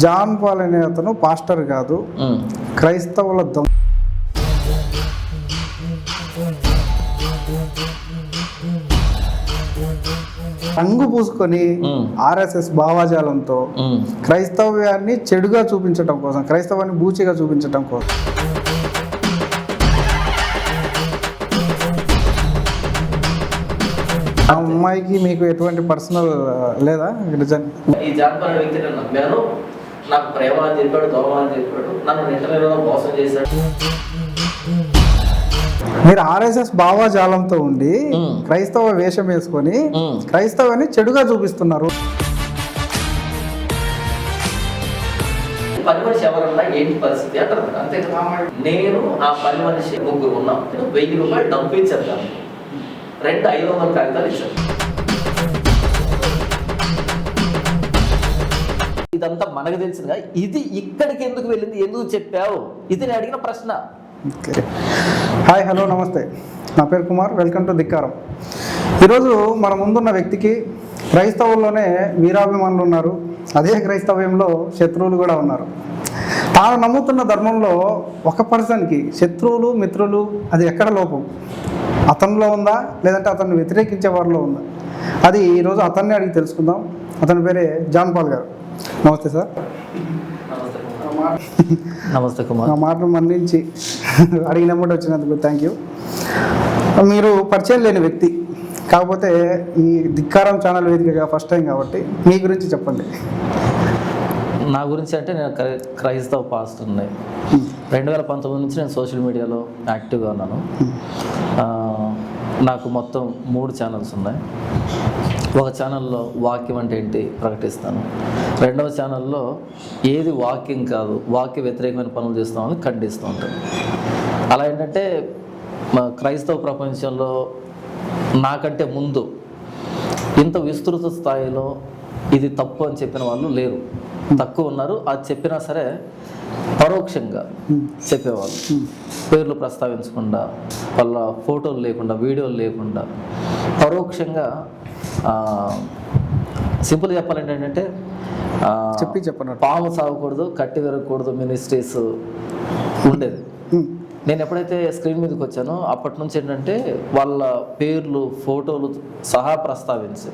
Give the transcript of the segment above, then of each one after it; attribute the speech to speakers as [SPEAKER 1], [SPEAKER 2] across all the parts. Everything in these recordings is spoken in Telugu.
[SPEAKER 1] జాన్ పాల్ అనే అతను పాస్టర్ కాదు, క్రైస్తవుల రంగు పూసుకొని ఆర్ఎస్ఎస్ భావాజాలంతో క్రైస్తవ్యాన్ని చెడుగా చూపించడం కోసం, క్రైస్తవాన్ని బూచిగా చూపించడం కోసం. ఆ అమ్మాయికి మీకు ఎటువంటి పర్సనల్ లేదా?
[SPEAKER 2] ఈ జాన్పాల్ వ్యక్తిని నమ్మాను, నాకు ప్రేమ అని చెప్పాడు, దోమ అని చెప్పాడు, నన్ను ఇంటర్వ్యూలో మోసం చేశాడు.
[SPEAKER 1] మీరు ఆర్ఎస్ఎస్ భావాజాలంతో ఉండి క్రైస్తవ వేషం వేసుకొని క్రైస్తవాన్ని చెడుగా చూపిస్తున్నారు.
[SPEAKER 2] పని మనిషి ఎవరన్నా ఏంటి పరిస్థితి అంటారు. అంతే, నేను ఆ పని మనిషి ముగ్గురు ఉన్నాం, 1000 రూపాయలు డబ్బు ఇచ్చాను, 500 కాగితాలు ఇచ్చాను. ఇదంతా మనకు తెలిసిందిగా, ఇది ఇక్కడికి ఎందుకు వెళ్ళింది, ఎందుకు చెప్పావు, ఇది నేను అడిగిన ప్రశ్న.
[SPEAKER 1] హాయ్, హలో, నమస్తే. నా పేరు కుమార్. Welcome to ధిక్కారం. ఈరోజు మన ముందున్న వ్యక్తికి క్రైస్తవుల్లోనే వీరాభిమానులు ఉన్నారు, అదే క్రైస్తవ్యంలో శత్రువులు కూడా ఉన్నారు. తాను నమ్ముతున్న ధర్మంలో ఒక పర్సన్కి శత్రువులు మిత్రులు అది ఎక్కడ లోపం? అతనిలో ఉందా, లేదంటే అతన్ని వ్యతిరేకించే వారిలో ఉందా? అది ఈరోజు అతన్ని అడిగి తెలుసుకుందాం. అతని పేరే జాన్ పాల్ గారు. నమస్తే సార్.
[SPEAKER 2] నమస్తే కుమార్.
[SPEAKER 1] నా మాటను మన్నించి అడిగినప్పుడు వచ్చినందుకు థ్యాంక్ యూ. మీరు పరిచయం లేని వ్యక్తి, కాకపోతే ఈ ధిక్కారం ఛానల్ వేదికగా ఫస్ట్ టైం కాబట్టి మీ గురించి చెప్పండి.
[SPEAKER 2] నా గురించి అంటే నేను క్రైస్తవ పాస్టర్ని. 2019 నుంచి నేను సోషల్ మీడియాలో యాక్టివ్గా ఉన్నాను. నాకు మొత్తం 3 ఛానల్స్ ఉన్నాయి. ఒక ఛానల్లో వాక్యం అంటే ఏంటి ప్రకటిస్తాను, రెండవ ఛానల్లో ఏది వాక్యం కాదు, వాక్య వ్యతిరేకమైన పనులు చేస్తామని ఖండిస్తూ ఉంటాను. అలా ఏంటంటే క్రైస్తవ ప్రపంచంలో నాకంటే ముందు ఇంత విస్తృత స్థాయిలో ఇది తప్పు అని చెప్పిన వాళ్ళు లేరు, తక్కువ ఉన్నారు. అది చెప్పినా సరే పరోక్షంగా చెప్పేవాళ్ళు, పేర్లు ప్రస్తావించకుండా, వాళ్ళ ఫోటోలు లేకుండా, వీడియోలు లేకుండా పరోక్షంగా. సింపుల్గా చెప్పాలంటే ఏంటంటే
[SPEAKER 1] చెప్పండి,
[SPEAKER 2] పాము సాగకూడదు, కట్టి విరగకూడదు మినిస్ట్రీస్ ఉండేది. నేను ఎప్పుడైతే స్క్రీన్ మీదకి వచ్చానో అప్పటి నుంచి ఏంటంటే వాళ్ళ పేర్లు ఫోటోలు సహా ప్రస్తావించి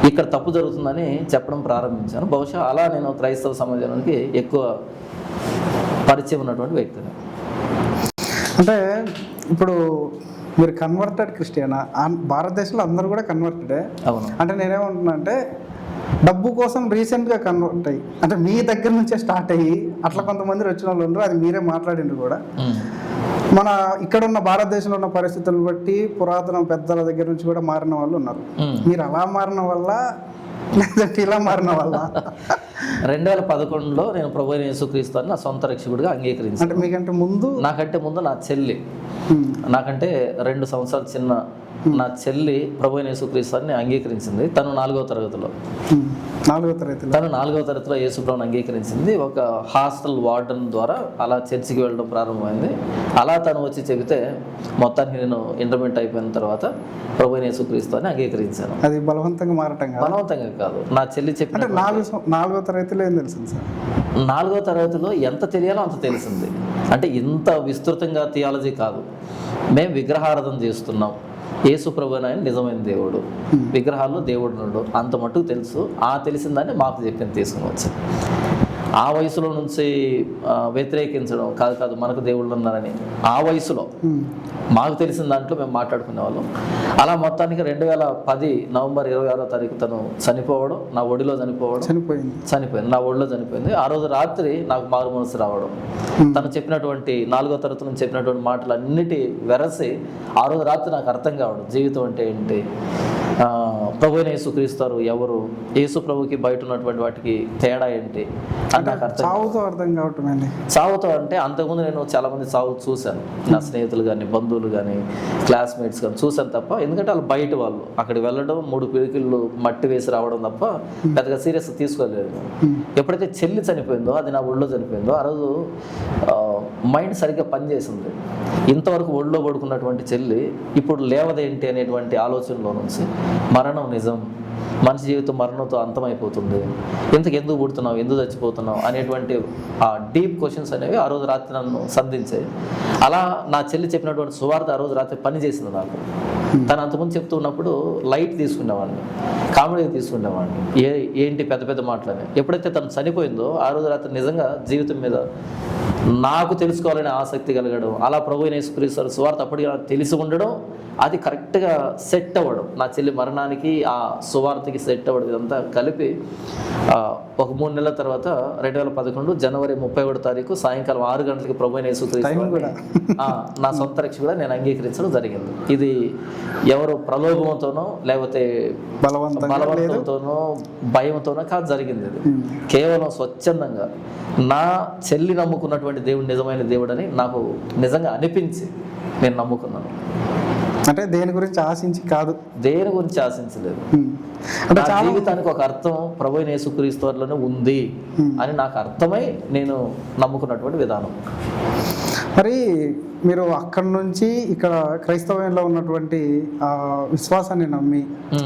[SPEAKER 2] ఇక్కడ తప్పు జరుగుతుందని చెప్పడం ప్రారంభించాను. బహుశా అలా నేను క్రైస్తవ సమాజానికి ఎక్కువ పరిచయం ఉన్నటువంటి వ్యక్తిని.
[SPEAKER 1] అంటే ఇప్పుడు మీరు కన్వర్టెడ్ క్రిస్టియనా? భారతదేశంలో అందరూ కూడా కన్వర్టెడే.
[SPEAKER 2] అవును.
[SPEAKER 1] అంటే నేనేమంటున్నా అంటే డబ్బు కోసం రీసెంట్గా కన్వర్ట్ అయ్యి, అంటే మీ దగ్గర నుంచే స్టార్ట్ అయ్యి అట్లా కొంతమంది వచ్చిన వాళ్ళు ఉండరు, అది మీరే మాట్లాడిండ్రు కూడా. మన ఇక్కడ ఉన్న భారతదేశంలో ఉన్న పరిస్థితులను బట్టి పురాతన పెద్దల దగ్గర నుంచి కూడా మారిన వాళ్ళు ఉన్నారు. మీరు అలా మారిన వల్ల లేదంటే ఇలా మారిన వల్ల?
[SPEAKER 2] 2011లో నేను ప్రభువైన యేసుక్రీస్తుని నా సొంత రక్షకుడిగా అంగీకరించాను.
[SPEAKER 1] అంటే మీకంటే ముందు? నాకంటే
[SPEAKER 2] ముందు నా చెల్లి, నాకంటే 2 సంవత్సరాలు చిన్న నా చెల్లి ప్రభువైన యేసుక్రీస్తుని అంగీకరించింది. తను 4వ తరగతిలో తను 4వ తరగతిలో యేసుప్రభుని అంగీకరించింది. ఒక హాస్టల్ వార్డెన్ ద్వారా అలా చర్చికి వెళ్ళడం ప్రారంభమైంది. అలా తను వచ్చి చెబితే మొత్తానికి నేను ఇంటర్మీడియట్ అయిపోయిన తర్వాత ప్రభువైన యేసుక్రీస్తుని అంగీకరించాను.
[SPEAKER 1] అది బలవంతంగా మారటం?
[SPEAKER 2] బలవంతంగా కాదు, నా చెల్లి చెప్పిన.
[SPEAKER 1] 4వ తరగతిలో ఏం తెలిసింది సార్?
[SPEAKER 2] 4వ తరగతిలో ఎంత తెలియాలో అంత తెలిసింది. అంటే ఇంత విస్తృతంగా థియాలజీ కాదు. మేము విగ్రహారాధన చేస్తున్నాం, యేసు ప్రభువు ఆయన నిజమైన దేవుడు, విగ్రహాల్లో దేవుడు నుండు, అంత మటుకు తెలుసు. ఆ తెలిసిన దాన్ని మాకు చెప్పింది తీసుకుని వచ్చాను. ఆ వయసులో నుంచి వ్యతిరేకించడం కాదు మనకు దేవుళ్ళు ఉన్నారని ఆ వయసులో మాకు తెలిసిన దాంట్లో మేము మాట్లాడుకునే వాళ్ళం. అలా మొత్తానికి 2010 నవంబర్ 26వ తారీఖు తను చనిపోవడం, నా ఒడిలో చనిపోయింది, నా ఒడిలో చనిపోయింది. ఆ రోజు రాత్రి నాకు మారు మనసు రావడం, తను చెప్పినటువంటి 4వ తరగతి నుంచి చెప్పినటువంటి మాటలు అన్నిటి వెరసి ఆ రోజు రాత్రి నాకు అర్థం కావడం, జీవితం అంటే ఏంటి, ప్రభువైన యేసుక్రీస్తు ఎవరు, యేసు ప్రభుకి బయట ఉన్నటువంటి వాటికి తేడా ఏంటి అని నాకు
[SPEAKER 1] అర్థం కావటం.
[SPEAKER 2] చావుతో అంటే అంతకుముందు నేను చాలా మంది చావు చూశాను, నా స్నేహితులు కానీ బంధువులు కానీ క్లాస్మేట్స్ కానీ చూశాను తప్ప. ఎందుకంటే వాళ్ళు బయట వాళ్ళు అక్కడికి వెళ్ళడం, 3 పిడికిళ్ళు మట్టి వేసి రావడం తప్ప పెద్దగా సీరియస్గా తీసుకోలేదు. ఎప్పుడైతే చెల్లి చనిపోయిందో, అది నా ఒళ్ళో చనిపోయిందో, ఆ రోజు మైండ్ సరిగ్గా పనిచేసింది. ఇంతవరకు ఒళ్ళో పడుకున్నటువంటి చెల్లి ఇప్పుడు లేవదేంటి అనేటువంటి ఆలోచనలో నుంచి మరణం నిజం, మనిషి జీవితం మరణంతో అంతమైపోతుంది, ఇంతకు ఎందుకు పుడుతున్నావు, ఎందుకు చచ్చిపోతున్నావు అనేటువంటి ఆ డీప్ క్వశ్చన్స్ అనేవి ఆ రోజు రాత్రి నన్ను సంధించాయి. అలా నా చెల్లి చెప్పినటువంటి సువార్త ఆ రోజు రాత్రి పని చేసింది నాకు. తను అంతకుముందు చెప్తూ ఉన్నప్పుడు లైట్ తీసుకునేవాడిని, కామెడీ తీసుకునేవాడిని, ఏంటి పెద్ద పెద్ద మాటలని. ఎప్పుడైతే తను చనిపోయిందో ఆ రోజు రాత్రి నిజంగా జీవితం మీద నాకు తెలుసుకోవాలనే ఆసక్తి కలగడం, అలా ప్రభువైన యేసుక్రీస్తు సువార్త అప్పటికి నాకు తెలిసి ఉండడం, అది కరెక్ట్గా సెట్ అవ్వడం, నా చెల్లి మరణానికి ఆ సువార్తకి సెట్ అవ్వడం, ఇదంతా కలిపి ఒక 3 నెలల తర్వాత 2011 జనవరి 31 తారీఖు సాయంకాలం 6 గంటలకి ప్రభువైన యేసుక్రీస్తు నా సొంత రక్షకుడిగా నేను అంగీకరించడం జరిగింది. ఇది ఎవరు ప్రలోభంతోనో లేకపోతే బలవంతంతోనో భయంతోనో కాదు జరిగింది. ఇది కేవలం స్వచ్ఛందంగా నా చెల్లి నమ్ముకున్నటువంటి దేవుడు నిజమైన దేవుడు అని నాకు నిజంగా అనిపించి నేను నమ్ముకున్నాను.
[SPEAKER 1] అంటే దేని గురించి ఆశించి కాదు,
[SPEAKER 2] దేని గురించి ఆశించలేదు. నా జీవితానికి ఒక అర్థం ప్రభువైన యేసుక్రీస్తు వారిలోనే ఉంది అని నాకు అర్థమై నేను నమ్ముకున్నటువంటి విధానం.
[SPEAKER 1] మరి మీరు అక్కడి నుంచి ఇక్కడ క్రైస్తవంలో ఉన్నటువంటి విశ్వాసాన్ని నమ్మి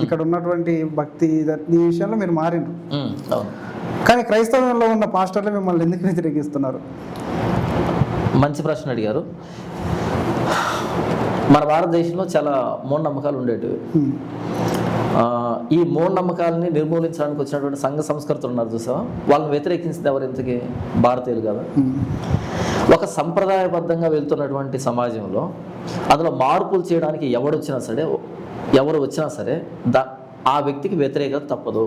[SPEAKER 1] ఇక్కడ ఉన్నటువంటి భక్తి ఈ విషయంలో మీరు మారినారు.
[SPEAKER 2] అవును.
[SPEAKER 1] కానీ క్రైస్తవంలో ఉన్న పాస్టర్లు మిమ్మల్ని ఎందుకు వ్యతిరేకిస్తున్నారు?
[SPEAKER 2] మంచి ప్రశ్న అడిగారు. మన భారతదేశంలో చాలా మూఢనమ్మకాలు ఉండేటివి. ఈ మూఢనమ్మకాలని నిర్మూలించడానికి వచ్చినటువంటి సంఘ సంస్కృతులు ఉన్నారు చూసావా, వాళ్ళని వ్యతిరేకించింది ఎవరు? ఇంతకీ భారతీయులు కదా. ఒక సంప్రదాయబద్ధంగా వెళ్తున్నటువంటి సమాజంలో అందులో మార్పులు చేయడానికి ఎవరు వచ్చినా సరే ఆ వ్యక్తికి వ్యతిరేకత తప్పదు.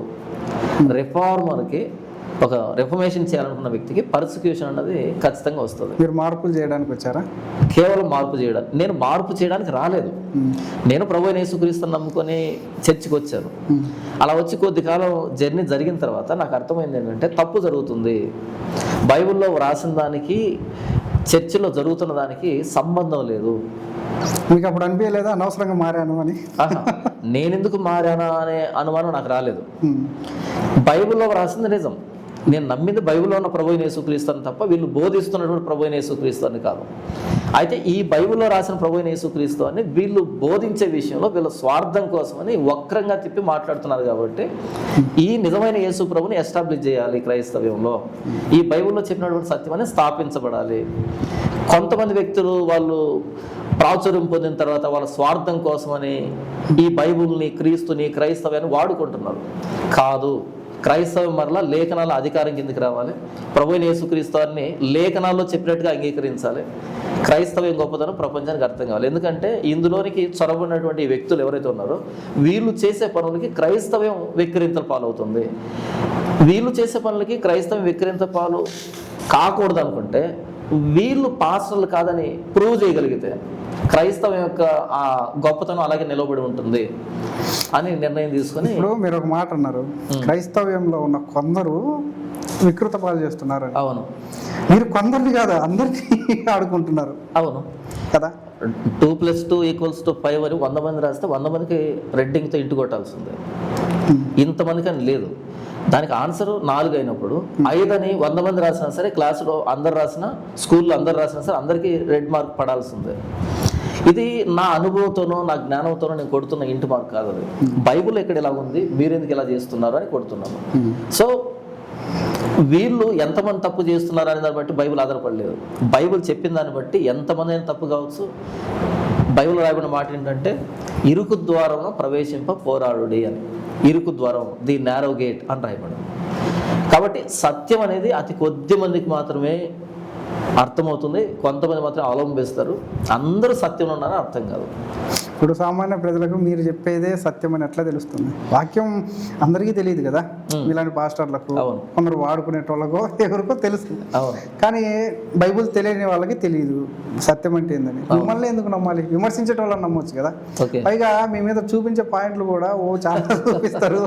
[SPEAKER 2] రిఫార్మర్కి, ఒక రిఫర్మేషన్ చేయాలనుకున్న వ్యక్తికి పర్సిక్యూషన్ అన్నది ఖచ్చితంగా వస్తుంది.
[SPEAKER 1] మీరు మార్పులు చేయడానికి వచ్చారా?
[SPEAKER 2] కేవలం మార్పు చేయడానికి. నేను మార్పు చేయడానికి రాలేదు. నేను ప్రభువైన యేసుక్రీస్తుని నమ్ముకొని చర్చికి వచ్చాను. అలా వచ్చి కొద్ది కాలం జర్నీ జరిగిన తర్వాత నాకు అర్థమైంది ఏంటంటే తప్పు జరుగుతుంది. బైబిల్లో రాసిన దానికి చర్చిలో జరుగుతున్న దానికి సంబంధం లేదు.
[SPEAKER 1] మీకు అప్పుడు అనిపించలేదా అనవసరంగా మారాను అని?
[SPEAKER 2] నేనెందుకు మారానా అనే అనుమానం నాకు రాలేదు. బైబిల్లో రాసింది నిజం, నేను నమ్మింది బైబిల్లో ఉన్న ప్రభువైన యేసుక్రీస్తుని తప్ప వీళ్ళు బోధిస్తున్నటువంటి ప్రభువైన యేసుక్రీస్తు అని కాదు. అయితే ఈ బైబిల్లో రాసిన ప్రభువైన యేసుక్రీస్తు అని వీళ్ళు బోధించే విషయంలో వీళ్ళ స్వార్థం కోసమని వక్రంగా తిప్పి మాట్లాడుతున్నారు. కాబట్టి ఈ నిజమైన యేసు ప్రభుని ఎస్టాబ్లిష్ చేయాలి క్రైస్తవ్యంలో. ఈ బైబిల్లో చెప్పినటువంటి సత్యం అనేది స్థాపించబడాలి. కొంతమంది వ్యక్తులు వాళ్ళు ప్రాచుర్యం పొందిన తర్వాత వాళ్ళ స్వార్థం కోసమని ఈ బైబిల్ని, క్రీస్తుని, క్రైస్తవ్యాన్ని వాడుకుంటున్నారు. కాదు, క్రైస్తవం మరలా లేఖనాల అధికారం కిందకి రావాలి. ప్రభువైన యేసుక్రీస్తుని లేఖనాల్లో చెప్పినట్టుగా అంగీకరించాలి. క్రైస్తవం గొప్పతనం ప్రపంచానికి అర్థం కావాలి. ఎందుకంటే ఇందులోనికి చొరబడినటువంటి వ్యక్తులు ఎవరైతే ఉన్నారో వీళ్ళు చేసే పనులకి క్రైస్తవం వెక్కిరింతల పాలవుతుంది. వీళ్ళు చేసే పనులకి క్రైస్తవం వెక్కిరింతల పాలు కాకూడదు అనుకుంటే వీళ్ళు పాస్టర్లు కాదని ప్రూవ్ చేయగలిగితే క్రైస్తవం యొక్క ఆ గొప్పతనం అలాగే నిలబడి ఉంటుంది అని నిర్ణయం తీసుకుని.
[SPEAKER 1] ఇప్పుడు మీరు ఒక మాట అన్నారు, క్రైస్తవ్యంలో ఉన్న కొందరు వికృత పాలు చేస్తున్నారు.
[SPEAKER 2] అవును.
[SPEAKER 1] మీరు కొందరిని కాదు అందరినీ ఆడుకుంటున్నారు.
[SPEAKER 2] అవును
[SPEAKER 1] కదా.
[SPEAKER 2] 2+2 = 5 అని 100 మంది రాస్తే 100 మందికి రెడ్డింగ్తో ఇంటి కొట్టాల్సిందే. ఇంతమందికి అని లేదు. దానికి ఆన్సర్ 4 అయినప్పుడు 5 అని 100 మంది రాసినా సరే, క్లాసులో అందరు రాసినా, స్కూల్లో అందరు రాసినా సరే అందరికీ రెడ్ మార్క్ పడాల్సిందే. ఇది నా అనుభవంతోనో నా జ్ఞానంతోనో నేను కొడుతున్న ఇంటి మార్క్ కాదు. అది బైబుల్ ఎక్కడ ఇలా ఉంది, మీరు ఎందుకు ఇలా చేస్తున్నారు అని కొడుతున్నాను. సో వీళ్ళు ఎంతమంది తప్పు చేస్తున్నారు అనే దాన్ని బట్టి బైబిల్ ఆధారపడలేదు. బైబిల్ చెప్పిన దాన్ని బట్టి ఎంతమంది అయినా తప్పు కావచ్చు. బైబిల్ రాయబడిన మాట ఏంటంటే ఇరుకు ద్వారంలో ప్రవేశింప పోరాడుడి అని. ఇరుకు ద్వారం, ది నారో గేట్ అని రాయబడింది. కాబట్టి సత్యం అనేది అతి కొద్ది మందికి మాత్రమే అర్థమవుతుంది, కొంతమంది మాత్రం అవలంబిస్తారు. అందరూ సత్యంలో ఉన్నారని అర్థం కాదు.
[SPEAKER 1] ఇప్పుడు సామాన్య ప్రజలకు మీరు చెప్పేదే సత్యం అని ఎట్లా తెలుస్తుంది? వాక్యం అందరికీ తెలియదు కదా. ఇలాంటి పాస్టర్లకు, కొందరు వాడుకునేటోళ్ళకో ఎవరికో తెలుస్తుంది. కానీ బైబుల్ తెలియని వాళ్ళకి తెలియదు సత్యం అంటే ఏందని. మిమ్మల్ని ఎందుకు నమ్మాలి? విమర్శించేటోళ్ళని నమ్మొచ్చు కదా. పైగా మీ మీద చూపించే పాయింట్లు కూడా చాలా చూపిస్తారు.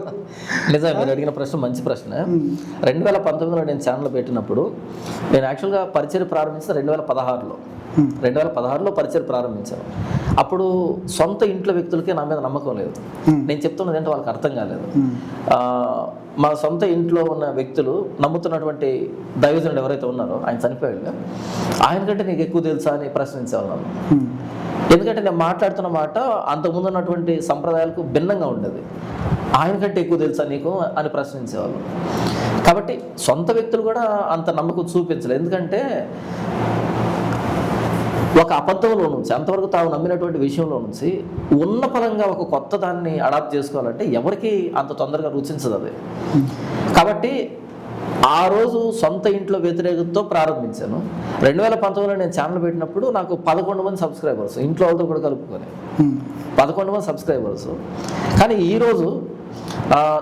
[SPEAKER 2] నిజమే, మీరు అడిగిన ప్రశ్న మంచి ప్రశ్న. 2019లో నేను ఛానల్ పెట్టినప్పుడు నేను యాక్చువల్గా పరిచయం ప్రారంభించిన 2016లో. 2016లో పరిచయం ప్రారంభించాను. అప్పుడు సొంత ఇంట్లో వ్యక్తులకే నా మీద నమ్మకం లేదు. నేను చెప్తున్నది అంటే వాళ్ళకి అర్థం కాలేదు. మా సొంత ఇంట్లో ఉన్న వ్యక్తులు నమ్ముతున్నటువంటి దైవజనుడు ఎవరైతే ఉన్నారో ఆయన చనిపోయాడు, ఆయన కంటే నీకు ఎక్కువ తెలుసా అని ప్రశ్నించేవాళ్ళం. ఎందుకంటే నేను మాట్లాడుతున్న మాట అంతకుముందు ఉన్నటువంటి సంప్రదాయాలకు భిన్నంగా ఉండేది. ఆయన కంటే ఎక్కువ తెలుసా నీకు అని ప్రశ్నించేవాళ్ళు. కాబట్టి సొంత వ్యక్తులు కూడా అంత నమ్మకం చూపించలేదు. ఎందుకంటే ఒక అబద్ధంలో నుంచి, అంతవరకు తాము నమ్మినటువంటి విషయంలో నుంచి ఉన్న పరంగా ఒక కొత్త దాన్ని అడాప్ట్ చేసుకోవాలంటే ఎవరికి అంత తొందరగా రుచించదు అది. కాబట్టి ఆ రోజు సొంత ఇంట్లో వ్యతిరేకతతో ప్రారంభించాను. 2019లో నేను ఛానల్ పెట్టినప్పుడు నాకు 11 మంది సబ్స్క్రైబర్స్, ఇంట్లో వాళ్ళతో కూడా కలుపుకొని 11 మంది సబ్స్క్రైబర్స్. కానీ ఈరోజు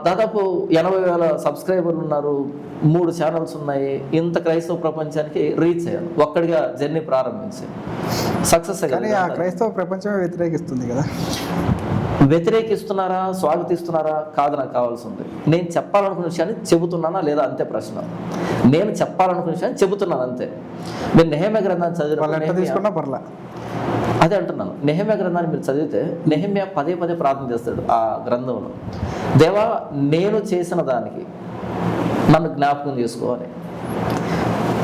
[SPEAKER 2] దాదాపు 80,000 సబ్స్క్రైబర్లు ఉన్నారు, 3 ఛానల్స్ ఉన్నాయి. ఇంత క్రైస్తవ ప్రపంచానికి రీచ్ అయ్యాను ఒక్కడిగా జర్నీ ప్రారంభించి సక్సెస్ అయ్యాను.
[SPEAKER 1] కానీ ఆ క్రైస్తవ ప్రపంచమే వ్యతిరేకిస్తుంది కదా.
[SPEAKER 2] వ్యతిరేకిస్తున్నారా, స్వాగతిస్తున్నారా కాదు నాకు కావాల్సింది. నేను చెప్పాలనుకున్న విషయాన్ని చెబుతున్నానా లేదా అంతే ప్రశ్న. నేను చెప్పాలనుకున్న విషయాన్ని చెబుతున్నాను అంతే. నేను నెహెమ్యా గ్రంథాన్ని
[SPEAKER 1] తీసుకున్నా పర్లా
[SPEAKER 2] అదే అంటున్నాను. నెహెమ్యా గ్రంథాన్ని మీరు చదివితే నెహెమ్యా పదే ప్రార్థన చేస్తాడు ఆ గ్రంథంలో, దేవా నేను చేసిన దానికి నన్ను జ్ఞాపకం చేసుకోవాలి.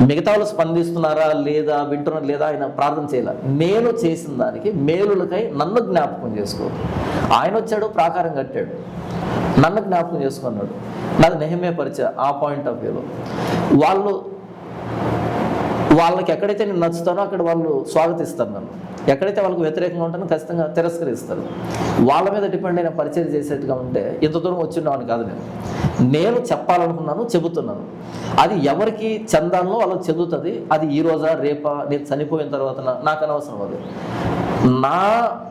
[SPEAKER 2] మిగతా వాళ్ళు స్పందిస్తున్నారా లేదా, వింటున్నారా లేదా ఆయన ప్రార్థన చేయాల. నేను చేసిన దానికి మేలులకై నన్ను జ్ఞాపకం చేసుకో. ఆయన వచ్చాడు, ప్రాకారం కట్టాడు, నన్ను జ్ఞాపకం చేసుకున్నాడు. నాది నెహెమ్యా పరిచయం ఆ పాయింట్ ఆఫ్ వ్యూలో. వాళ్ళకి ఎక్కడైతే నేను నచ్చుతానో అక్కడ వాళ్ళు స్వాగతిస్తారు నన్ను, ఎక్కడైతే వాళ్ళకి వ్యతిరేకంగా ఉంటానో ఖచ్చితంగా తిరస్కరిస్తారు. వాళ్ళ మీద డిపెండ్ అయిన పరిచయం చేసేట్టుగా ఉంటే ఇంత దూరం వచ్చిండేవాడిని కాదు. నేను చెప్పాలనుకున్నాను, చెబుతున్నాను. అది ఎవరికి చెందాలో వాళ్ళకి చెందుతుంది. అది ఈ రోజా రేపా నేను చనిపోయిన తర్వాత నాకు అనవసరం. అది నా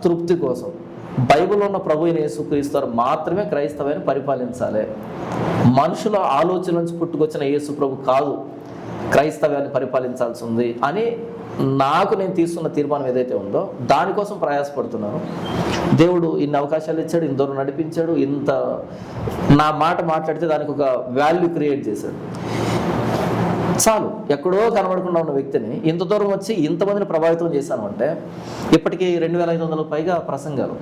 [SPEAKER 2] తృప్తి కోసం బైబిల్లో ఉన్న ప్రభు అయిన యేసుక్రీస్తు మాత్రమే క్రైస్తవాన్ని పరిపాలించాలి. మనుషుల ఆలోచన నుంచి పుట్టుకొచ్చిన యేసు ప్రభు కాదు క్రైస్తవాన్ని పరిపాలించాల్సి ఉంది అని నాకు నేను తీసుకున్న తీర్మానం ఏదైతే ఉందో దానికోసం ప్రయాసపడుతున్నాను. దేవుడు ఇన్ని అవకాశాలు ఇచ్చాడు, ఇంత దూరం నడిపించాడు, ఇంత నా మాట మాట్లాడితే దానికి ఒక వాల్యూ క్రియేట్ చేశాడు. చాలు, ఎక్కడో కనబడకుండా ఉన్న వ్యక్తిని ఇంత దూరం వచ్చి ఇంతమందిని ప్రభావితం చేశాను అంటే ఇప్పటికీ 2,500 పైగా ప్రసంగాలు,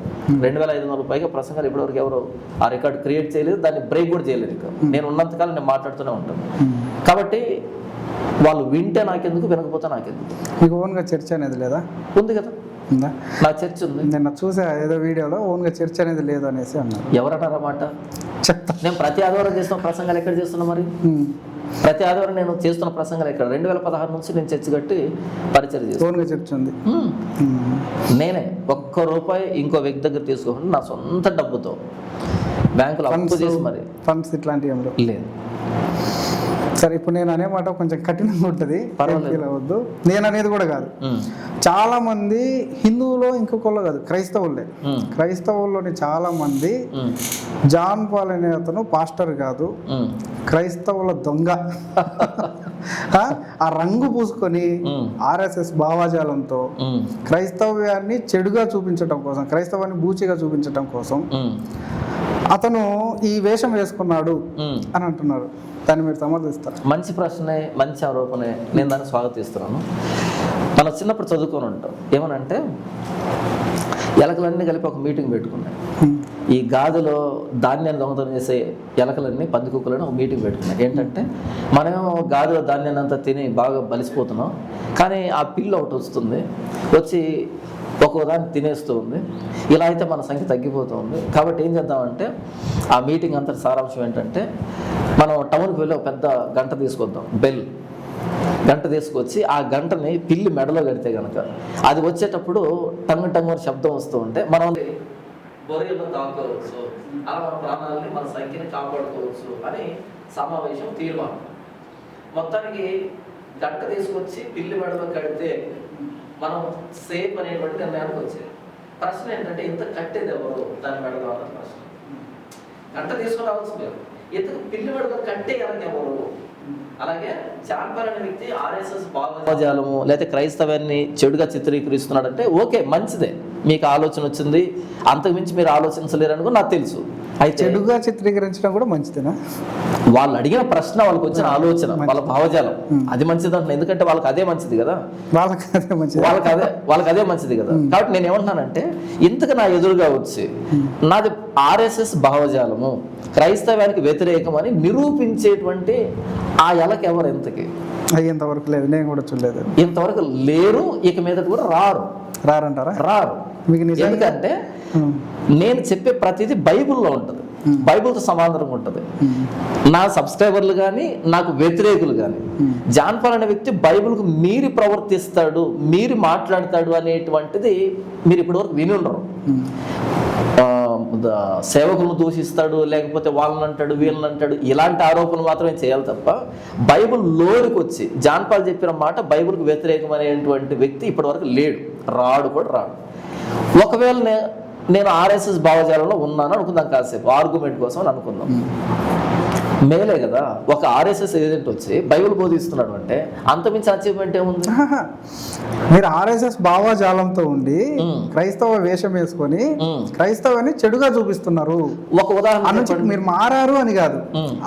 [SPEAKER 2] 2,500 పైగా ప్రసంగాలు ఇప్పటివరకు ఎవరు ఆ రికార్డ్ క్రియేట్ చేయలేదు, దాన్ని బ్రేక్ కూడా చేయలేదు. ఇక నేను ఉన్నంతకాలం నేను మాట్లాడుతూనే ఉంటాను. కాబట్టి వాళ్ళు వింటే నాకెందుకు, వినకపోతే నాకెందుకు.
[SPEAKER 1] మీకు ఓన్గా చర్చ అనేది లేదా?
[SPEAKER 2] ఉంది కదా,
[SPEAKER 1] ఉందా?
[SPEAKER 2] నా చర్చ ఉంది.
[SPEAKER 1] నిన్న చూసా ఏదో వీడియోలో ఓన్గా చర్చ అనేది లేదు అనేసి అన్నారు.
[SPEAKER 2] ఎవరన్నారా మాట?
[SPEAKER 1] చెప్తా.
[SPEAKER 2] నేను ప్రతి ఆదివారం చేస్తున్న ప్రసంగాలు ఎక్కడ చేస్తున్నా? మరి ప్రతి ఆదివారం నేను చేస్తున్న ప్రసంగాలు ఎక్కడ? 2016 నుంచి నేను చర్చ కట్టి పరిచయం చేస్తాను.
[SPEAKER 1] ఓన్గా చర్చ ఉంది.
[SPEAKER 2] నేనే ₹1 ఇంకో వ్యక్తి దగ్గర తీసుకోకుండా నా సొంత డబ్బుతో బ్యాంకులో అప్పు చేసి మరి
[SPEAKER 1] ఫండ్స్ ఇట్లాంటివి ఏం
[SPEAKER 2] లేదు.
[SPEAKER 1] సరే, ఇప్పుడు నేను అనే మాట కొంచెం కఠినంగా ఉంటుంది, ఫీల్ అవ్వద్దు. నేను అనేది కూడా కాదు. చాలా మంది హిందువులో ఇంకొకళ్ళు కాదు, క్రైస్తవుల్లోని చాలా మంది జాన్ పాల్ అనే అతను పాస్టర్ కాదు, క్రైస్తవుల దొంగ, ఆ రంగు పూసుకొని ఆర్ఎస్ఎస్ భావాజాలంతో క్రైస్తవ్యాన్ని చెడుగా చూపించడం కోసం, క్రైస్తవాన్ని బూచిగా చూపించడం కోసం అతను ఈ వేషం వేసుకున్నాడు అని అంటున్నారు. దాన్ని మీరు సమర్థిస్తారు?
[SPEAKER 2] మంచి ప్రశ్నే, మంచి ఆరోపణే. నేను దాన్ని స్వాగతిస్తున్నాను. మనం చిన్నప్పుడు చదువుకొని ఉంటాం, ఏమనంటే ఎలకలన్నీ కలిపి ఒక మీటింగ్ పెట్టుకున్నాయి. ఈ గాదిలో ధాన్యాన్ని దొంగతనం చేసే ఎలకలన్నీ, పందికుక్కలని ఒక మీటింగ్ పెట్టుకున్నాయి. ఏంటంటే మనమేమో గాదిలో ధాన్యాన్ని అంతా తిని బాగా బలిసిపోతున్నాం, కానీ ఆ పిల్లి ఒకటి వస్తుంది, వచ్చి ఒక్కోదాన్ని తినేస్తూ ఉంది. ఇలా అయితే మన సంఖ్య తగ్గిపోతూ ఉంది. కాబట్టి ఏం చేద్దామంటే ఆ మీటింగ్ అంతా సారాంశం ఏంటంటే మనం టౌన్కి వెళ్ళి ఒక పెద్ద గంట తీసుకొద్దాం, గంట తీసుకొచ్చి ఆ గంటని పిల్లి మెడలో కడితే కనుక అది వచ్చేటప్పుడు టంగు టంగు శబ్దం వస్తూ ఉంటే మనం బొరియలో తాకోవచ్చు, అలా మన ప్రాణాలని, మన సంఖ్యని కాపాడుకోవచ్చు అని సమావేశం తీర్మానం. మొత్తానికి గంట తీసుకొచ్చి పిల్లి మెడలో కడితే మనం సేఫ్ అనేటువంటి నిర్ణయానికి వచ్చేది. ప్రశ్న ఏంటంటే ఇంత కట్టేది ఎవరు దాని మెడలో అన్న ప్రశ్న. గంట తీసుకుని రావాల్సింది ఇంతకు పిల్లి మెడలో కట్టే ఎవరు? అలాగే జాన్ పాల్ అనే వ్యక్తి ఆర్ఎస్ఎస్ భావజాలము లేకపోతే క్రైస్తవాన్ని చెడుగా చిత్రీకరిస్తున్నాడంటే ఓకే, మంచిదే, మీకు ఆలోచన వచ్చింది, అంతకుమించి మీరు ఆలోచించలేరని కూడా నాకు తెలుసు. అయితే
[SPEAKER 1] చెడుగా చిత్రీకరించడం కూడా మంచిదేనా?
[SPEAKER 2] వాళ్ళు అడిగిన ప్రశ్న, వాళ్ళకి వచ్చిన ఆలోచన, వాళ్ళ భావజాలం అది మంచిది అంటున్నా. ఎందుకంటే వాళ్ళకి అదే మంచిది కదా,
[SPEAKER 1] వాళ్ళకి అదే మంచిది,
[SPEAKER 2] వాళ్ళకి అదే మంచిది కదా. కాబట్టి నేను ఏమంటున్నానంటే, ఇంతకు నా ఎదురుగా వచ్చి నాది ఆర్ఎస్ఎస్ భావజాలము, క్రైస్తవానికి వ్యతిరేకం అని నిరూపించేటువంటి ఆ ఎలకి ఎవరు ఇంతకి
[SPEAKER 1] అయ్యేంతవరకు లేదు, నేను కూడా చూడలేదు.
[SPEAKER 2] ఇంతవరకు లేరు, ఇక మీద కూడా
[SPEAKER 1] రారంటారా?
[SPEAKER 2] రారు.
[SPEAKER 1] మీకు నిజంగా
[SPEAKER 2] ఎందుకంటే నేను చెప్పే ప్రతిదీ బైబిల్లో ఉంటుంది, బైబిల్తో సమాంతరంగా ఉంటుంది. నా సబ్స్క్రైబర్లు కానీ, నాకు వ్యతిరేకులు కానీ, జాన్ పాల్ అనే వ్యక్తి బైబిల్కు మీరి ప్రవర్తిస్తాడు, మీరి మాట్లాడతాడు అనేటువంటిది మీరు ఇప్పటివరకు విని ఉండరు. సేవకులను దూషిస్తాడు, లేకపోతే వాళ్ళని అంటాడు, వీళ్ళని అంటాడు, ఇలాంటి ఆరోపణలు మాత్రమే చేయాలి తప్ప బైబిల్ లోనికి వచ్చి జాన్ పాల్ చెప్పిన మాట బైబిల్కు వ్యతిరేకం అనేటువంటి వ్యక్తి ఇప్పటివరకు లేడు, రాడు కూడా రాడు. ఒకవేళ నేను ఆర్ఎస్ఎస్ భావజాలంలో ఉన్నాను అనుకుందాం, కాసేపు ఆర్గ్యుమెంట్ కోసం అని అనుకుందాం, మేలే కదా. ఒక ఆర్ఎస్ఎస్ ఏజెంట్ వచ్చి బైబిల్ బోధిస్తున్నాడు అంటే అంతమించి అచీవ్మెంట్ ఏముంది?
[SPEAKER 1] మీరు ఆర్ఎస్ఎస్ భావజాలంతో ఉండి క్రైస్తవ వేషం వేసుకొని క్రైస్తవాన్ని చెడుగా చూపిస్తున్నారు.
[SPEAKER 2] ఒక ఉదాహరణ,
[SPEAKER 1] మీరు మారారు అని కాదు,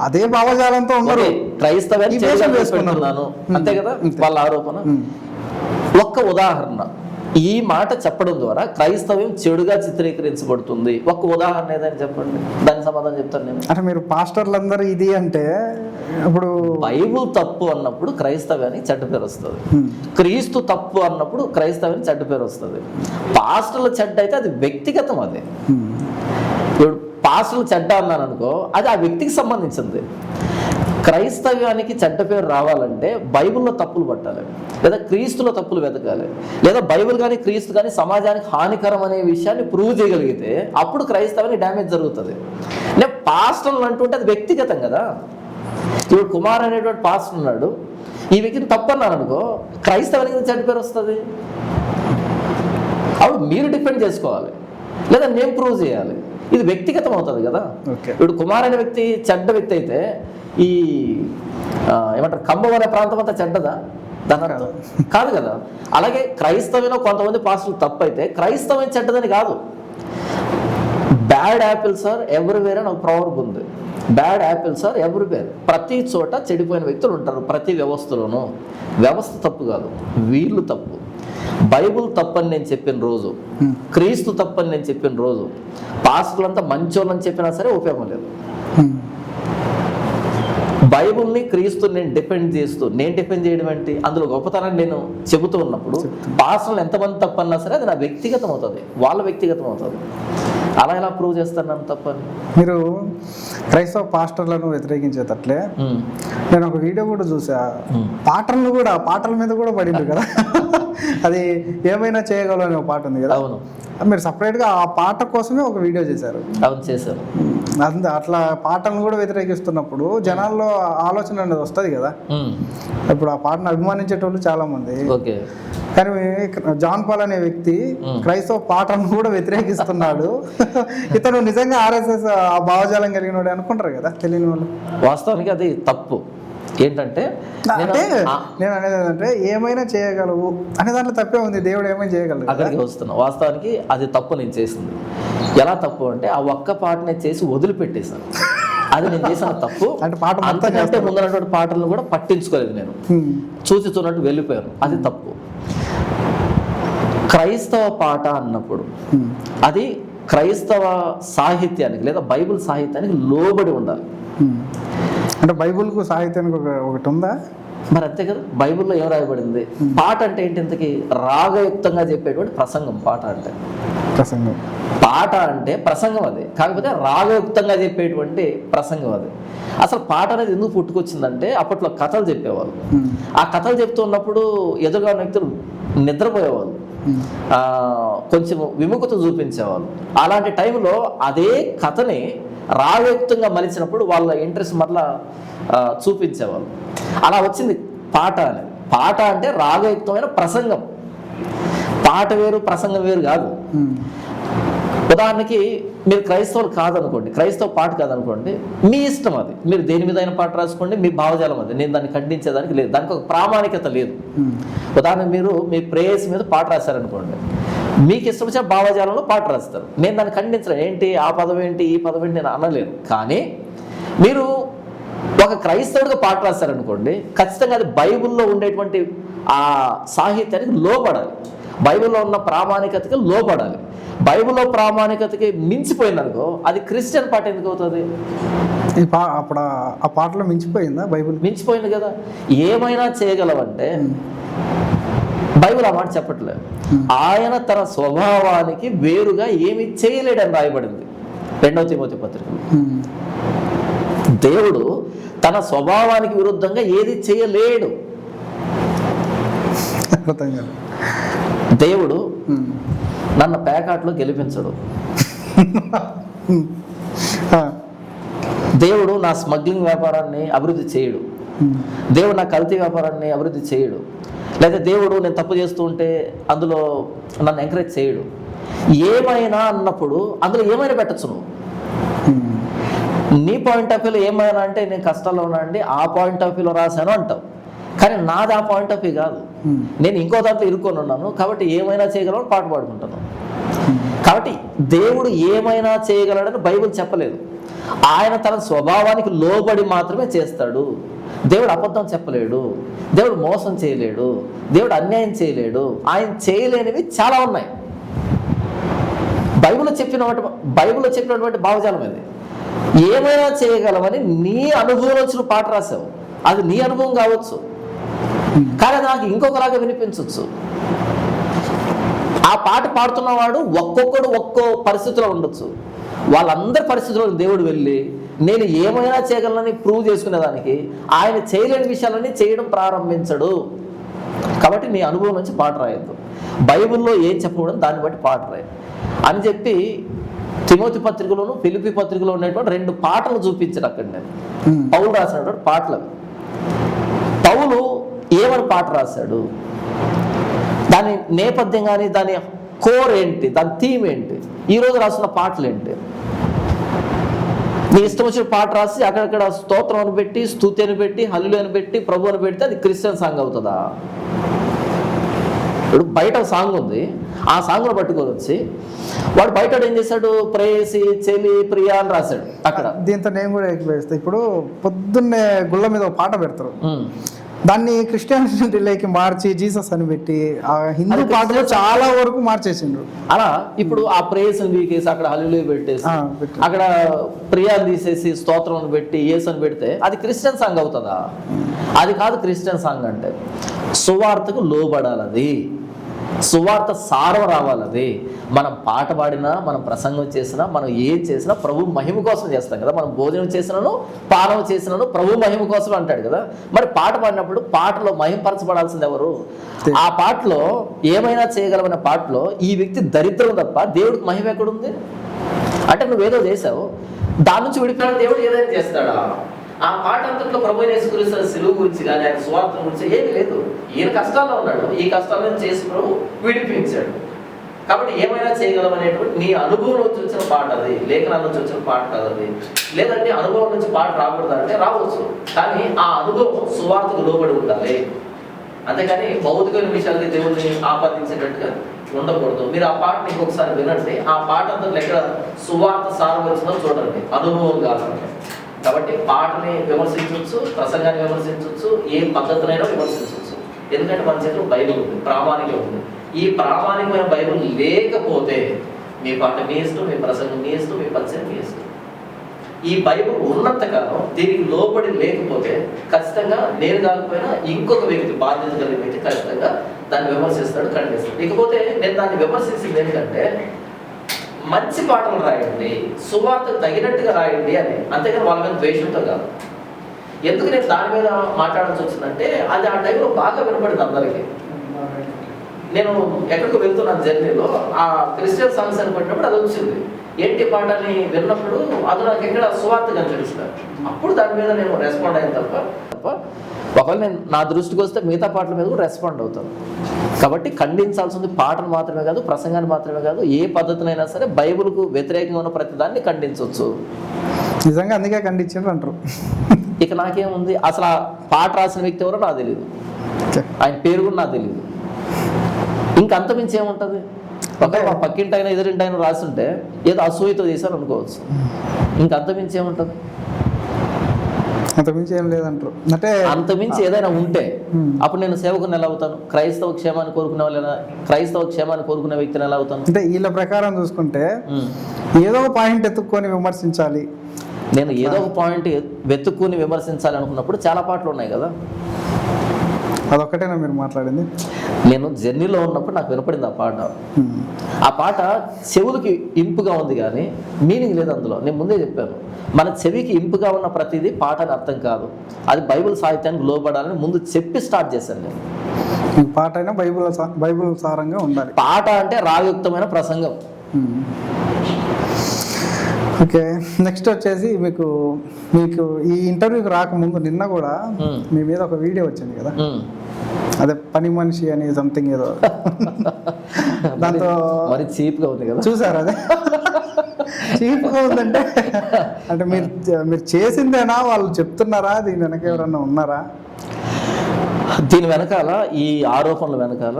[SPEAKER 1] అదే భావజాలంతో ఉన్నారు,
[SPEAKER 2] క్రైస్తవాన్ని చెడుగా వేసుకుంటున్నాను అంతే కదా వాళ్ళ ఆరోపణ. ఒక్క ఉదాహరణ, ఈ మాట చెప్పడం ద్వారా క్రైస్తవ్యం చెడుగా చిత్రీకరించబడుతుంది, ఒక్క ఉదాహరణ ఏదైనా చెప్పండి, దానికి సమాధానం చెప్తాను నేను.
[SPEAKER 1] అంటే మీరు పాస్టర్లందరూ ఇది అంటే ఇప్పుడు
[SPEAKER 2] బైబుల్ తప్పు అన్నప్పుడు క్రైస్తవ్యానికి చెడ్డ పేరు వస్తుంది, క్రీస్తు తప్పు అన్నప్పుడు క్రైస్తవ్యానికి చెడ్డ పేరు వస్తుంది. పాస్టర్ల చెడ్డ అయితే అది వ్యక్తిగతం, అది ఇప్పుడు పాస్టర్లు చెడ్డ అన్నాను అనుకో, అది ఆ వ్యక్తికి సంబంధించింది. క్రైస్తవ్యానికి చెడ్డ పేరు రావాలంటే బైబిల్లో తప్పులు పట్టాలి, లేదా క్రీస్తులో తప్పులు వెతకాలి, లేదా బైబిల్ కానీ క్రీస్తు కానీ సమాజానికి హానికరం అనే విషయాన్ని ప్రూవ్ చేయగలిగితే అప్పుడు క్రైస్తవానికి డ్యామేజ్ జరుగుతుంది. నేను పాస్టర్లు అంటుంటే అది వ్యక్తిగతం కదా. ఇప్పుడు కుమార్ అనేటువంటి పాస్టర్ ఉన్నాడు, ఈ వ్యక్తిని తప్పు అన్నాను అనుకో, క్రైస్తవానికి చెడ్డ పేరు వస్తుంది. అప్పుడు మీరు డిపెండ్ చేసుకోవాలి, లేదా నేను ప్రూవ్ చేయాలి, ఇది వ్యక్తిగతం అవుతుంది కదా. ఇప్పుడు కుమార్ అనే వ్యక్తి చెడ్డ వ్యక్తి అయితే ఈ ఏమంటారు ఖమ్మం అనే ప్రాంతం అంతా చెడ్డదా? దాని అర్థం కాదు కదా. అలాగే క్రైస్తవంలో కొంతమంది పాస్టర్లు తప్పు అయితే క్రైస్తవం చెడ్డదని కాదు. బ్యాడ్ యాపిల్స్ ఆర్ ఎవ్రీవేర్ అని ఒక ప్రవర్బ్ ఉంది. బ్యాడ్ యాపిల్స్ ఆర్ ఎవ్రీవేర్, ప్రతి చోట చెడిపోయిన వ్యక్తులు ఉంటారు, ప్రతి వ్యవస్థలోనూ. వ్యవస్థ తప్పు కాదు, వీళ్ళు తప్పు. బైబుల్ తప్పని నేను చెప్పిన రోజు, క్రీస్తు తప్పని నేను చెప్పిన రోజు, పాస్టర్లంతా మంచోళ్ళని చెప్పినా సరే ఉపయోగం లేదు. బైబుల్ని క్రీస్తుని నేను డిపెండ్ చేయడం ఏంటి, అందులో గొప్పతనాన్ని నేను చెబుతూ ఉన్నప్పుడు పాస్టర్లు ఎంతమంది తప్పన్నా సరే అది నా వ్యక్తిగతం అవుతుంది, వాళ్ళ వ్యక్తిగతం అవుతుంది. అలా ఎలా ప్రూవ్ చేస్తాను నన్ను తప్పని?
[SPEAKER 1] మీరు క్రైస్తవ పాస్టర్లను వ్యతిరేకించేటట్లే నేను ఒక వీడియో కూడా చూసా, పాటల మీద కూడా పడింది కదా. అది ఏమైనా చేయగలవు అనే ఒక పాట ఉంది కదా.
[SPEAKER 2] అవును,
[SPEAKER 1] మీరు సపరేట్గా ఆ పాట కోసమే ఒక వీడియో చేశారు.
[SPEAKER 2] అవును, చేశారు.
[SPEAKER 1] అట్లా పాటలను కూడా వ్యతిరేకిస్తున్నప్పుడు జనాల్లో ఆలోచన అనేది వస్తుంది కదా. ఇప్పుడు ఆ పాటను అభిమానించేటోళ్ళు చాలా మంది, కానీ జాన్ పాల్ అనే వ్యక్తి క్రైస్తవ పాటలను కూడా వ్యతిరేకిస్తున్నాడు. ఇతను నిజంగా ఆర్ఎస్ఎస్ ఆ భావజాలం కలిగిన వాడు అనుకుంటారు కదా తెలియని వాళ్ళు.
[SPEAKER 2] వాస్తవానికి అది తప్పు. ఏంటంటే
[SPEAKER 1] నేను అనేది ఏంటంటే ఏమైనా చేయగలవు అనే దాంట్లో తప్పే ఉంది, దేవుడు ఏమైనా చేయగలరు.
[SPEAKER 2] అక్కడికి వస్తున్నా. వాస్తవానికి అది తప్పు నేను చేసింది. ఎలా తప్పు అంటే ఆ ఒక్క పాటనే చేసి వదిలిపెట్టేశాను, అది నేను చేసిన తప్పు. అంటే పాట అంతకంటే ముందున్నటువంటి పాటలను కూడా పట్టించుకోలేదు నేను, చూచుతున్నట్టు వెళ్ళిపోయాను, అది తప్పు. క్రైస్తవ పాట అన్నప్పుడు అది క్రైస్తవ సాహిత్యానికి లేదా బైబిల్ సాహిత్యానికి లోబడి ఉండాలి.
[SPEAKER 1] అంటే బైబిల్కు సాహిత్యానికి ఒకటి ఉందా?
[SPEAKER 2] మరి అంతే కదా. బైబిల్లో ఏం రాయబడింది? పాట అంటే ఏంటి? ఇంతకీ రాగయుక్తంగా చెప్పేటువంటి ప్రసంగం పాట అంటే.
[SPEAKER 1] ప్రసంగం
[SPEAKER 2] పాట అంటే ప్రసంగం అది, కాకపోతే రాగయుక్తంగా చెప్పేటువంటి ప్రసంగం అది. అసలు పాట అనేది ఎందుకు పుట్టుకొచ్చిందంటే అప్పట్లో కథలు చెప్పేవాళ్ళు. ఆ కథలు చెప్తున్నప్పుడు ఎదురుగా వ్యక్తులు నిద్రపోయేవాళ్ళు, కొంచెం విముఖత చూపించేవాళ్ళు. అలాంటి టైంలో అదే కథని రాగయుక్తంగా మలిచినప్పుడు వాళ్ళ ఇంట్రెస్ట్ మరలా చూపించేవాళ్ళు. అలా వచ్చింది పాట అనేది. పాట అంటే రాగయుక్తమైన ప్రసంగం. పాట వేరు ప్రసంగం వేరు కాదు. ఉదాహరణకి మీరు క్రైస్తవులు కాదనుకోండి, క్రైస్తవ పాట కాదనుకోండి, మీ ఇష్టం, అది మీరు దేని మీద అయినా పాట రాసుకోండి, మీ భావజాలం అది, నేను దాన్ని ఖండించేదానికి లేదు, దానికి ఒక ప్రామాణికత లేదు. ఉదాహరణకి మీరు మీ ప్రేయర్స్ మీద పాట రాశారనుకోండి, మీకు ఇష్టం వచ్చిన భావజాలంలో పాట రాస్తారు. నేను దాన్ని ఖండించను. ఏంటి ఆ పదం ఏంటి ఈ పదం ఏంటి నేను అనలేను. కానీ మీరు ఒక క్రైస్తవుడిగా పాట రాస్తారనుకోండి, ఖచ్చితంగా అది బైబిల్లో ఉండేటువంటి ఆ సాహిత్యానికి లోపడాలి, బైబిల్లో ఉన్న ప్రామాణికతకి లోపడాలి. బైబిల్లో ప్రామాణికతకి మించిపోయిందనుకో అది క్రిస్టియన్ పాట ఎందుకు అవుతుంది?
[SPEAKER 1] అప్పుడు ఆ పాటలో మించిపోయిందా బైబిల్?
[SPEAKER 2] మించిపోయింది కదా. ఏమైనా చేయగలవంటే బైబిల్ ఆ మాట చెప్పట్లేదు. ఆయన తన స్వభావానికి వేరుగా ఏమి చేయలేడని రాయబడింది 2 తిమోతి పత్రికలో. దేవుడు తన స్వభావానికి విరుద్ధంగా ఏది చేయలేడు. దేవుడు నన్ను పేకాట్లో గెలిపించడు. దేవుడు నా స్మగ్లింగ్ వ్యాపారాన్ని అభివృద్ధి చేయడు. దేవుడు నా కల్తీ వ్యాపారాన్ని అభివృద్ధి చేయడు. లేదా దేవుడు నేను తప్పు చేస్తూ ఉంటే అందులో నన్ను ఎంకరేజ్ చేయడు. ఏమైనా అన్నప్పుడు అందులో ఏమైనా పెట్టచ్చు. నువ్వు నీ పాయింట్ ఆఫ్ వ్యూలో ఏమైనా అంటే నేను కష్టాల్లో ఉన్నా అండి ఆ పాయింట్ ఆఫ్ వ్యూలో రాశాను అంటావు. కానీ నాది ఆ పాయింట్ ఆఫ్ వ్యూ కాదు. నేను ఇంకో దాంట్లో ఇరుక్కొని ఉన్నాను కాబట్టి ఏమైనా చేయగలను పాట పాడుకుంటాను. కాబట్టి దేవుడు ఏమైనా చేయగలడని బైబిల్ చెప్పలేదు. ఆయన తన స్వభావానికి లోబడి మాత్రమే చేస్తాడు. దేవుడు అబద్ధం చెప్పలేడు, దేవుడు మోసం చేయలేడు, దేవుడు అన్యాయం చేయలేడు. ఆయన చేయలేనివి చాలా ఉన్నాయి. బైబిల్లో చెప్పినటువంటి భావజాలం ఇది. ఏమైనా చేయగలమని నీ అనుభవం వచ్చిన పాట రాసావు, అది నీ అనుభవం కావచ్చు, కానీ నాకు ఇంకొకలాగా వినిపించవచ్చు. ఆ పాట పాడుతున్నవాడు ఒక్కొక్కడు ఒక్కో పరిస్థితిలో ఉండొచ్చు. వాళ్ళందరి పరిస్థితుల్లో దేవుడు వెళ్ళి నేను ఏమైనా చేయగలనని ప్రూవ్ చేసుకునేదానికి ఆయన చేయలేని విషయాలన్నీ చేయడం ప్రారంభించడు. కాబట్టి నీ అనుభవం నుంచి పాట రాయద్దు. బైబిల్లో ఏం చెప్పకూడదు దాన్ని బట్టి పాట రాయదు అని చెప్పి తిమోతి పత్రికలోను ఫిలిప్పీ పత్రికలో ఉన్నటువంటి 2 పాటలు చూపించారు అక్కడ. నేను పౌలు రాసినటువంటి పాటలు. పౌలు ఏమని పాట రాశాడు, దాని నేపథ్యం కానీ దాని కోర్ ఏంటి, దాని థీమ్ ఏంటి, ఈరోజు రాస్తున్న పాటలు ఏంటి? నీ ఇష్టం వచ్చిన పాట రాసి అక్కడక్కడ స్తోత్రం అని పెట్టి స్తుతి అని పెట్టి హల్లేలూయా అని పెట్టి ప్రభు అని పెడితే అది క్రిస్టియన్ సాంగ్ అవుతుందా? ఇప్పుడు బయట సాంగ్ ఉంది, ఆ సాంగ్ను పట్టుకొని వచ్చి వాడు బయట ఏం చేశాడు, ప్రేయసి చెలి ప్రియా అని రాశాడు. అక్కడ
[SPEAKER 1] దీంతో నేను కూడా ఎక్కివేస్తాను. ఇప్పుడు పొద్దున్నే గుళ్ళ మీద ఒక పాట పెడతారు, దాన్ని క్రిస్టియానిటీలోకి మార్చి జీసస్ అని పెట్టి ఆ హిందూ పాటలో చాలా వరకు మార్చేసిండ్రు.
[SPEAKER 2] అలా ఇప్పుడు ఆ ప్రేయస్ అని వీకేసి అక్కడ హల్లేలూయా పెట్టేసి అక్కడ ప్రియాలు తీసేసి స్తోత్రం పెట్టి యేసు అని పెడితే అది క్రిస్టియన్ సాంగ్ అవుతుందా? అది కాదు క్రిస్టియన్ సాంగ్ అంటే. సువార్తకు లోబడాలి, అది సువార్త సారం రావాలి. అది మనం పాట పాడినా మనం ప్రసంగం చేసినా మనం ఏం చేసినా ప్రభు మహిమ కోసం చేస్తాం కదా. మనం భోజనం చేసినాను పానం చేసినాను ప్రభు మహిమ కోసం అంటాడు కదా. మరి పాట పాడినప్పుడు పాటలో మహిమపరచబడాల్సింది ఎవరు? ఆ పాటలో ఏమైనా చేయగలమనే పాటలో ఈ వ్యక్తి దరిద్రం తప్ప దేవుడికి మహిమ ఎక్కడుంది? అంటే నువ్వేదో చేసావు, దాని నుంచి విడిపోయిన దేవుడు ఏదైనా చేస్తాడా? ఆ పాట అంతట్లో ప్రభు యేసుక్రీస్తు సిలువ గురించి కానీ ఆయన స్వార్థం గురించి ఏమీ లేదు. ఈయన కష్టాల్లో ఉన్నాడు, ఈ కష్టాలను చేసి ప్రభు విడిపించాడు. కాబట్టి ఏమైనా చేయగలమనేటువంటి నీ అనుభవం నుంచి వచ్చిన పాట అది, లేఖనాల నుంచి వచ్చిన పాట కాదు అది. లేదంటే అనుభవం నుంచి పాట రాకూడదంటే రావచ్చు, కానీ ఆ అనుభవం సువార్తకు లోబడి ఉండాలి. అంతేకాని భౌతికమైన విషయాలకి దేవుడిని ఆపాదించేటట్టుగా ఉండకూడదు. మీరు ఆ పాటని ఇంకొకసారి వినండి, ఆ పాట అంతా ఎక్కడ సువార్త సారం వచ్చిందో చూడండి, అనుభవం కాదండి. కాబట్టి పాటని విమర్శించవచ్చు, ప్రసంగాన్ని విమర్శించవచ్చు, ఏ పద్ధతినైనా విమర్శించవచ్చు. ఎందుకంటే మన చేతిలో బైబిల్ ఉంది, ప్రామాణికం ఉంది. ఈ ప్రామాణికమైన బైబిల్ లేకపోతే మీ పాట మీ ఇష్టం, మీ ప్రసంగం మీ ఇష్టం, మీ పరిచయం మీ ఇష్టం. ఈ బైబిల్ ఉన్నంతకాలం దీనికి లోబడి లేకపోతే ఖచ్చితంగా నేను కాకపోయినా ఇంకొక వ్యక్తి, బాధ్యత కలిగిన వ్యక్తి ఖచ్చితంగా దాన్ని విమర్శిస్తాడు, ఖండిస్తాడు. ఇకపోతే నేను దాన్ని విమర్శించింది ఏంటంటే మంచి పాటలు రాయండి, సువార్తకు తగినట్టుగా రాయండి అని. అంతేగాని వాళ్ళ మీద ద్వేషంతో కాదు. ఎందుకు నేను దాని మీద మాట్లాడాల్సి వచ్చిందంటే అది ఆ టైంలో బాగా వినపడింది అందరికీ. నేను ఎక్కడికి వెళ్తున్నాను జర్నీలో ఆ క్రిస్టియన్ సాంగ్స్ అని పడినప్పుడు అది వచ్చింది. ఏంటి పాటని విన్నప్పుడు అది నాకు ఎక్కడ సువార్తగా తెలుస్తుంది. అప్పుడు దాని మీద నేను రెస్పాండ్ అయిన తప్ప ఒకవేళ నేను నా దృష్టికి వస్తే మిగతా పాటల మీద కూడా రెస్పాండ్ అవుతాను. కాబట్టి ఖండించాల్సింది పాటలు మాత్రమే కాదు, ప్రసంగాన్ని మాత్రమే కాదు, ఏ పద్ధతినైనా సరే బైబిల్కు వ్యతిరేకంగా ఉన్న ప్రతిదాన్ని ఖండించవచ్చు.
[SPEAKER 1] నిజంగా అందుకే ఖండించారు అంటారు.
[SPEAKER 2] ఇక నాకేముంది, అసలు ఆ పాట రాసిన వ్యక్తి ఎవరో నాకు తెలియదు, ఆయన పేరు కూడా నాకు తెలియదు. ఇంకంతమించి ఏముంటుంది? ఒక మా పక్కింటి ఆయన ఎదురింటి ఆయన రాస్తుంటే ఏదో అసూయతో చేశాను అనుకోవచ్చు, ఇంకంతమించి ఏముంటుంది?
[SPEAKER 1] అంతమించి ఏం లేదంటారు. అంటే
[SPEAKER 2] అంతమించి ఏదైనా ఉంటే అప్పుడు నేను సేవకుని ఎలా అవుతాను? క్రైస్తవ క్షేమాన్ని కోరుకునే వాళ్ళ క్రైస్తవ క్షేమాన్ని కోరుకునే వ్యక్తిని ఎలా అవుతాను?
[SPEAKER 1] అంటే వీళ్ళ ప్రకారం చూసుకుంటే ఏదో ఒక పాయింట్ ఎత్తుక్కొని విమర్శించాలి.
[SPEAKER 2] నేను ఏదో ఒక పాయింట్ వెతుక్కుని విమర్శించాలి అనుకున్నప్పుడు చాలా పాటలు ఉన్నాయి కదా.
[SPEAKER 1] అదొక్కటేనా మీరు మాట్లాడింది?
[SPEAKER 2] నేను జర్నీలో ఉన్నప్పుడు నాకు వినపడింది ఆ పాట. ఆ పాట చెవులకి ఇంపుగా ఉంది కానీ మీనింగ్ లేదు అందులో. నేను ముందే చెప్పాను, మన చెవికి ఇంపుగా ఉన్న ప్రతిదీ పాట అని అర్థం కాదు. అది బైబిల్ సాహిత్యానికి లోబడాలని ముందు చెప్పి స్టార్ట్ చేశాను నేను.
[SPEAKER 1] పాట అయినా బైబిల్ సారంగా ఉండాలి.
[SPEAKER 2] పాట అంటే రాగయుక్తమైన ప్రసంగం.
[SPEAKER 1] ఓకే, నెక్స్ట్ వచ్చేసి మీకు ఈ ఇంటర్వ్యూకి రాకముందు నిన్న కూడా మీ మీద ఒక వీడియో వచ్చింది కదా, అదే పని మనిషి అని సంథింగ్ ఏదో, దాంతో
[SPEAKER 2] మరి చీప్గా ఉంది కదా.
[SPEAKER 1] చూసారు? అదే చీప్గా ఉందంటే అంటే మీరు చేసిందేనా, వాళ్ళు చెప్తున్నారా, దీని వెనక ఎవరన్నా ఉన్నారా?
[SPEAKER 2] దీని వెనకాల, ఈ ఆరోపణల వెనకాల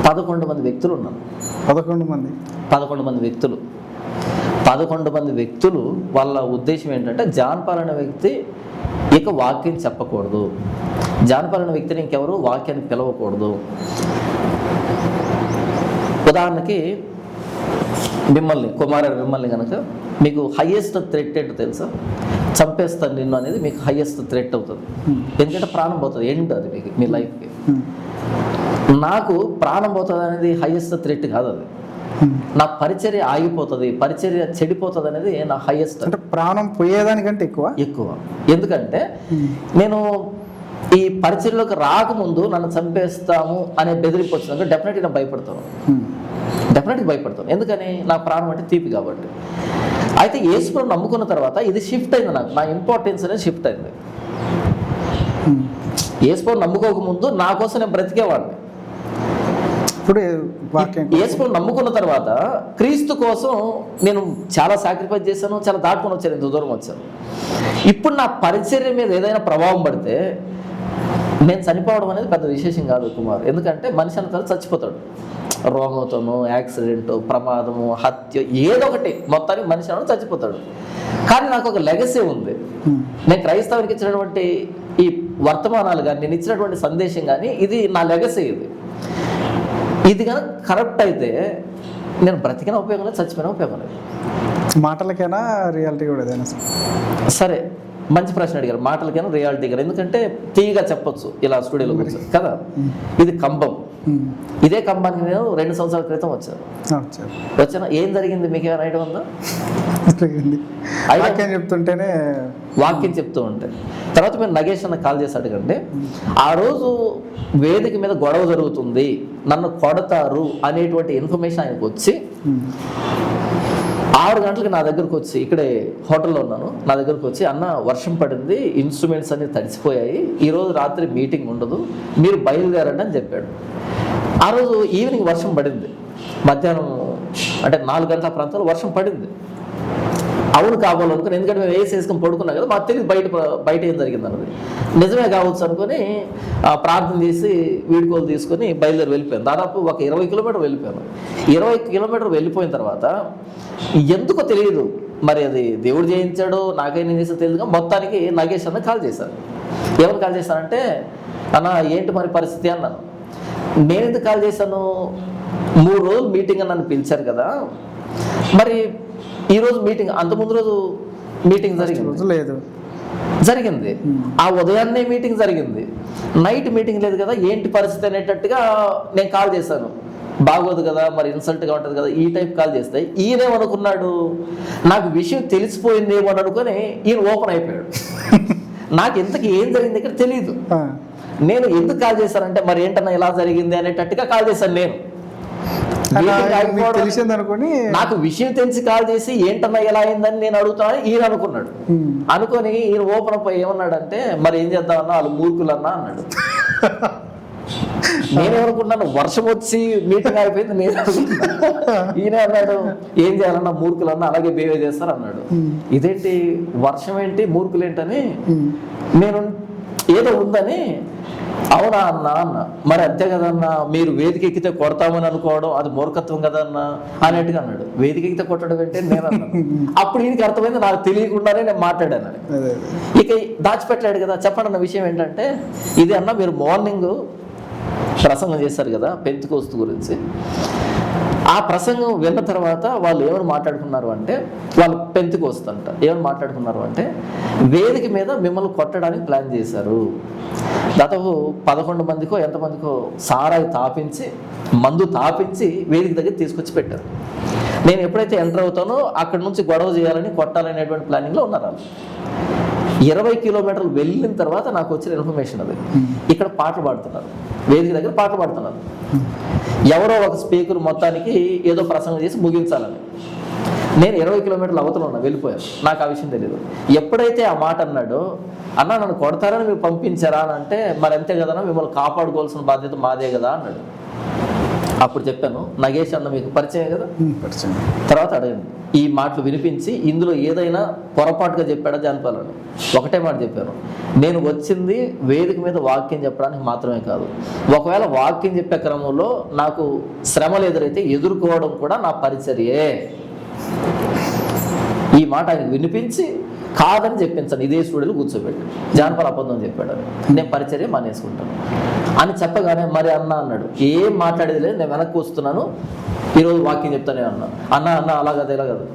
[SPEAKER 2] 11 మంది వ్యక్తులు ఉన్నారు.
[SPEAKER 1] 11 మంది
[SPEAKER 2] 11 మంది వ్యక్తులు. వాళ్ళ ఉద్దేశం ఏంటంటే జాన్ పాల్ అనే వ్యక్తి ఇక వాక్యం చెప్పకూడదు, జాన్ పాల్ అనే వ్యక్తిని ఇంకెవరు వాక్యాన్ని పిలవకూడదు. ఉదాహరణకి మిమ్మల్ని కనుక మీకు హయ్యెస్ట్ థ్రెట్ ఏంటో తెలుసా? చంపేస్తాను నిన్ను అనేది మీకు హయ్యెస్ట్ థ్రెట్ అవుతుంది. ఎందుకంటే ప్రాణం పోతుంది, ఎండ్ అది మీకు, మీ లైఫ్కి. నాకు ప్రాణం పోతుంది అనేది హయ్యెస్ట్ థ్రెట్ కాదు. అది నా పరిచర్య ఆగిపోతుంది, పరిచర్య చెడిపోతుంది అనేది నా హైయెస్ట్.
[SPEAKER 1] అంటే ప్రాణం పోయేదానికంటే ఎక్కువ.
[SPEAKER 2] ఎందుకంటే నేను ఈ పరిచర్యలోకి రాకముందు నన్ను చంపేస్తాము అనే బెదిరింపు వచ్చినాక డెఫినెట్గా భయపడతాను. ఎందుకని? నా ప్రాణం అంటే తీపి కాబట్టి. అయితే యేసుని నమ్ముకున్న తర్వాత ఇది షిఫ్ట్ అయింది, నాకు నా ఇంపార్టెన్స్ అనేది షిఫ్ట్ అయింది. యేసుని నమ్ముకోకముందు నా కోసం నేను బ్రతికేవాడిని.
[SPEAKER 1] ఇప్పుడు
[SPEAKER 2] యేసుని నమ్ముకున్న తర్వాత క్రీస్తు కోసం నేను చాలా సాక్రిఫైస్ చేశాను, చాలా దాటుకొని వచ్చాను, ఇంత దూరం వచ్చాను. ఇప్పుడు నా పరిచర్య మీద ఏదైనా ప్రభావం పడితే నేను చనిపోవడం అనేది పెద్ద విశేషం కాదు కుమార్. ఎందుకంటే మనిషి అంతా చచ్చిపోతాడు, రోగంతోనో, యాక్సిడెంట్, ప్రమాదము, హత్య, ఏదో ఒకటి, మొత్తానికి మనిషి అన్న చచ్చిపోతాడు. కానీ నాకు ఒక లెగసీ ఉంది. నేను క్రైస్తవునికి ఇచ్చినటువంటి ఈ వర్తమానాలు కానీ, నేను ఇచ్చినటువంటి సందేశం కానీ, ఇది నా లెగసీ. ఇది కనుక కరెక్ట్ అయితే నేను బ్రతికిన ఉపయోగం లేదు, చచ్చిపోయిన ఉపయోగం లేదు.
[SPEAKER 1] మాటలకైనా రియాలిటీ కూడా ఏదైనా
[SPEAKER 2] సరే, మంచి ప్రశ్న అడిగారు. మాటలకైనా రియాలిటీ గారు, ఎందుకంటే తీయగా చెప్పొచ్చు ఇలా స్టూడియోలో వచ్చాను కదా. ఇది కంబం. ఇదే కంబానికి నేను 2 సంవత్సరాల క్రితం వచ్చాను. ఏం జరిగింది మీకు ఏమైనా ఐడియా ఉందా? వాక్యం చెప్తూ ఉంటే తర్వాత మీరు నగేష్ అన్న కాల్ చేసి అడగండి. ఆ రోజు వేదిక మీద గొడవ జరుగుతుంది, నన్ను కొడతారు అనేటువంటి ఇన్ఫర్మేషన్ ఆయనకు వచ్చి 6 గంటలకు నా దగ్గరకు వచ్చి, ఇక్కడే హోటల్లో ఉన్నాను, నా దగ్గరకు వచ్చి, అన్న వర్షం పడింది, ఇన్స్ట్రుమెంట్స్ అన్ని తడిసిపోయాయి, ఈరోజు రాత్రి మీటింగ్ ఉండదు, మీరు బయలుదేరండి అని చెప్పాడు. ఆ రోజు ఈవినింగ్ వర్షం పడింది, మధ్యాహ్నం అంటే 4 గంటల ప్రాంతంలో వర్షం పడింది. అవును కావాలనుకుని, ఎందుకంటే మేము వేసుకొని పడుకున్నాం కదా, మాకు తెలియదు బయట ఏం జరిగింది అన్నది. నిజమే కావచ్చు అనుకొని ప్రార్థన చేసి వీడుకోలు తీసుకొని బయలుదేరి వెళ్ళిపోయాను. దాదాపు ఒక 20 కిలోమీటర్ వెళ్ళిపోయాను. 20 కిలోమీటర్ వెళ్ళిపోయిన తర్వాత ఎందుకో తెలియదు, మరి అది దేవుడు చేయించాడో నాకైనా చేసో తెలియదుగా, మొత్తానికి నగేష్ అన్న కాల్ చేశాను. ఎవరు కాల్ చేశానంటే, అన్న ఏంటి మరి పరిస్థితి అన్నాను. నేను ఎందుకు కాల్ చేశాను, 3 రోజులు మీటింగ్ అని నన్ను పిలిచారు కదా, మరి ఈరోజు మీటింగ్, అంత ముందు రోజు మీటింగ్ జరిగింది, ఆ ఉదయాన్నే మీటింగ్ జరిగింది, నైట్ మీటింగ్ లేదు కదా, ఏంటి పరిస్థితి అనేటట్టుగా నేను కాల్ చేశాను. బాగోదు కదా, మరి ఇన్సల్ట్గా ఉంటుంది కదా, ఈ టైప్ కాల్ చేస్తే ఈయనేమనుకున్నాడు, నాకు విషయం తెలిసిపోయిందేమో అని అనుకుని ఈయన ఓపెన్ అయిపోయాడు. నాకు ఇంతకీ ఏం జరిగింది ఇక్కడ తెలియదు. నేను ఎందుకు కాల్ చేశానంటే, మరి ఏంటన్నా ఇలా జరిగింది అనేటట్టుగా కాల్ చేశాను. నేను నాకు విషయం తెలిసి కాల్ చేసి ఏంటన్నా ఎలా అయిందని నేను అడుగుతానని ఈయన అనుకున్నాడు. అనుకొని ఈయన ఓపెన్ అప్ ఏమన్నాడంటే, మరి ఏం చేద్దామన్నా, వాళ్ళు మూర్ఖులన్నా అన్నాడు. నేనేమనుకున్నాను, వర్షం వచ్చి మీటింగ్ అయిపోయింది నేను అనుకున్నాను. ఈయన అన్నాడు, ఏం చేయాలన్నా మూర్ఖులన్నా అలాగే బిహేవ్ చేస్తారు అన్నాడు. ఇదేంటి వర్షం ఏంటి మూర్ఖులు ఏంటని నేను ఏదో ఉందని అవునా అన్న మరి అంతే కదన్నా, మీరు వేదిక ఎక్కితే కొడతామని అనుకోవడం అది మూర్ఖత్వం కదన్నా అన్నట్టుగా అన్నాడు. వేదిక ఎక్కితే కొట్టడం ఏంటి నేను అన్నాను. అప్పుడు ఈయనకి అర్థమైంది నాకు తెలియకుండానే నేను మాట్లాడానని. ఇక దాచిపెట్టలేడు కదా. చెప్పండి అన్న విషయం ఏంటంటే, ఇది అన్న మీరు మార్నింగ్ ప్రసంగం చేశారు కదా పెంతెకోస్తు గురించి. ఆ ప్రసంగం విన్న తర్వాత వాళ్ళు ఏమని మాట్లాడుకున్నారు అంటే, వాళ్ళు పెంతెకోస్తు అంట ఏమని మాట్లాడుకున్నారు అంటే, వేదిక మీద మిమ్మల్ని కొట్టడానికి ప్లాన్ చేశారు. దాదాపు 11 మందికో ఎంతమందికో సారాయి తాపించి మందు తాపించి వేదిక దగ్గర తీసుకొచ్చి పెట్టారు. నేను ఎప్పుడైతే ఎంటర్ అవుతానో అక్కడ నుంచి గొడవ చేయాలని కొట్టాలనేటువంటి ప్లానింగ్లో ఉన్నారు. 20 కిలోమీటర్లు వెళ్ళిన తర్వాత నాకు వచ్చిన ఇన్ఫర్మేషన్ అది. ఇక్కడ పాటలు పాడుతున్నారు, వేదిక దగ్గర పాటలు పాడుతున్నారు. ఎవరో ఒక స్పీకర్ మొత్తానికి ఏదో ప్రసంగం చేసి ముగించాలని. నేను 20 కిలోమీటర్లు అవతల ఉన్నా, వెళ్ళిపోయాను. నాకు ఆ విషయం తెలియదు. ఎప్పుడైతే ఆ మాట అన్నాడో, అన్న నన్ను కొడతారని మీరు పంపించారా అని అంటే, మరి అంతే కదన్నా, మిమ్మల్ని కాపాడుకోవాల్సిన బాధ్యత మాదే కదా అన్నాడు. అప్పుడు చెప్పాను, నగేష్ అన్న మీకు పరిచయం కదా. తర్వాత అడగండి, ఈ మాటలు వినిపించి ఇందులో ఏదైనా పొరపాటుగా చెప్పాడా జానపాలని. ఒకటే మాట చెప్పాను, నేను వచ్చింది వేదిక మీద వాక్యం చెప్పడానికి మాత్రమే కాదు. ఒకవేళ వాక్యం చెప్పే క్రమంలో నాకు శ్రమలు ఎదురైతే ఎదుర్కోవడం కూడా నా పరిచర్యే. ఈ మాట ఆయనకు వినిపించి కాదని చెప్పించాను. ఇదే స్టూడియోలో కూర్చోబెట్టి జానపాల అబద్ధం చెప్పాడు, నేను పరిచర్య మానేసుకుంటాను అని చెప్పగానే, మరి అన్న అన్నాడు, ఏం మాట్లాడేది లేదు, నేను వెనక్కి వస్తున్నాను, ఈరోజు వాక్యం చెప్తానే అన్నా. అన్న అలాగదు ఇలాగదు.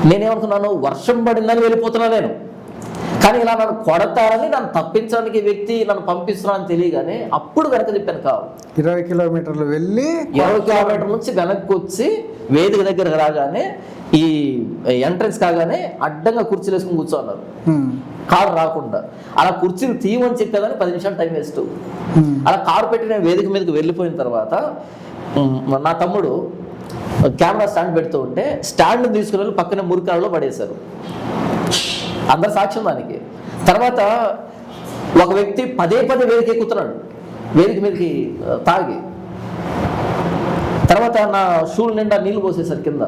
[SPEAKER 2] నేనేమనుకున్నాను, వర్షం పడిందని వెళ్ళిపోతున్నా నేను. కానీ ఇలా నన్ను కొడతారని, నన్ను తప్పించడానికి వ్యక్తి నన్ను పంపిస్తున్నానని తెలియగానే అప్పుడు వెనక చెప్పాను. కావు
[SPEAKER 1] 20 కిలోమీటర్లు వెళ్ళి
[SPEAKER 2] 20 కిలోమీటర్ల నుంచి వెనక్కి వచ్చి వేదిక దగ్గరకు రాగానే, ఈ ఎంట్రన్స్ కాగానే అడ్డంగా కుర్చీలు వేసుకుని కూర్చోన్నారు, కారు రాకుండా. అలా కుర్చీలు తీయమని చెప్పేదాన్ని 10 నిమిషాలు టైం వేస్ట్. అలా కారు పెట్టిన వేదిక మీదకి వెళ్ళిపోయిన తర్వాత నా తమ్ముడు కెమెరా స్టాండ్ పెడుతూ ఉంటే స్టాండ్ తీసుకుని వెళ్ళి పక్కనే మురికాలలో పడేశారు. అందరు సాక్ష్యం దానికి. తర్వాత ఒక వ్యక్తి పదే వేదిక ఎక్కుతున్నాడు, వేదిక మీదకి తాగి. తర్వాత నా షూల నిండా నీళ్లు పోసేసారు కింద.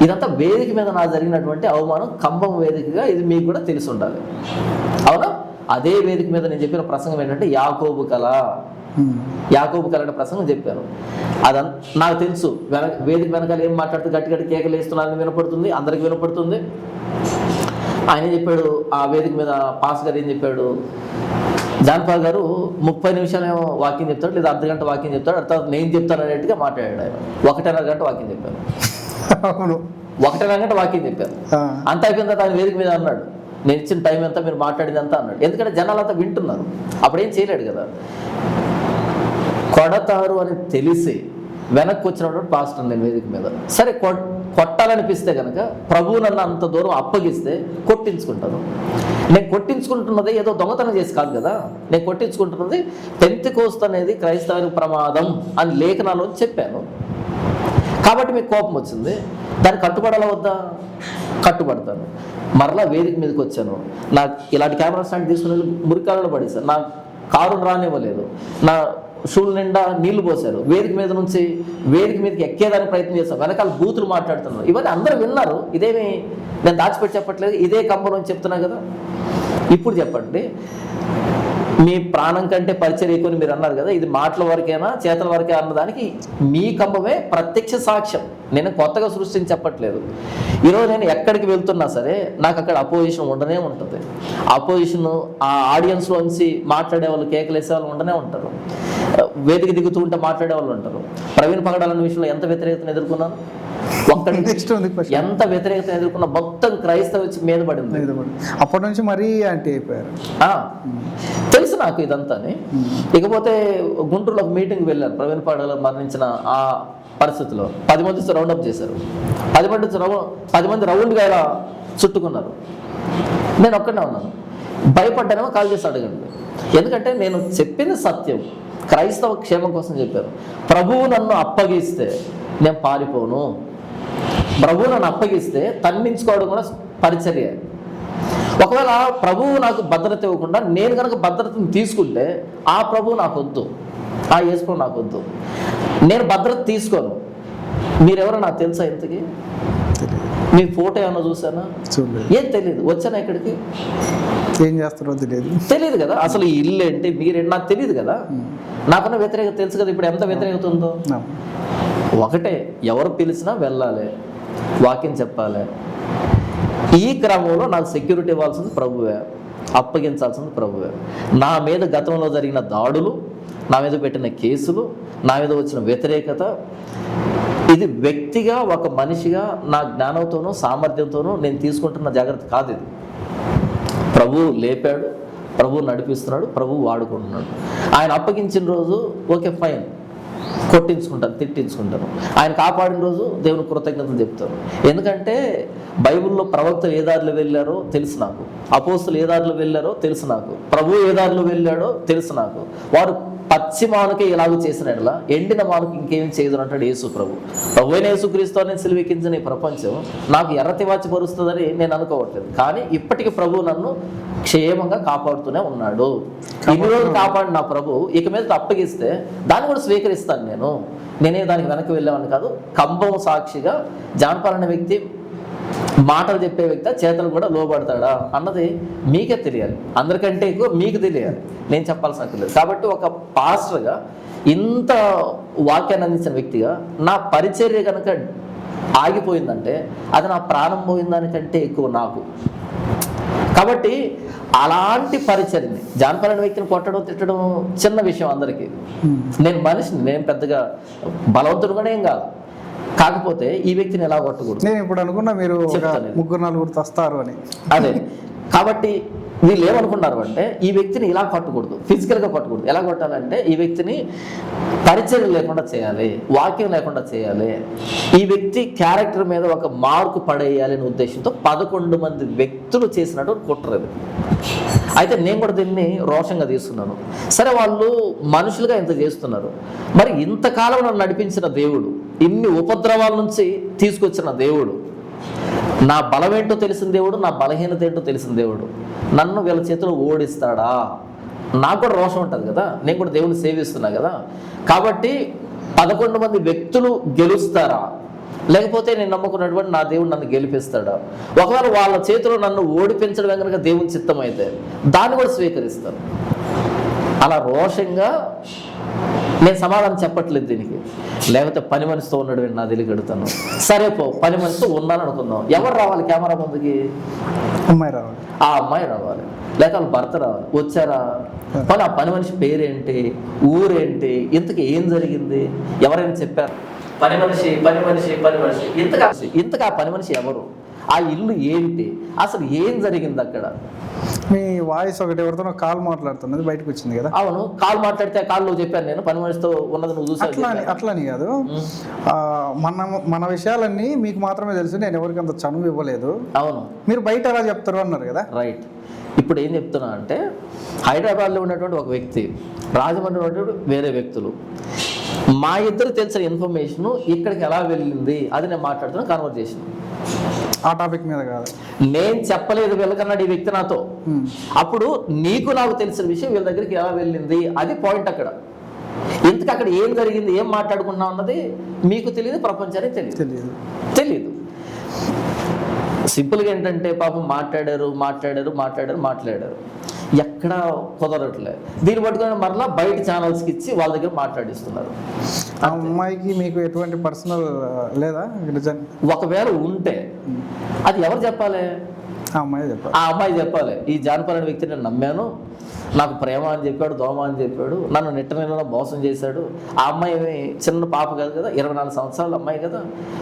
[SPEAKER 2] ఇదంతా వేదిక మీద నా జరిగినటువంటి అవమానం. కంబం వేదికగా ఇది మీకు కూడా తెలిసి ఉండాలి, అవునా? అదే వేదిక మీద నేను చెప్పిన ప్రసంగం ఏంటంటే, యాకోబు కళ అనే ప్రసంగం చెప్పాను. నాకు తెలుసు, వేదిక వెనకాల ఏం మాట్లాడుతూ గట్టి కేకలు వేస్తున్నారని వినపడుతుంది, అందరికి వినపడుతుంది. ఆయన చెప్పాడు, ఆ వేదిక మీద పాస్ గారు ఏం చెప్పాడు, జానపాల్ గారు 30 నిమిషాలేమో వాక్యం చెప్తాడు, లేదా అర్ధగంట వాక్యం చెప్తాడు, అర్థం నేను చెప్తాను అనేట్టుగా మాట్లాడాడు ఆయన. 1.5 గంట వాక్యం చెప్పాను. 1.5 గంట వాక్యం చెప్పాను. అంత అయిపోయిన తర్వాత ఆయన వేదిక మీద అన్నాడు, నేను ఇచ్చిన టైం ఎంత, మీరు మాట్లాడింది అంతా అన్నాడు. ఎందుకంటే జనాలంతా వింటున్నారు. అప్పుడేం చేయలేడు కదా. కొడతారు అని తెలిసి వెనక్కి వచ్చినప్పుడు పాస్టర్ నేను వేదిక మీద, సరే కొట్టాలనిపిస్తే కనుక ప్రభువు నన్ను అంత దూరం అప్పగిస్తే కొట్టించుకుంటాను. నేను కొట్టించుకుంటున్నది ఏదో దొంగతనం చేసి కాదు కదా. నేను కొట్టించుకుంటున్నది పెంతెకోస్తు అనేది క్రైస్తవానికి ప్రమాదం అని లేఖనాల్లో చెప్పాను. కాబట్టి మీకు కోపం వచ్చింది, దానికి కట్టుబడాలా వద్దా? కట్టుబడతాను. మరలా వేదిక మీదకి వచ్చాను, నాకు ఇలాంటి కెమెరా స్టాండ్ తీసుకుని మురికాలలో పడేశాను, నా కారును రానివ్వలేదు, నా షూల నిండా నీళ్లు పోశారు, వేదిక మీద నుంచి వేదిక మీదకి ఎక్కేదానికి ప్రయత్నం చేస్తాను, వెనకాల బూతులు మాట్లాడుతున్నారు. ఇవన్నీ అందరూ విన్నారు. ఇదేమి నేను దాచిపెట్టి చెప్పట్లేదు, ఇదే కంపం నుంచి చెప్తున్నా కదా. ఇప్పుడు చెప్పండి, మీ ప్రాణం కంటే పరిచయం ఎక్కువ మీరు అన్నారు కదా, ఇది మాటల వరకేనా చేతల వరకే అన్నదానికి మీ కంపమే ప్రత్యక్ష సాక్ష్యం. నేను కొత్తగా సృష్టించి చెప్పట్లేదు. ఈరోజు నేను ఎక్కడికి వెళ్తున్నా సరే నాకు అక్కడ అపోజిషన్ ఉండనే ఉంటుంది. అపోజిషన్ ఆ ఆడియన్స్లోంచి మాట్లాడే వాళ్ళు, కేకలేసే వాళ్ళు ఉండనే ఉంటారు. వేదిక దిగుతూ ఉంటే మాట్లాడే వాళ్ళు ఉంటారు. ప్రవీణ్ పగడాలన్న విషయంలో ఎంత వ్యతిరేకతను ఎదుర్కొన్నాను, ఎంత వ్యతిరేకత ఎదుర్కొన్నా మొత్తం క్రైస్తవ వచ్చి మీద పడింది.
[SPEAKER 1] అప్పటి నుంచి మరీ అంటే అయిపోయారు.
[SPEAKER 2] తెలుసు నాకు ఇదంతా. ఇకపోతే గుంటూరులో ఒక మీటింగ్ వెళ్ళాను, ప్రవీణ్ పగడాల మరణించిన ఆ పరిస్థితిలో 10 మంది రౌండప్ చేశారు. 10 మంది రౌండ్గా ఇలా చుట్టుకున్నారు. నేను ఒక్కడే ఉన్నాను. భయపడ్డానేమో, కాల్ చేసి అడగండి. ఎందుకంటే నేను చెప్పింది సత్యం, క్రైస్తవ క్షేమం కోసం చెప్పాను. ప్రభువు నన్ను అప్పగిస్తే నేను పారిపోను. ప్రభువు నన్ను అప్పగిస్తే తన్నించుకోవడం కూడా పరిచర్య. ఒకవేళ ప్రభువు నాకు భద్రత ఇవ్వకుండా నేను కనుక భద్రతను తీసుకుంటే ఆ ప్రభువు నాకు వద్దు, ఆ యేసు ప్రభు నాకు వద్దు. నేను భద్రత తీసుకోను. మీరెవరో నాకు తెలుసా? ఇంతకీ మీ ఫోటో ఏమన్నా చూసానా? ఏం తెలియదు. వచ్చానా ఇక్కడికి?
[SPEAKER 1] ఏం చేస్తారో తెలియదు.
[SPEAKER 2] తెలియదు కదా, అసలు ఈ ఇల్లు ఏంటి మీరేంటి నాకు తెలియదు కదా. నాకున్న వ్యతిరేకత తెలుసు కదా, ఇప్పుడు ఎంత వ్యతిరేకత ఉందో. ఒకటే, ఎవరు పిలిచినా వెళ్ళాలి, వాక్యం చెప్పాలి. ఈ క్రమంలో నాకు సెక్యూరిటీ ఇవ్వాల్సింది ప్రభువే, అప్పగించాల్సింది ప్రభువే. నా మీద గతంలో జరిగిన దాడులు, నా మీద పెట్టిన కేసులు, నా మీద వచ్చిన వ్యతిరేకత, ఇది వ్యక్తిగా ఒక మనిషిగా నా జ్ఞానంతోనూ సామర్థ్యంతోనూ నేను తీసుకుంటున్న జాగ్రత్త కాదు. ఇది ప్రభువు లేపాడు, ప్రభువు నడిపిస్తున్నాడు, ప్రభువు వాడుకుంటున్నాడు. ఆయన అప్పగించిన రోజు ఓకే ఫైన్, కొట్టించుకుంటాను, తిట్టించుకుంటాను. ఆయన కాపాడిన రోజు దేవుని కృతజ్ఞతలు చెప్తాను. ఎందుకంటే బైబిల్లో ప్రవక్తలు ఏ దారిలో వెళ్ళారో తెలుసు నాకు, అపోస్తులు ఏ దారిలో వెళ్ళారో తెలుసు నాకు, ప్రభువు ఏ దారిలో వెళ్ళాడో తెలుసు నాకు. వారు పచ్చి మానుకే ఇలాగూ చేసిన ఎడల ఎండిన మానుకు ఇంకేం చేయదు అంటాడు యేసు ప్రభు. ప్రభువైన యేసుక్రీస్తు అని సిలువెక్కించిన ఈ ప్రపంచం నాకు ఎర్రతివాచి పరుస్తుందని నేను అనుకోవట్లేదు. కానీ ఇప్పటికీ ప్రభు నన్ను క్షేమంగా కాపాడుతూనే ఉన్నాడు. ఇన్ని రోజులు కాపాడిన నా ప్రభు ఇక మీద అప్పగిస్తే దాన్ని కూడా స్వీకరిస్తాను. నేనే దానికి వెనక్కి వెళ్ళేవాడిని కాదు. కంబం సాక్షిగా జాన్పాల్ అనే వ్యక్తి మాటలు చెప్పే వ్యక్తి చేతలు కూడా లోబడతాడా అన్నది మీకే తెలియాలి, అందరికంటే ఎక్కువ మీకు తెలియాలి, నేను చెప్పాల్సిన అక్కర్లేదు. కాబట్టి ఒక పాస్టర్గా, ఇంత వాక్యాన్ని అందించిన వ్యక్తిగా నా పరిచర్య కనుక ఆగిపోయిందంటే అది నా ప్రాణం పోయిన దానికంటే ఎక్కువ నాకు. కాబట్టి అలాంటి పరిచర్ని, జాన్పాల్ అనే వ్యక్తిని కొట్టడం తిట్టడం చిన్న విషయం అందరికీ. నేను మనిషిని, నేను పెద్దగా బలవంతుడుగానే ఏం కాదు. కాకపోతే ఈ వ్యక్తిని ఎలా కొట్టకూడదు.
[SPEAKER 1] నేను ఇప్పుడు అనుకున్నా మీరు 3-4 వస్తారు అని.
[SPEAKER 2] అదే కాబట్టి వీళ్ళు ఏమనుకున్నారు అంటే ఈ వ్యక్తిని ఇలా కొట్టకూడదు, ఫిజికల్గా కొట్టకూడదు. ఎలా కొట్టాలంటే ఈ వ్యక్తిని పరిచయం లేకుండా చేయాలి, వాక్యం లేకుండా చేయాలి, ఈ వ్యక్తి క్యారెక్టర్ మీద ఒక మార్కు పడేయాలి అనే ఉద్దేశంతో 11 మంది వ్యక్తులు చేసినట్టు కుట్రది. అయితే నేను కూడా దీన్ని రోషంగా తీసుకున్నాను. సరే, వాళ్ళు మనుషులుగా ఇంత చేస్తున్నారు, మరి ఇంతకాలం నన్ను నడిపించిన దేవుడు, ఇన్ని ఉపద్రవాల నుంచి తీసుకొచ్చిన దేవుడు, నా బలం ఏంటో తెలిసిన దేవుడు, నా బలహీనత ఏంటో తెలిసిన దేవుడు నన్ను వీళ్ళ చేతిలో ఓడిస్తాడా? నాకు కూడా రోషం ఉంటుంది కదా, నేను కూడా దేవుని సేవిస్తున్నా కదా. కాబట్టి 11 మంది వ్యక్తులు గెలుస్తారా, లేకపోతే నేను నమ్ముకున్నటువంటి నా దేవుడు నన్ను గెలిపిస్తాడా? ఒకవేళ వాళ్ళ చేతిలో నన్ను ఓడిపించడం కనుక దేవుని చిత్తం అయితే దాన్ని కూడా స్వీకరిస్తాను. అలా రోషంగా నేను సమాధానం చెప్పట్లేదు దీనికి. లేకపోతే పని మనిషితో ఉన్నాడు నా తెలియక అడుగుతాను. సరే పో, పని మనిషితో ఉన్నాను అనుకుందాం. ఎవరు రావాలి కెమెరా ముందుకి?
[SPEAKER 1] అమ్మాయి రావాలి. ఆ
[SPEAKER 2] అమ్మాయి రావాలి, లేక వాళ్ళ భర్త రావాలి. వచ్చారా? కానీ ఆ పని మనిషి పేరేంటి, ఊరేంటి, ఇంతకు ఏం జరిగింది, ఎవరైనా చెప్పారు? పని మనిషి పని మనిషి పని మనిషి ఇంతకు ఆ పని మనిషి ఎవరు, ఆ ఇల్లు ఏంటి, అసలు ఏం జరిగింది అక్కడ?
[SPEAKER 1] మీ వాయిస్ ఒకటి ఎవరితో కాల్ మాట్లాడుతున్నది బయటకు వచ్చింది కదా.
[SPEAKER 2] అవును, కాల్ మాట్లాడితే కాల్లో చెప్పాను నేను, పని మనిషితో ఉన్నది నువ్వు చూసావు.
[SPEAKER 1] అట్లని కాదు, మన విషయాలన్నీ మీకు మాత్రమే తెలుసు, నేను ఎవరికి అంత చనువు ఇవ్వలేదు.
[SPEAKER 2] అవును,
[SPEAKER 1] మీరు బయట ఎలా చెప్తారు అన్నారు కదా.
[SPEAKER 2] రైట్. ఇప్పుడు ఏం చెప్తున్నా అంటే హైదరాబాద్లో ఉన్నటువంటి ఒక వ్యక్తి, రాజమండ్రి ఉన్నటువంటి వేరే వ్యక్తులు, మా ఇద్దరు తెలిసిన ఇన్ఫర్మేషన్ ఇక్కడికి ఎలా వెళ్ళింది అది నేను మాట్లాడుతున్న కన్వర్జేషన్.
[SPEAKER 1] ఆ టాపిక్ మీద కాదు,
[SPEAKER 2] నేను చెప్పలేదు వీళ్ళకన్నాడు ఈ వ్యక్తి నాతో. అప్పుడు నీకు నాకు తెలిసిన విషయం వీళ్ళ దగ్గరికి ఎలా వెళ్ళింది అది పాయింట్. అక్కడ ఇంతకు అక్కడ ఏం జరిగింది, ఏం మాట్లాడుకున్నాం అన్నది మీకు తెలియదు, ప్రపంచానికి తెలియదు. సింపుల్గా ఏంటంటే పాపం మాట్లాడారు ఎక్కడ కుదరట్లేదు. దీన్ని పట్టుకొని మరలా బయట ఛానల్స్కి ఇచ్చి వాళ్ళ దగ్గర మాట్లాడిస్తున్నారు.
[SPEAKER 1] ఆ అమ్మాయికి మీకు ఎటువంటి పర్సనల్ లేదా?
[SPEAKER 2] ఒకవేళ ఉంటే అది ఎవరు చెప్పాలి? ఆ అమ్మాయి చెప్పాలి. ఈ జాన్పాల్ అనే వ్యక్తిని నేను నమ్మాను, నాకు ప్రేమ అని చెప్పాడు, దోమ అని చెప్పాడు, నన్ను నెట్టనెలలో మోసం చేశాడు. ఆ అమ్మాయి చిన్న పాప కాదు కదా, 24 సంవత్సరాల అమ్మాయి కదా.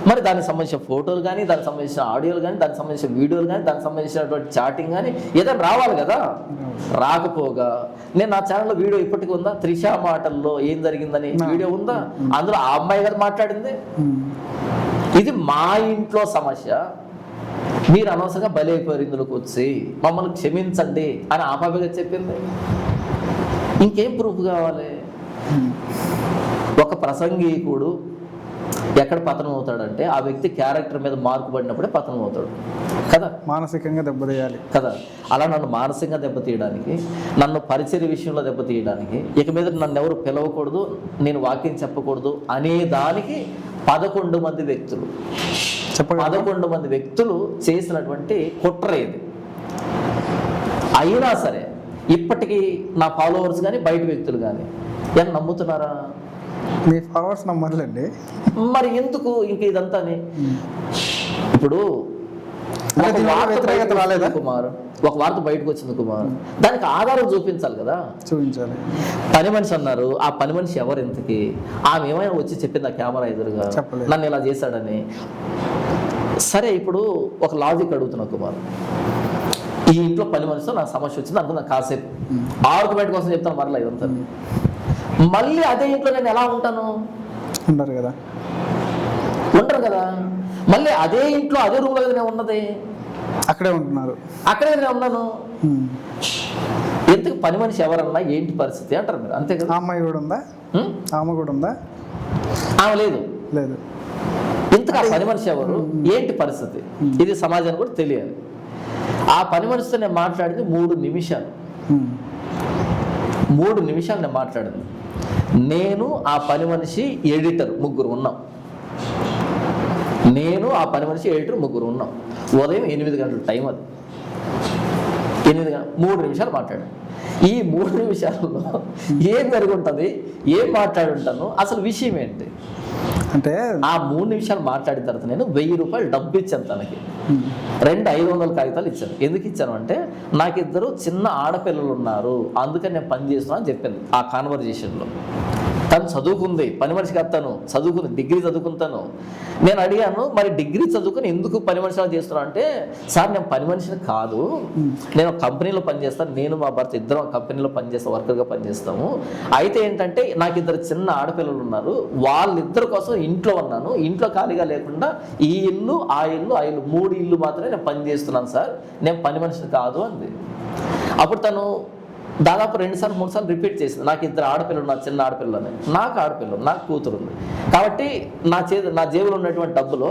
[SPEAKER 2] మరి దానికి సంబంధించిన ఫోటోలు కానీ, దానికి సంబంధించిన ఆడియోలు కానీ, దానికి సంబంధించిన వీడియోలు కానీ, దానికి సంబంధించినటువంటి చాటింగ్ కానీ ఏదైనా రావాలి కదా. రాకపోగా నేను నా ఛానల్లో వీడియో ఇప్పటికీ ఉందా, త్రిష మాటల్లో ఏం జరిగిందని వీడియో ఉందా? అందులో ఆ అమ్మాయి గారు మాట్లాడింది. ఇది మా ఇంట్లో సమస్య, మీరు అనవసరంగా బలైపోయారు, ఇందులోకి వచ్చి మమ్మల్ని క్షమించండి అని ఆపాపగా చెప్పింది. ఇంకేం ప్రూఫ్ కావాలి? ఒక ప్రసంగికుడు ఎక్కడ పతనం అవుతాడంటే ఆ వ్యక్తి క్యారెక్టర్ మీద మార్పు పడినప్పుడే పతనం అవుతాడు కదా.
[SPEAKER 1] మానసికంగా దెబ్బతీయాలి
[SPEAKER 2] కదా. అలా నన్ను మానసికంగా దెబ్బతీయడానికి, నన్ను పరిచర్య విషయంలో దెబ్బతీయడానికి, ఇక మీద నన్ను ఎవరు పిలవకూడదు, నేను వాక్యం చెప్పకూడదు అనే దానికి 11 మంది వ్యక్తులు 11 మంది వ్యక్తులు చేసినటువంటి కుట్ర ఇది. అయినా సరే ఇప్పటికీ నా ఫాలోవర్స్ కానీ బయట వ్యక్తులు కానీ ఏమన్నా నమ్ముతున్నారా?
[SPEAKER 1] మీ ఫాలోవర్స్ నమ్మర్లేండి.
[SPEAKER 2] మరి ఎందుకు ఇంక ఇదంతా ఇప్పుడు
[SPEAKER 1] అంటే
[SPEAKER 2] ఒక
[SPEAKER 1] దీనివల్ల
[SPEAKER 2] వార్త
[SPEAKER 1] వ్యతిరేకత
[SPEAKER 2] బయటకు
[SPEAKER 1] రాలేదా?
[SPEAKER 2] వచ్చింది కుమార్, ఒక వార్త బయటకు వచ్చింది కుమార్, దానికి ఆధారం చూపించాలి కదా.
[SPEAKER 1] చూపించాలి.
[SPEAKER 2] పని మనిషి అన్నారు, ఆ పని మనిషి ఎవరు ఇంతకి? ఆమె ఏమైనా వచ్చి చెప్పింది ఆ కెమెరా ఎదురుగా
[SPEAKER 1] చెప్పలేదు.
[SPEAKER 2] నన్ను ఇలా చేశాడని. సరే ఇప్పుడు ఒక లాజిక్ అడుగుతున్నా కుమార్, ఈ ఇంట్లో పని మనిషితో నాకు సమస్య వచ్చింది అనుకున్నా, కాసేపు ఆర్గ్యుమెంట్ కోసం చెప్తాను, మరలా ఇదంతా. మళ్ళీ అదే ఇంట్లో నేను ఎలా ఉంటాను?
[SPEAKER 1] ఉండరు కదా.
[SPEAKER 2] ఉండరు కదా. మళ్ళీ అదే ఇంట్లో అదే రూమ్లో కదా నేను ఉన్నది,
[SPEAKER 1] అక్కడే ఉంటున్నారు,
[SPEAKER 2] అక్కడే నేను ఉన్నాను. ఎందుకు పని మనిషి ఎవరన్నా ఏంటి పరిస్థితి అంటారు మీరు, అంతే కదా.
[SPEAKER 1] ఆ అమ్మాయి కూడా ఉందా? ఆమె కూడా ఉందా?
[SPEAKER 2] ఆమె లేదు.
[SPEAKER 1] లేదు.
[SPEAKER 2] ఇంతకు ఆ పని మనిషి ఎవరు, ఏంటి పరిస్థితి, ఇది సమాజానికి కూడా తెలియాలి. ఆ పని మనిషితో నేను మాట్లాడింది 3 నిమిషాలు. 3 నిమిషాలు నేను మాట్లాడింది. నేను ఆ పని మనిషి ఎడిటర్ ముగ్గురు ఉన్నాం. నేను ఆ పని మనిషి ఎడిటర్ ముగ్గురు ఉన్నాం. ఉదయం 8 గంటల టైం, అది 8 గంటల 3 నిమిషాలు మాట్లాడాను. ఈ 3 నిమిషాలలో ఏం జరిగి ఉంటుంది, ఏం మాట్లాడి ఉంటాను, అసలు విషయం ఏంటి
[SPEAKER 1] అంటే
[SPEAKER 2] ఆ 3 నిమిషాలు మాట్లాడిన తర్వాత నేను 1000 రూపాయలు డబ్బు ఇచ్చాను తనకి. 2 500 కాగితాలు ఇచ్చాను. ఎందుకు ఇచ్చాను అంటే, నాకు 2 చిన్న ఆడపిల్లలు ఉన్నారు, అందుకని నేను పని చేస్తున్నా అని చెప్పాను ఆ కాన్వర్జేషన్లో. తను చదువుకుంది, పని మనిషి కాదు, తను చదువుకుంది, డిగ్రీ చదువుకుంటాను. నేను అడిగాను, మరి డిగ్రీ చదువుకుని ఎందుకు పని మనిషిలా చేస్తున్నా అంటే, సార్ నేను పని మనిషిని కాదు, నేను కంపెనీలో పనిచేస్తాను, నేను మా భర్త ఇద్దరం కంపెనీలో పనిచేస్తాం, వర్కర్గా పనిచేస్తాము. అయితే ఏంటంటే నాకు 2 చిన్న ఆడపిల్లలు ఉన్నారు, వాళ్ళిద్దరి కోసం ఇంట్లో ఉన్నాను, ఇంట్లో ఖాళీగా లేకుండా ఈ ఇల్లు ఆ ఇల్లు 3 ఇల్లు మాత్రమే నేను పని చేస్తున్నాను సార్, నేను పని మనిషిని కాదు అంది. అప్పుడు తను దాదాపు 2 సార్లు 3 సార్లు రిపీట్ చేసింది, నాకు 2 ఆడపిల్లలు, నా చిన్న ఆడపిల్లలు, నాకు ఆడపిల్లలు, నాకు కూతురు ఉంది కాబట్టి నా జేబులో ఉన్నటువంటి డబ్బులో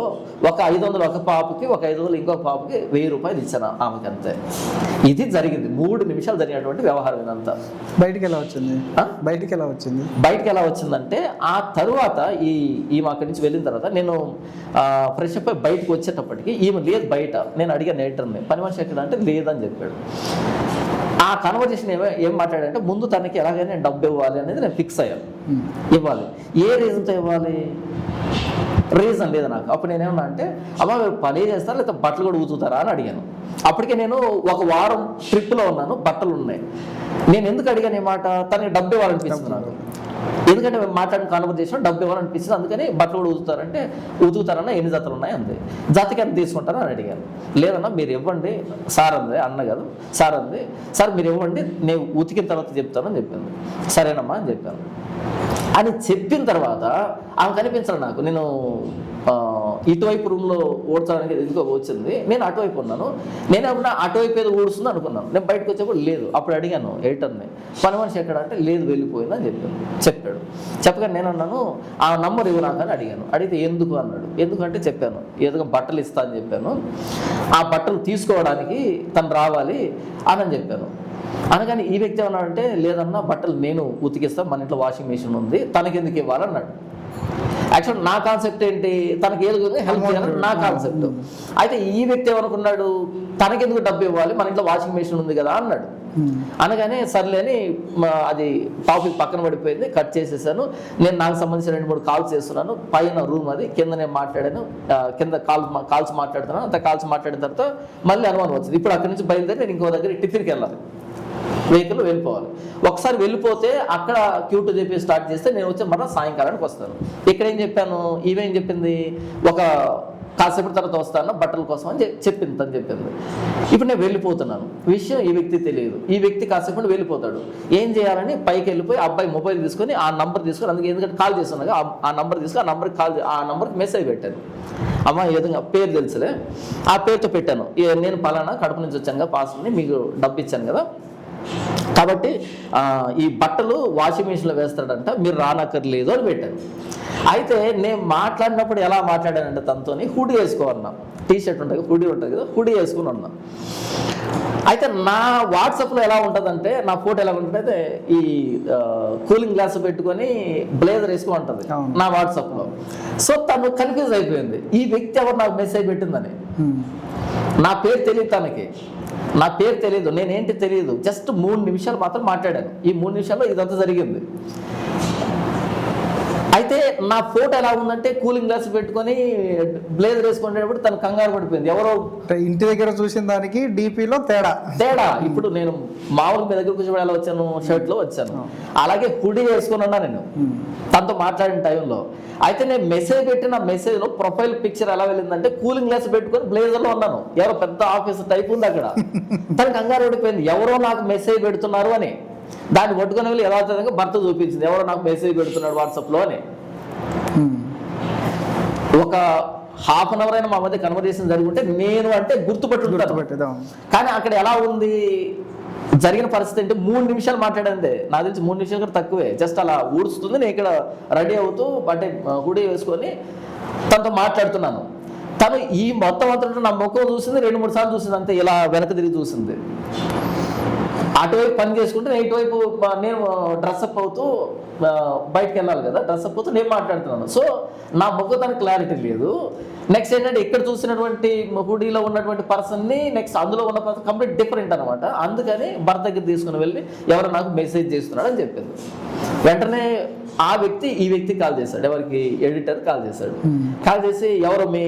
[SPEAKER 2] ఒక 500 ఒక పాపకి, ఒక 500 ఇంకొక పాపకి 1000 రూపాయలు ఇచ్చాను ఆమెకి, అంతే. ఇది జరిగింది. 3 నిమిషాలు జరిగినటువంటి వ్యవహారం ఇదంతా.
[SPEAKER 1] బయటికి ఎలా వచ్చింది? బయటికి ఎలా
[SPEAKER 2] వచ్చిందంటే, ఆ తరువాత ఈమె అక్కడి నుంచి వెళ్ళిన తర్వాత నేను ఫ్రెష్ అప్ అయి బయటకు వచ్చేటప్పటికి ఈమె లేదు బయట. నేను అడిగాను ఎడిటర్ని, పని మనిషి ఎక్కడ అంటే లేదని చెప్పాడు. ఆ కన్వర్జేషన్ ఏం మాట్లాడంటే, ముందు తనకి ఎలాగైనా నేను డబ్బు ఇవ్వాలి అనేది నేను ఫిక్స్ అయ్యాను. ఇవ్వాలి. ఏ రీజన్తో ఇవ్వాలి? రీజన్ లేదు నాకు. అప్పుడు నేనేమన్నా అంటే, అమ్మ మీరు పని చేస్తారా లేకపోతే బట్టలు కూడా ఊతుతారా అని అడిగాను. అప్పటికే నేను 1 వారం ట్రిప్లో ఉన్నాను, బట్టలు ఉన్నాయి. నేను ఎందుకు అడిగాను ఈ మాట, తనకి డబ్బు ఇవ్వాలనిపిస్తుంది నాకు. ఎందుకంటే మేము మాట్లాడిన కాన్వర్జేషన్ డబ్బు ఇవ్వాలనిపిస్తుంది, అందుకని బట్టలు కూడా ఉతుకుతారంటే, ఉతుకుతారన్నా ఎన్ని జతలు ఉన్నాయి అంది. జతకి ఎంత తీసుకుంటారని అని అడిగాను. లేదన్నా మీరు ఇవ్వండి సార్ అంది, అన్న కాదు సార్ అంది. సార్ మీరు ఇవ్వండి, నేను ఉతికిన తర్వాత చెప్తాను అని చెప్పింది. సరేనమ్మా అని చెప్పాను. అని చెప్పిన తర్వాత ఆమె కనిపించాలి నాకు. నేను ఇటువైపు రూమ్లో ఓడ్చడానికి ఎందుకో వచ్చింది, నేను అటువైపు ఉన్నాను. నేనేమన్నా అటువైపు ఏదో ఊడుస్తుంది అనుకున్నాను. నేను బయటకు వచ్చేప్పుడు లేదు. అప్పుడు అడిగాను ఎడిటర్ని, పని మనిషి ఎక్కడ అంటే లేదు వెళ్ళిపోయింది అని చెప్పాడు. చెప్పగా నేను అన్నాను, ఆ నంబర్ ఇవ్వు నాకు అని అడిగాను. అడిగితే ఎందుకు అన్నాడు. ఎందుకంటే చెప్పాను, ఏదో బట్టలు ఇస్తా అని చెప్పాను, ఆ బట్టలు తీసుకోవడానికి తను రావాలి అని చెప్పాను. అనగానే ఈ వ్యక్తి ఏమన్నాడంటే, లేదన్నా బట్టలు నేను ఉతికిస్తాను, మన ఇంట్లో వాషింగ్ మెషిన్ ఉంది, తనకెందుకు ఇవ్వాలన్నాడు. యాక్చువల్ నా కాన్సెప్ట్ ఏంటి, తనకి ఏదో హెల్ప్ చేయాలని నా కాన్సెప్ట్. అయితే ఈ వ్యక్తి ఏమనుకున్నాడు, తనకెందుకు డబ్బు ఇవ్వాలి, మన ఇంట్లో వాషింగ్ మెషిన్ ఉంది కదా అన్నాడు. అనగానే సర్లే అని అది టాపిక్ పక్కన పడిపోయింది, కట్ చేసేసాను. నేను నాకు సంబంధించిన 2-3 కాల్స్ చేస్తున్నాను. పైన రూమ్ అది, కింద నేను మాట్లాడాను, కింద కాల్స్ మాట్లాడుతున్నాను. అంత కాల్స్ మాట్లాడిన తర్వాత మళ్ళీ అనుమానం వచ్చింది. ఇప్పుడు అక్కడి నుంచి బయలుదేరి నేను ఇంకో దగ్గర టిఫిన్కి వెళ్ళాలి, వెహికల్ వెళ్ళిపోవాలి. ఒకసారి వెళ్ళిపోతే అక్కడ క్యూట్ చెప్పి స్టార్ట్ చేస్తే నేను వచ్చి మళ్ళీ సాయంకాలానికి వస్తాను. ఇక్కడ ఏం చెప్పాను, ఈవేం చెప్పింది, ఒక కాసేపటి తర్వాత వస్తాను బట్టల కోసం అని చెప్పింది, తను చెప్పింది. ఇప్పుడు నేను వెళ్ళిపోతున్నాను, విషయం ఈ వ్యక్తి తెలియదు. ఈ వ్యక్తి కాసేపటి వెళ్ళిపోతాడు. ఏం చేయాలని పైకి వెళ్ళిపోయి అబ్బాయి మొబైల్ తీసుకొని ఆ నంబర్ తీసుకొని, అందుకే ఎందుకంటే కాల్ చేస్తున్నాగా ఆ నంబర్ తీసుకొని ఆ నంబర్కి మెసేజ్ పెట్టాను. అమ్మ ఏదైనా పేరు తెలుసులే, ఆ పేరుతో పెట్టాను, నేను పలానా కడప నుంచి వచ్చాను, పాస్ని మీకు డబ్బు ఇచ్చాను కదా, కాబట్టి ఈ బట్టలు వాషింగ్ మిషన్లో వేస్తాడంట, మీరు రానక్కర్లేదు అని పెట్టాను. అయితే నేను మాట్లాడినప్పుడు ఎలా మాట్లాడానంటే, తనతో హుడీ వేసుకోవన్నా, టీషర్ట్ ఉంటుంది కదా, హుడీ ఉంటుంది కదా, హుడీ వేసుకుని ఉన్నా. అయితే నా వాట్సాప్లో ఎలా ఉంటుందంటే, నా ఫోటో ఎలా ఉంటుందంటే, ఈ కూలింగ్ గ్లాస్ పెట్టుకొని బ్లేజర్ వేసుకుని ఉంటుంది నా వాట్సాప్లో. సో తను కన్ఫ్యూజ్ అయిపోయింది, ఈ వ్యక్తి ఎవరు నాకు మెసేజ్ పెట్టిందని. నా పేరు తెలియదు తనకి. నా పేరు తెలియదు, నేనేంటి తెలియదు, జస్ట్ 3 నిమిషాలు మాత్రం మాట్లాడాను. ఈ 3 నిమిషాల్లో ఇదంతా జరిగింది. అయితే నా ఫోటో ఎలా ఉందంటే కూలింగ్ గ్లాస్ పెట్టుకొని బ్లేజర్ వేసుకునేటప్పుడు తను కంగారు పడిపోయింది. ఎవరో
[SPEAKER 1] ఇంటి దగ్గర చూసిన దానికి డీపీలో తేడా.
[SPEAKER 2] ఇప్పుడు నేను మామూలుగా మీ దగ్గర కూర్చోబడి ఎలా వచ్చాను, షర్ట్ లో వచ్చాను, అలాగే హుడీ వేసుకుని ఉన్నా నేను తనతో మాట్లాడిన టైంలో. అయితే నేను మెసేజ్ పెట్టిన మెసేజ్ లో ప్రొఫైల్ పిక్చర్ ఎలా వెళ్ళిందంటే కూలింగ్ గ్లాస్ పెట్టుకొని బ్లేజర్ లో ఉన్నాను. ఎవరో పెద్ద ఆఫీసర్ టైప్ ఉంది అక్కడ. తను కంగారు పడిపోయింది, ఎవరో నాకు మెసేజ్ పెడుతున్నారు అని. దాన్ని పట్టుకుని వెళ్ళి యథార్థంగా భర్త చూపించింది, ఎవరో నాకు మెసేజ్ పెడుతున్నాడు వాట్సాప్లో అని. ఒక హాఫ్ అన్ అవర్ అయినా మా మధ్య కన్వర్జేషన్ జరుగుంటే నేను అంటే గుర్తుపట్టు. కానీ అక్కడ ఎలా ఉంది జరిగిన పరిస్థితి అంటే 3 నిమిషాలు మాట్లాడింది. నాకు తెలిసి 3 నిమిషాలు కూడా తక్కువే. జస్ట్ అలా ఊడుస్తుంది, నేను ఇక్కడ రెడీ అవుతూ అంటే హుడీ వేసుకొని తనతో మాట్లాడుతున్నాను. తను ఈ మొత్తం అంతా నా ముఖం చూసింది, 2-3 సార్లు చూసింది అంతే. ఇలా వెనక తిరిగి చూసింది. అటువైపు పని చేసుకుంటే నేను ఇటువైపు నేను డ్రెస్అప్ అవుతూ బయటకు వెళ్ళాలి కదా, డ్రెస్అప్ అవుతూ నేను మాట్లాడుతున్నాను. సో నా ముఖం తనకు క్లారిటీ లేదు. నెక్స్ట్ ఏంటంటే ఇక్కడ చూసినటువంటి హుడీలో ఉన్నటువంటి పర్సన్ని నెక్స్ట్ అందులో ఉన్న పర్సన్ కంప్లీట్ డిఫరెంట్ అనమాట. అందుకని భర్త దగ్గర తీసుకుని వెళ్ళి ఎవరు నాకు మెసేజ్ చేస్తున్నాడు అని చెప్పింది. వెంటనే ఆ వ్యక్తి ఈ వ్యక్తికి కాల్ చేశాడు, ఎవరికి ఎడిటర్ కాల్ చేశాడు. కాల్ చేసి ఎవరు మీ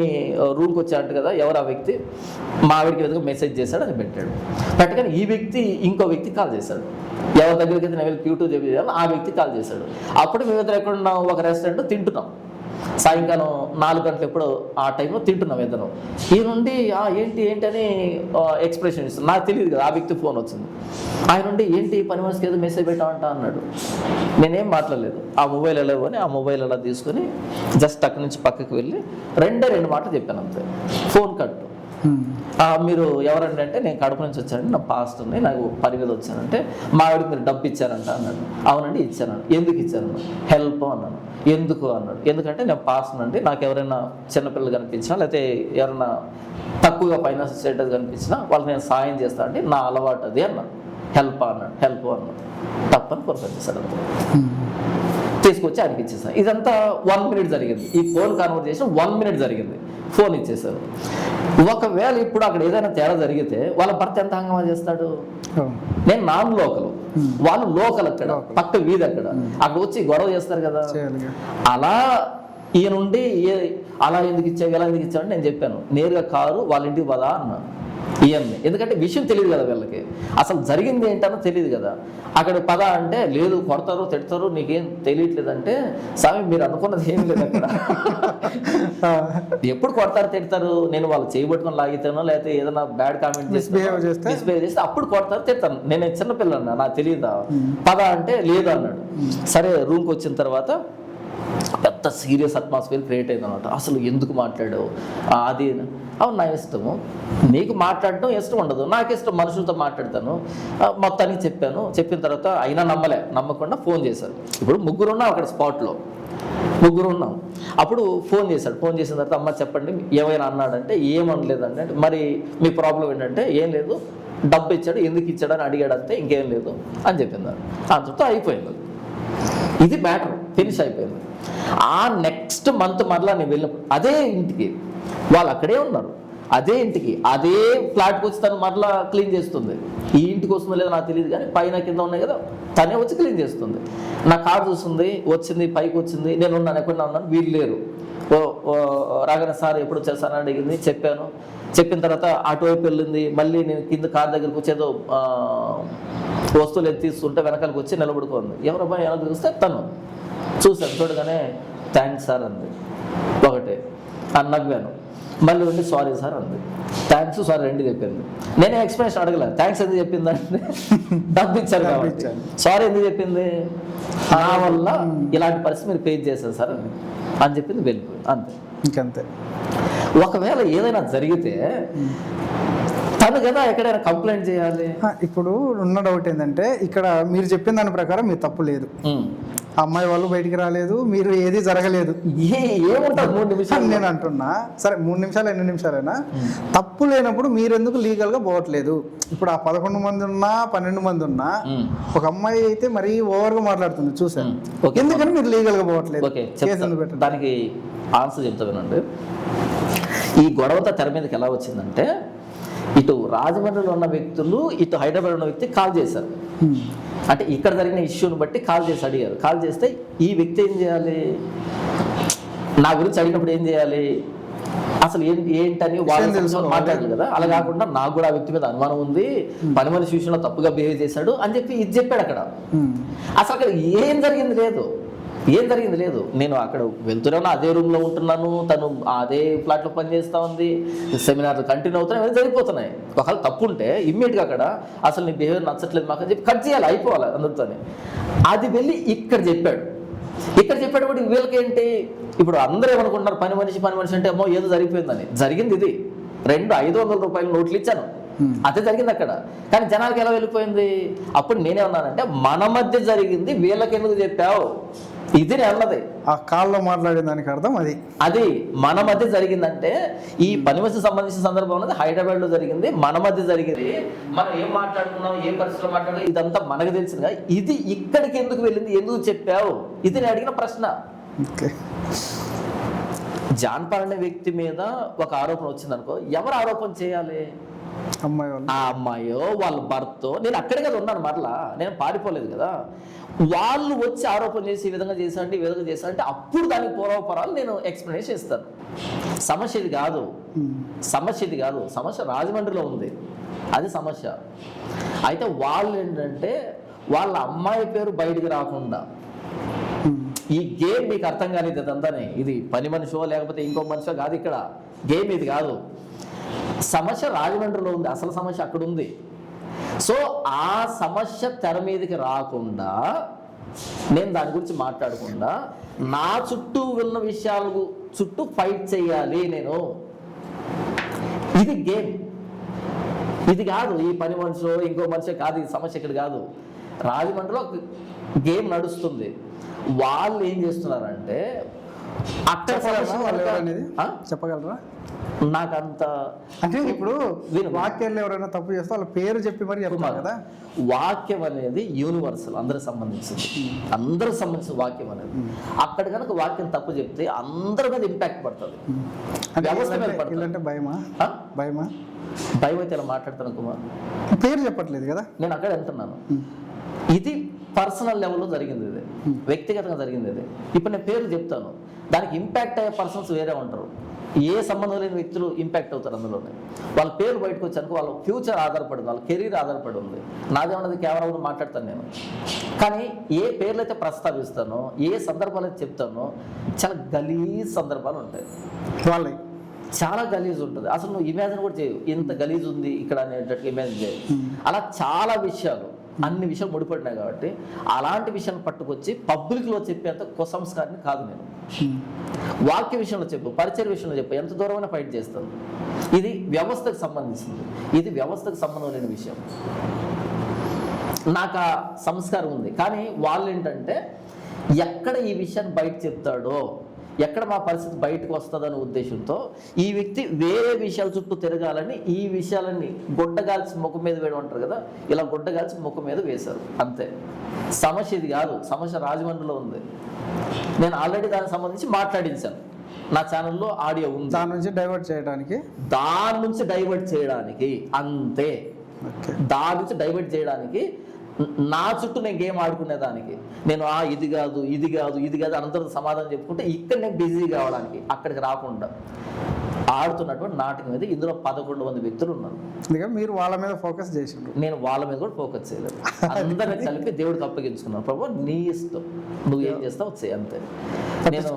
[SPEAKER 2] రూమ్కి వచ్చాడు కదా, ఎవరు ఆ వ్యక్తి, మా ఆవిడికి ఏదో మెసేజ్ చేశాడు అని పెట్టాడు. పెట్టగానే ఈ వ్యక్తి ఇంకో వ్యక్తికి కాల్ చేశాడు, ఎవరి దగ్గరికి అయితే నేను వెళ్ళి Q2 చెప్పేయాలి ఆ వ్యక్తికి కాల్ చేశాడు. అప్పుడు మేమిద్దరు ఎక్కడ ఉన్నాం, ఒక రెస్టారెంట్ తింటున్నాం. సాయంకాలం 4 గంటలు ఎప్పుడో ఆ టైంలో తింటున్నాం ఇద్దరం. ఈ నుండి ఏంటి అని ఎక్స్ప్రెషన్ ఇస్తాను. నాకు తెలియదు కదా, ఆ వ్యక్తి ఫోన్ వచ్చింది. ఆయన నుండి ఏంటి పని మనిషికి ఏదో మెసేజ్ పెట్టామంట అన్నాడు. నేనేం మాట్లాడలేదు. ఆ మొబైల్ ఎలా అని ఆ మొబైల్ ఎలా తీసుకొని జస్ట్ అక్కడి నుంచి పక్కకి వెళ్ళి 2 మాటలు చెప్పాను అంతే. Phone cut. మీరు ఎవరండి అంటే నేను కడప నుంచి వచ్చానండి, నా పాస్ట్ ఉంది, నాకు పని మీద వచ్చానంటే మా ఆవిడకి మీరు డబ్బు ఇచ్చారంట అన్నాడు. అవునండి ఇచ్చాను. ఎందుకు ఇచ్చాను? హెల్ప్ అన్నాను. ఎందుకు అన్నాడు. ఎందుకంటే నేను పాస్ అండి, నాకు ఎవరైనా చిన్నపిల్లలు కనిపించినా లేకపోతే ఎవరైనా తక్కువగా ఫైనాన్స్ స్టేటస్ కనిపించినా వాళ్ళకి నేను సాయం చేస్తా అంటే నా అలవాటు అది అన్నాడు. హెల్ప్ అన్నాడు. తప్పని పొరపాటు చేశాడు అంతే. తీసుకొచ్చి ఆయనకి ఇచ్చేసాను. ఇదంతా 1 మినిట్ జరిగింది. ఈ ఫోన్ కాన్వర్జేషన్ 1 మినిట్ జరిగింది. ఫోన్ ఇచ్చేసారు. ఒకవేళ ఇప్పుడు అక్కడ ఏదైనా తేడా జరిగితే వాళ్ళ భర్త ఎంత హంగామా చేస్తాడు? నేను నాన్ లోకల్, వాళ్ళు లోకల్, అక్కడ పక్క వీధి, అక్కడ వచ్చి గొడవ చేస్తారు కదా. అలా ఈయనుండి అలా ఎందుకు ఇచ్చావు, ఎలా ఎందుకు ఇచ్చావు నేను చెప్పాను. నేరుగా కారు వాళ్ళ ఇంటికి పదా అన్నాను ఈయన్ని. ఎందుకంటే విషయం తెలియదు కదా వీళ్ళకి, అసలు జరిగింది ఏంటనో తెలియదు కదా. అక్కడ పద అంటే లేదు, కొడతారు తిడతారు, నీకేం తెలియట్లేదంటే స్వామి మీరు అనుకున్నది ఏం లేదు అక్కడ. ఎప్పుడు కొడతారు తిడతారు, నేను వాళ్ళు చేయబట్టుకొని లాగితాను లేకపోతే ఏదైనా బ్యాడ్ కామెంట్ మిస్బిహేవ్ చేస్తే అప్పుడు కొడతారు తిడతాను. నేను చిన్నపిల్లన్నా, నాకు తెలియదా, పద అంటే లేదు అన్నాడు. సరే రూమ్కి వచ్చిన తర్వాత పెద్ద సీరియస్ అట్మాస్ఫియర్ క్రియేట్ అయింది అనమాట. అసలు ఎందుకు మాట్లాడావు అది? అవును నా ఇష్టము, నీకు మాట్లాడటం ఇష్టం ఉండదు, నాకు ఇష్టం, మనుషులతో మాట్లాడతాను. మొత్తానికి చెప్పాను. చెప్పిన తర్వాత అయినా నమ్మకుండా ఫోన్ చేశారు. ఇప్పుడు 3 ఉన్నాం అక్కడ స్పాట్లో, 3 ఉన్నాం. అప్పుడు ఫోన్ చేశాడు. ఫోన్ చేసిన తర్వాత అమ్మ చెప్పండి ఏమైనా అన్నాడంటే ఏమనలేదండి. అంటే మరి మీ ప్రాబ్లం ఏంటంటే ఏం లేదు, డబ్బు ఇచ్చాడు, ఎందుకు ఇచ్చాడు అని అడిగాడు అంతే, ఇంకేం లేదు అని చెప్పింది. అంతతో అయిపోయింది. ఇది మ్యాటర్, ఫినిష్ అయిపోయింది. ఆ నెక్స్ట్ మంత్ మరలా నేను వెళ్ళినప్పుడు అదే ఇంటికి వాళ్ళు అక్కడే ఉన్నారు, అదే ఇంటికి అదే ఫ్లాట్కి వచ్చి తను మరలా క్లీన్ చేస్తుంది. ఈ ఇంటికి వస్తుందో లేదో నాకు తెలియదు కానీ పైన కింద ఉన్నాయి కదా, తనే వచ్చి క్లీన్ చేస్తుంది. నా కారు చూస్తుంది, వచ్చింది, పైకి వచ్చింది, నేను ఉన్నాను, ఎక్కడ ఉన్నాను, వీళ్ళు లేరు. రాగానే సార్ ఎప్పుడు వచ్చేసారని అడిగింది, చెప్పాను. చెప్పిన తర్వాత అటువైపు వెళ్ళింది. మళ్ళీ నేను కింద కారు దగ్గరికి వచ్చేదో వస్తువులు ఎత్తి తీస్తుంటే వెనకాలకు వచ్చి నిలబడుకుంది. ఎవరబ్బా ఎలా చూస్తే తను చూశాను. చూడగానే థ్యాంక్స్ సార్ అంది ఒకటే. నవ్వాను. మళ్ళీ ఉండి సారీ సార్ అంది. థ్యాంక్స్ సారీ 2 చెప్పింది. నేనే ఎక్స్ప్లెనేషన్ అడగలేదు. థ్యాంక్స్ ఎందుకు చెప్పింది అంటే డబ్బు ఇచ్చారు కాబట్టి. సారీ ఎందుకు చెప్పింది? నా వల్ల ఇలాంటి పరిస్థితి మీరు ఫేస్ చేశారు సార్ అని చెప్పింది, వెళ్ళిపోయింది అంతే.
[SPEAKER 1] ఇంకంతే.
[SPEAKER 2] ఒకవేళ ఏదైనా జరిగితే తను కదా ఎక్కడైనా కంప్లైంట్ చేయాలి.
[SPEAKER 1] ఇప్పుడు ఉన్న డౌట్ ఏంటంటే ఇక్కడ మీరు చెప్పిన దాని ప్రకారం మీ తప్పు లేదు, అమ్మాయి వాళ్ళు బయటికి రాలేదు, మీరు ఏది జరగలేదు,
[SPEAKER 2] ఏముంటుంది 3 నిమిషాలు
[SPEAKER 1] నేను అంటున్నా. సరే 3 నిమిషాలు 2 నిమిషాలైనా తప్పు లేనప్పుడు మీరెందుకు లీగల్గా పోవట్లేదు? ఇప్పుడు ఆ 11 మంది ఉన్నా 12 మంది ఉన్నా ఒక అమ్మాయి అయితే మరీ ఓవర్గా మాట్లాడుతుంది చూసాను, ఎందుకని మీరు లీగల్గా పోవట్లేదు?
[SPEAKER 2] దానికి ఆన్సర్ చెప్తా వినండి. ఈ గొడవంతా తెర మీదకి ఎలా వచ్చిందంటే ఇటు రాజమండ్రిలో ఉన్న వ్యక్తులు ఇటు హైదరాబాద్ ఉన్న వ్యక్తి కాల్ చేశారు. అంటే ఇక్కడ జరిగిన ఇష్యూని బట్టి కాల్ చేసి అడిగారు. కాల్ చేస్తే ఈ వ్యక్తి ఏం చేయాలి, నా గురించి అడిగినప్పుడు ఏం చేయాలి, అసలు ఏంటని వాళ్ళు మాట్లాడారు కదా. అలా కాకుండా నాకు కూడా ఆ వ్యక్తి మీద అనుమానం ఉంది, పని మనిషి విషయంలో తప్పుగా బిహేవ్ చేశాడు అని చెప్పి ఇది చెప్పాడు అక్కడ. అసలు అక్కడ ఏం జరిగింది లేదు. నేను అక్కడ వెళ్తూనే అదే రూమ్లో ఉంటున్నాను, తను అదే ఫ్లాట్లో పనిచేస్తూ ఉంది, సెమినార్లు కంటిన్యూ అవుతున్నాయి, అవన్నీ జరిగిపోతున్నాయి. ఒకవేళ తప్పు ఉంటే ఇమ్మీడియట్గా అక్కడ అసలు నీ బిహేవియర్ నచ్చట్లేదు మాకు అని చెప్పి కట్ చేయాలి, అయిపోవాలి అందరితోనే. అది వెళ్ళి ఇక్కడ చెప్పాడు కూడా. వీళ్ళకేంటి ఇప్పుడు అందరూ ఏమనుకుంటున్నారు, పని మనిషి అంటే అమ్మో ఏదో జరిగిపోయిందని. జరిగింది ఇది. 500 రూపాయల నోట్లు ఇచ్చాను, అదే జరిగింది అక్కడ. కానీ జనాలకి ఎలా వెళ్ళిపోయింది? అప్పుడు నేనేమన్నానంటే మన మధ్య జరిగింది వీళ్ళకి ఎందుకు చెప్పావు, ఇది నేను అన్నది.
[SPEAKER 1] ఆ కాల్లో మాట్లాడిన దానికి అర్థం అది
[SPEAKER 2] మన మధ్య జరిగిందంటే ఈ పని మనిషికి సంబంధించిన సందర్భం అనేది హైదరాబాద్లో జరిగింది, మన మధ్య జరిగింది. మనం ఏం మాట్లాడుకున్నాం, ఏ పరిస్థితుల్లో మాట్లాడుకున్నాం, ఇదంతా మనకు తెలిసిందిగా. ఇది ఇక్కడికి ఎందుకు వెళ్ళింది, ఎందుకు చెప్పావు, ఇది నేను అడిగిన ప్రశ్న. జాన్పాల్ అనే వ్యక్తి మీద ఒక ఆరోపణ వచ్చింది అనుకో, ఎవరు ఆరోపణ చేయాలి? ఆ అమ్మాయో వాళ్ళ భర్తో. నేను అక్కడే కదా ఉన్నాను, మరలా నేను పారిపోలేదు కదా. వాళ్ళు వచ్చి ఆరోపణ చేసి ఈ విధంగా చేశారంటే అప్పుడు దానికి పూర్వపరాలు నేను ఎక్స్ప్లెనేషన్ ఇస్తాను. సమస్య ఇది కాదు. సమస్య రాజమండ్రిలో ఉంది, అది సమస్య. అయితే వాళ్ళు ఏంటంటే వాళ్ళ అమ్మాయి పేరు బయటికి రాకుండా, ఈ గేమ్ మీకు అర్థం కానిది అదంతానే. ఇది పని మనిషో లేకపోతే ఇంకో మనిషో కాదు, ఇక్కడ గేమ్ ఇది కాదు. సమస్య రాజమండ్రిలో ఉంది, అసలు సమస్య అక్కడ ఉంది. సో ఆ సమస్య తెర మీదకి రాకుండా, నేను దాని గురించి మాట్లాడకుండా, నా చుట్టూ ఉన్న విషయాల చుట్టూ ఫైట్ చేయాలి నేను. ఇది గేమ్, ఇది కాదు. ఈ పని మనిషి ఇంకో మనిషి కాదు, ఇది సమస్య ఇక్కడ కాదు. రాజమండ్రిలో గేమ్ నడుస్తుంది. వాళ్ళు ఏం చేస్తున్నారంటే అక్కడ
[SPEAKER 1] చెప్పగలరా?
[SPEAKER 2] నాకంత
[SPEAKER 1] అంటే ఇప్పుడు వాక్యాలు ఎవరైనా తప్పు చేస్తే వాళ్ళ పేరు చెప్పి మరి చెప్తున్నారు కదా.
[SPEAKER 2] వాక్యం అనేది యూనివర్సల్, అందరికి సంబంధించిన వాక్యం అనేది. అక్కడ కనుక వాక్యం తప్పు చెప్తే అందరి మీద ఇంపాక్ట్ పడుతుంది, వ్యవస్థ మీద పడుతుంది. భయం అయితే ఇలా మాట్లాడుతాను కుమార్,
[SPEAKER 1] పేరు చెప్పట్లేదు కదా.
[SPEAKER 2] నేను అక్కడ వెళ్తున్నాను, ఇది పర్సనల్ లెవెల్లో జరిగింది, ఇది వ్యక్తిగతంగా జరిగింది. ఇది ఇప్పుడు నేను పేరు చెప్తాను, దానికి ఇంపాక్ట్ అయ్యే పర్సన్స్ వేరే ఉంటారు. ఏ సంబంధం లేని వ్యక్తులు ఇంపాక్ట్ అవుతారు అందులోనే. వాళ్ళ పేరు బయటకు వచ్చాక వాళ్ళ ఫ్యూచర్ ఆధారపడింది, వాళ్ళ కెరీర్ ఆధారపడి ఉంది. నాదేమన్నది కెమెరా మాట్లాడతాను నేను, కానీ ఏ పేర్లు అయితే ప్రస్తావిస్తానో, ఏ సందర్భాలు అయితే చెప్తానో, చాలా గలీజ్ సందర్భాలు ఉంటాయి. వాళ్ళకి చాలా గలీజ్ ఉంటుంది. అసలు నువ్వు ఇమాజిన్ కూడా చేయవు, ఇంత గలీజ్ ఉంది ఇక్కడ అనేటట్టు ఇమాజిన్ చేయవు. అలా చాలా విషయాలు, అన్ని విషయాలు ముడిపడినాయి. కాబట్టి అలాంటి విషయాన్ని పట్టుకొచ్చి పబ్లిక్లో చెప్పేంత కుసంస్కారాన్ని కాదు నేను. వాక్య విషయంలో చెప్పు, పరిచయ విషయంలో చెప్పు, ఎంత దూరమైనా ఫైట్ చేస్తాను. ఇది వ్యవస్థకు సంబంధించింది, ఇది వ్యవస్థకు సంబంధం లేని విషయం. నాకు ఆ సంస్కారం ఉంది. కానీ వాళ్ళు ఏంటంటే ఎక్కడ ఈ విషయాన్ని బయట చెప్తాడో, ఎక్కడ మా పరిస్థితి బయటకు వస్తుందనే ఉద్దేశంతో ఈ వ్యక్తి వేరే విషయాల చుట్టూ తిరగాలని ఈ విషయాలన్నీ గుడ్డగాల్చి ముఖం మీద వేయడం అంటారు కదా, ఇలా గుడ్డగాల్చి ముఖం మీద వేశారు అంతే. సమస్య ఇది కాదు, సమస్య రాజమండ్రిలో ఉంది. నేను ఆల్రెడీ దానికి సంబంధించి మాట్లాడించాను, నా ఛానల్లో ఆడియో ఉంది.
[SPEAKER 1] దాని నుంచి డైవర్ట్ చేయడానికి
[SPEAKER 2] అంతే. దాని నుంచి డైవర్ట్ చేయడానికి, నా చుట్టూ నేను గేమ్ ఆడుకునేదానికి, నేను ఇది కాదు అనంతరం సమాధానం చెప్పుకుంటే ఇక్కడ నేను బిజీ కావడానికి, అక్కడికి రాకుండా ఆడుతున్నటువంటి నాటకం మీద ఇందులో 11 మంది వ్యక్తులు ఉన్నారు.
[SPEAKER 1] మీరు వాళ్ళ మీద ఫోకస్ చేసిండ్రు,
[SPEAKER 2] నేను వాళ్ళ మీద కూడా ఫోకస్ చేయలేదు. అందరినీ కలిపి దేవుడికి అప్పగించుకున్నాను. ప్రభు నీ ఇష్టం, నువ్వు ఏం చేస్తావు వచ్చే, అంతే. నేను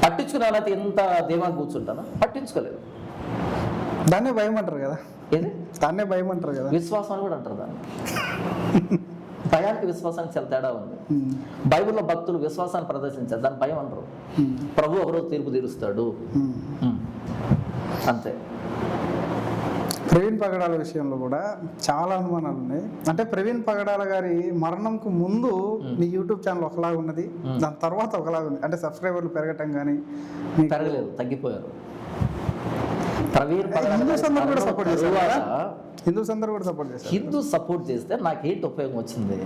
[SPEAKER 2] పట్టించుకున్నానైతే ఎంత ధీమాగా కూర్చుంటానో పట్టించుకోలేదు.
[SPEAKER 1] దాన్నే భయం అంటారు కదా.
[SPEAKER 2] ఏది
[SPEAKER 1] దాన్నే భయం అంటారు కదా.
[SPEAKER 2] విశ్వాసం అని కూడా అంటారు దాన్ని. భయానికి విశ్వాసానికి చాలా తేడా ఉంది. బైబిల్లో భక్తులు విశ్వాసాన్ని ప్రదర్శించారు, దాన్ని భయం అంటారు. ప్రభు ఒకరోజు తీర్పు తీరుస్తాడు, అంతే.
[SPEAKER 1] ప్రవీణ్ పగడాల విషయంలో కూడా చాలా అనుమానాలు ఉన్నాయి. అంటే ప్రవీణ్ పగడాల గారి మరణంకు ముందు మీ యూట్యూబ్ ఛానల్ ఒకలాగా ఉన్నది, దాని తర్వాత ఒకలాగా ఉంది. అంటే సబ్స్క్రైబర్లు పెరగటం కానీ
[SPEAKER 2] పెరగలేదు, తగ్గిపోయారు. హిందూ సపోర్ట్ చేస్తే నాకేంటి ఉపయోగం వచ్చింది?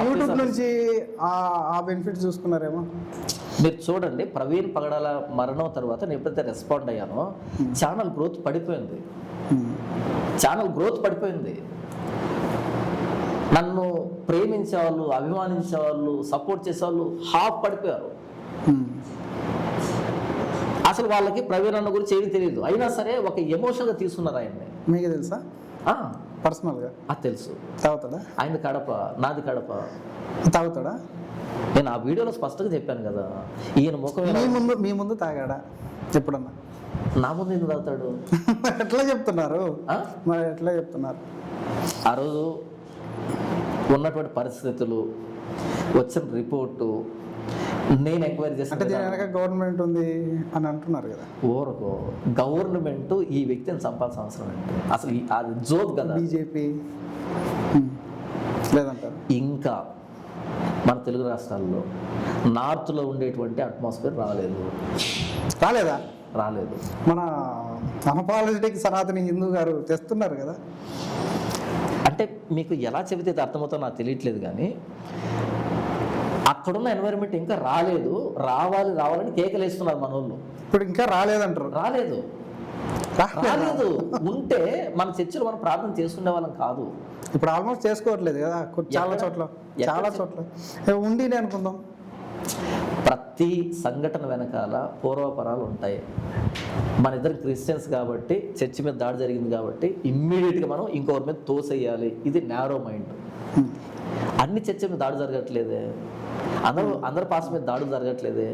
[SPEAKER 1] యూట్యూబ్ నుంచి ఆ బెనిఫిట్ చూసుకున్నారేమో.
[SPEAKER 2] మీరు చూడండి, ప్రవీణ్ పగడాల మరణం తర్వాత నేను ఎప్పుడైతే రెస్పాండ్ అయ్యానో ఛానల్ గ్రోత్ పడిపోయింది. ఛానల్ గ్రోత్ పడిపోయింది. నన్ను ప్రేమించే వాళ్ళు, అభిమానించే వాళ్ళు, సపోర్ట్ చేసే వాళ్ళు హాఫ్ పడిపోయారు. అసలు వాళ్ళకి ప్రవీణ్ అన్న గురించి ఏమీ తెలియదు, అయినా సరే ఒక ఎమోషన్గా తీసుకున్నారు ఆయన్ని.
[SPEAKER 1] మీకు తెలుసా పర్సనల్గా?
[SPEAKER 2] అది తెలుసు.
[SPEAKER 1] తాగుతాడా?
[SPEAKER 2] ఆయన కడప, నాది కడప.
[SPEAKER 1] తాగుతాడా?
[SPEAKER 2] నేను ఆ వీడియోలో స్పష్టంగా చెప్పాను కదా, ఈయన ముఖం
[SPEAKER 1] మీ ముందు తాగాడా ఎప్పుడన్నా?
[SPEAKER 2] నా ముందు ఎందుకు తాగుతాడు?
[SPEAKER 1] ఎట్లా చెప్తున్నారు మరి? ఎట్లా చెప్తున్నారు?
[SPEAKER 2] ఆ రోజు ఉన్నటువంటి పరిస్థితులు, వచ్చిన రిపోర్టు, నేను ఎంక్వైరీ
[SPEAKER 1] అంటే దీని వెనక గవర్నమెంట్ ఉంది అని అంటున్నారు కదా.
[SPEAKER 2] ఊరకు గవర్నమెంట్ ఈ వ్యక్తిని చంపాల్సిన అవసరం అంటే అసలు అది జోక్ కదా.
[SPEAKER 1] బీజేపీ లేదంటారు.
[SPEAKER 2] ఇంకా మన తెలుగు రాష్ట్రాల్లో నార్త్లో ఉండేటువంటి అట్మాస్ఫియర్ రాలేదా? రాలేదు.
[SPEAKER 1] మన అన్అపాలజెటిక్ సనాతని హిందూ గారు తెస్తున్నారు కదా.
[SPEAKER 2] అంటే మీకు ఎలా చెబితే ఇది అర్థమవుతుందో నాకు తెలియట్లేదు, కానీ అక్కడున్న ఎన్వైరన్మెంట్ ఇంకా రావాలని కేకలేస్తున్నారు మన వాళ్ళు.
[SPEAKER 1] ఇప్పుడు ఇంకా రాలేదంటారు?
[SPEAKER 2] రాలేదు. ఉంటే మన చర్చలు మనం ప్రార్థన చేసుకునే వాళ్ళం కాదు.
[SPEAKER 1] ఇప్పుడు ఆల్మోస్ట్ చేసుకోవట్లేదు కదా చాలా చోట్ల. ఉండి అనుకుందాం.
[SPEAKER 2] ప్రతి సంఘటన వెనకాల పూర్వపరాలు ఉంటాయి. మన ఇద్దరు క్రిస్టియన్స్ కాబట్టి, చర్చి మీద దాడి జరిగింది కాబట్టి ఇమ్మీడియట్గా మనం ఇంకొకరి మీద తోసేయాలి. ఇది నారో మైండ్. అన్ని చర్చల మీద దాడి జరగట్లేదే, అందరు పాస్ మీద దాడులు జరగట్లేదే.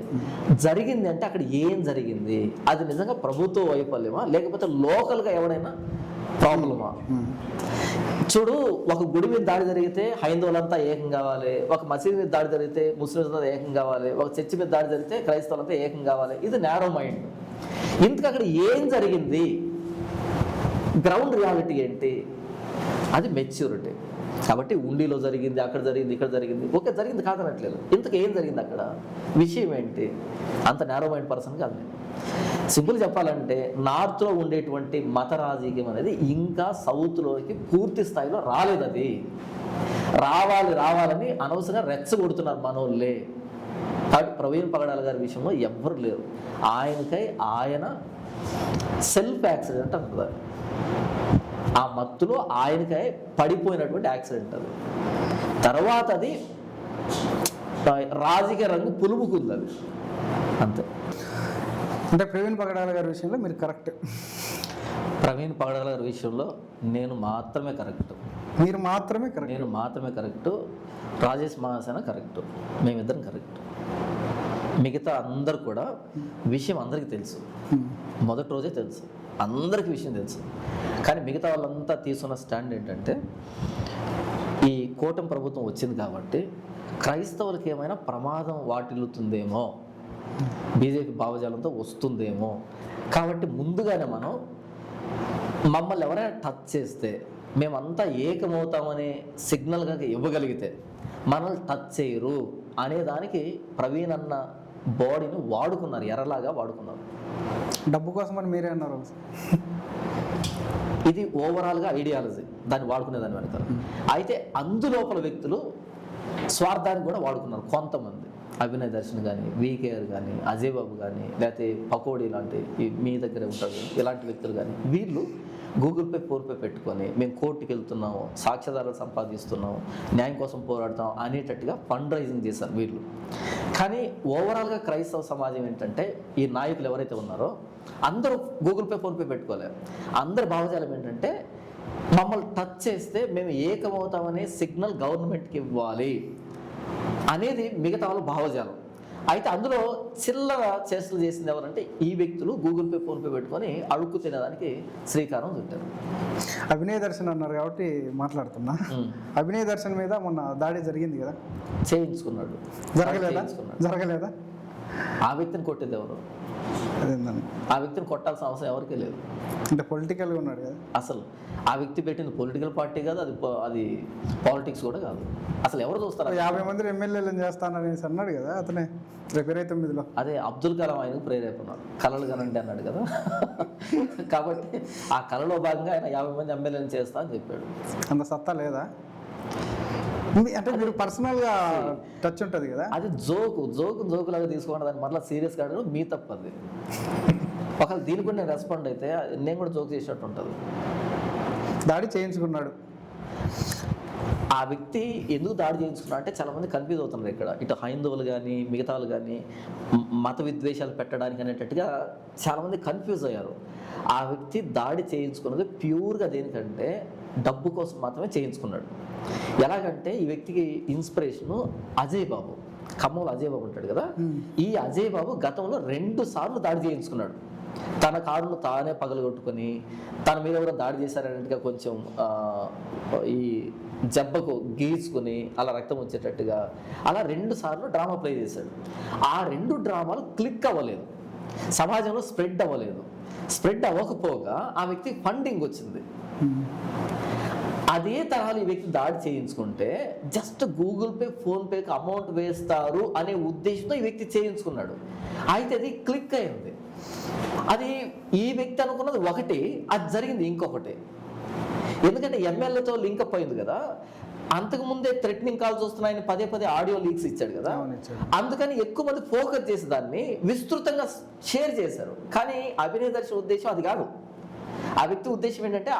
[SPEAKER 2] జరిగింది అంటే అక్కడ ఏం జరిగింది? అది నిజంగా ప్రభుత్వ వైఫల్యమా, లేకపోతే లోకల్గా ఎవడైనా ప్రాబ్లమా? చూడు, ఒక గుడి మీద దాడి జరిగితే హైందవులంతా ఏకం కావాలి, ఒక మసీద్ మీద దాడి జరిగితే ముస్లిమ్స్ అంతా ఏకం కావాలి, ఒక చర్చి మీద దాడి జరిగితే క్రైస్తవులంతా ఏకం కావాలి. ఇది నారో మైండ్. ఇంతకు అక్కడ ఏం జరిగింది, గ్రౌండ్ రియాలిటీ ఏంటి? అది మెచ్యూరిటీ. కాబట్టి ఉండిలో జరిగింది, అక్కడ జరిగింది, ఇక్కడ జరిగింది, ఓకే జరిగింది కాదనట్లేదు. ఇంతకు ఏం జరిగింది అక్కడ, విషయం ఏంటి? అంత నారో మైండ్ పర్సన్ కాదు నేను. సింపుల్ చెప్పాలంటే నార్త్లో ఉండేటువంటి మత రాజకీయం అనేది ఇంకా సౌత్లోకి పూర్తి స్థాయిలో రాలేదు. అది రావాలని అనవసరంగా రెచ్చగొడుతున్నారు మనోళ్ళే. కాబట్టి ప్రవీణ్ పగడాల గారి విషయంలో ఎవ్వరు లేరు. ఆయనకై ఆయన సెల్ఫ్ యాక్సిడెంట్ అంటారు. ఆ మత్తులో ఆయనకై పడిపోయినటువంటి యాక్సిడెంట్ అది. తర్వాత అది రాజకీయ రంగు పులుముకుంది అది, అంతే.
[SPEAKER 1] అంటే ప్రవీణ్ పగడాల గారి విషయంలో మీరు కరెక్ట్?
[SPEAKER 2] ప్రవీణ్ పగడాల గారి విషయంలో నేను మాత్రమే కరెక్ట్.
[SPEAKER 1] మీరు మాత్రమే కరెక్ట్? నేను
[SPEAKER 2] మాత్రమే కరెక్టు. రాజేష్ మహాసేన కరెక్టు. మేమిద్దరం కరెక్ట్. మిగతా అందరు కూడా విషయం అందరికీ తెలుసు, మొదటి రోజే తెలుసు, అందరికీ విషయం తెలుసు. కానీ మిగతా వాళ్ళంతా తీసుకున్న స్టాండ్ ఏంటంటే, ఈ కూటమి ప్రభుత్వం వచ్చింది కాబట్టి క్రైస్తవులకి ఏమైనా ప్రమాదం వాటిల్లుతుందేమో, బీజేపీ భావజాలంతో వస్తుందేమో, కాబట్టి ముందుగానే మనం మమ్మల్ని ఎవరైనా టచ్ చేస్తే మేమంతా ఏకమవుతామనే సిగ్నల్గా ఇవ్వగలిగితే మనల్ని టచ్ చేయరు అనే దానికి ప్రవీణ్ అన్న బాడీని వాడుకున్నారు, ఎర్రలాగా వాడుకున్నారు.
[SPEAKER 1] డబ్బు కోసమని మీరే అన్నారు.
[SPEAKER 2] ఇది ఓవరాల్గా ఐడియాలజీ, దాన్ని వాడుకునేదాన్ని వెనకాల. అయితే అందులోపల వ్యక్తులు స్వార్థానికి కూడా వాడుకున్నారు కొంతమంది. అభినయ్ దర్శన్ కానీ, వీకేఆర్ కానీ, అజయ్ బాబు కానీ, లేకపోతే పకోడీ లాంటి మీ దగ్గరే ఉంటారు ఇలాంటి వ్యక్తులు కానీ, వీళ్ళు గూగుల్ పే, ఫోన్పే పెట్టుకొని మేము కోర్టుకి వెళ్తున్నాము, సాక్ష్యాధారాలు సంపాదిస్తున్నాము, న్యాయం కోసం పోరాడతాం అనేటట్టుగా ఫండ్ రైజింగ్ చేశారు వీళ్ళు. కానీ ఓవరాల్గా క్రైస్తవ సమాజం ఏంటంటే, ఈ నాయకులు ఎవరైతే ఉన్నారో అందరూ గూగుల్ పే, ఫోన్పే పెట్టుకోలేరు. అందరి భావజాలం ఏంటంటే, మమ్మల్ని టచ్ చేస్తే మేము ఏకమవుతామనే సిగ్నల్ గవర్నమెంట్కి ఇవ్వాలి అనేది మిగతా వాళ్ళ భావజాలం. అయితే అందులో చిల్లర చేష్టలు చేసింది ఎవరంటే ఈ వ్యక్తులు గూగుల్ పే, ఫోన్పే పెట్టుకొని అడుక్కు తినేదానికి శ్రీకారం చుట్టారు.
[SPEAKER 1] అభినయ్ దర్శన్ అన్నారు కాబట్టి మాట్లాడుతున్నా. అభినయ్ దర్శన్ మీద మొన్న దాడి జరిగింది కదా,
[SPEAKER 2] చేయించుకున్నాడు.
[SPEAKER 1] జరగలేదా?
[SPEAKER 2] ఆ వ్యక్తిని కొట్టేది ఎవరు? ఆ వ్యక్తిని కొట్టాల్సిన అవసరం ఎవరికీ లేదు.
[SPEAKER 1] అంటే పొలిటికల్గా ఉన్నాడు కదా
[SPEAKER 2] అసలు. ఆ వ్యక్తి పెట్టింది పొలిటికల్ పార్టీ కాదు, అది పాలిటిక్స్ కూడా కాదు. అసలు ఎవరు చూస్తారు?
[SPEAKER 1] 50 మంది ఎమ్మెల్యేలను చేస్తాననేసి అన్నాడు కదా అతనే 2029లో.
[SPEAKER 2] అదే అబ్దుల్ కలాం ఆయనకు ప్రేరేపణాడు, కళలు కనండి అన్నాడు కదా. కాబట్టి ఆ కళలో భాగంగా ఆయన 50 మంది ఎమ్మెల్యేలను చేస్తా అని చెప్పాడు.
[SPEAKER 1] అంత సత్తా లేదా? అంటే మీరు పర్సనల్గా టచ్ ఉంటుంది కదా.
[SPEAKER 2] అది జోకులాగా తీసుకోండి, దాన్ని మళ్ళీ సీరియస్గా అడగడం మీ తప్పు అది. ఒకవేళ దీనికి కూడా నేను రెస్పాండ్ అయితే నేను కూడా జోక్ చేసినట్టు ఉంటుంది.
[SPEAKER 1] దాడి చేయించుకున్నాడు.
[SPEAKER 2] ఆ వ్యక్తి ఎందుకు దాడి చేయించుకున్నా అంటే చాలామంది కన్ఫ్యూజ్ అవుతున్నారు ఇక్కడ. ఇటు హైందవులు కానీ మిగతా వాళ్ళు కానీ మత విద్వేషాలు పెట్టడానికి అనేటట్టుగా చాలామంది కన్ఫ్యూజ్ అయ్యారు. ఆ వ్యక్తి దాడి చేయించుకున్నది ప్యూర్గా దేనికంటే డబ్బు కోసం మాత్రమే చేయించుకున్నాడు. ఎలాగంటే ఈ వ్యక్తికి ఇన్స్పిరేషను అజయ్ బాబు, ఖమ్మంలో అజయ్ బాబు ఉంటాడు కదా, ఈ అజయ్ బాబు గతంలో 2 సార్లు దాడి చేయించుకున్నాడు. తన కారును తానే పగలగొట్టుకొని తన మీద కూడా దాడి చేశారన్నట్టుగా కొంచెం ఈ జబ్బకు గీచుకుని అలా రక్తం వచ్చేటట్టుగా అలా 2 సార్లు డ్రామా ప్లే చేశాడు. ఆ 2 డ్రామాలు క్లిక్ అవ్వలేదు, సమాజంలో స్ప్రెడ్ అవ్వలేదు. స్ప్రెడ్ అవ్వకపోగా ఆ వ్యక్తికి ఫండింగ్ వచ్చింది. అదే తరహాలో ఈ వ్యక్తి దాడి చేయించుకుంటే జస్ట్ గూగుల్ పే ఫోన్పేకి అమౌంట్ వేస్తారు అనే ఉద్దేశంతో ఈ వ్యక్తి చేయించుకున్నాడు. అయితే అది క్లిక్ అయింది. అది ఈ వ్యక్తి అనుకున్నది ఒకటి, అది జరిగింది ఇంకొకటి. ఎందుకంటే ఎమ్మెల్యేతో లింకప్ అయింది కదా, అంతకుముందే థ్రెటనింగ్ కాల్స్ వస్తున్నాయని పదే ఆడియో లీక్స్ ఇచ్చాడు కదా, అందుకని ఎక్కువ మంది ఫోకస్ చేసి దాన్ని విస్తృతంగా షేర్ చేశారు. కానీ అభినయ దర్శన ఉద్దేశం అది కాదు. ఆ వ్యక్తి ఉద్దేశం ఏంటంటే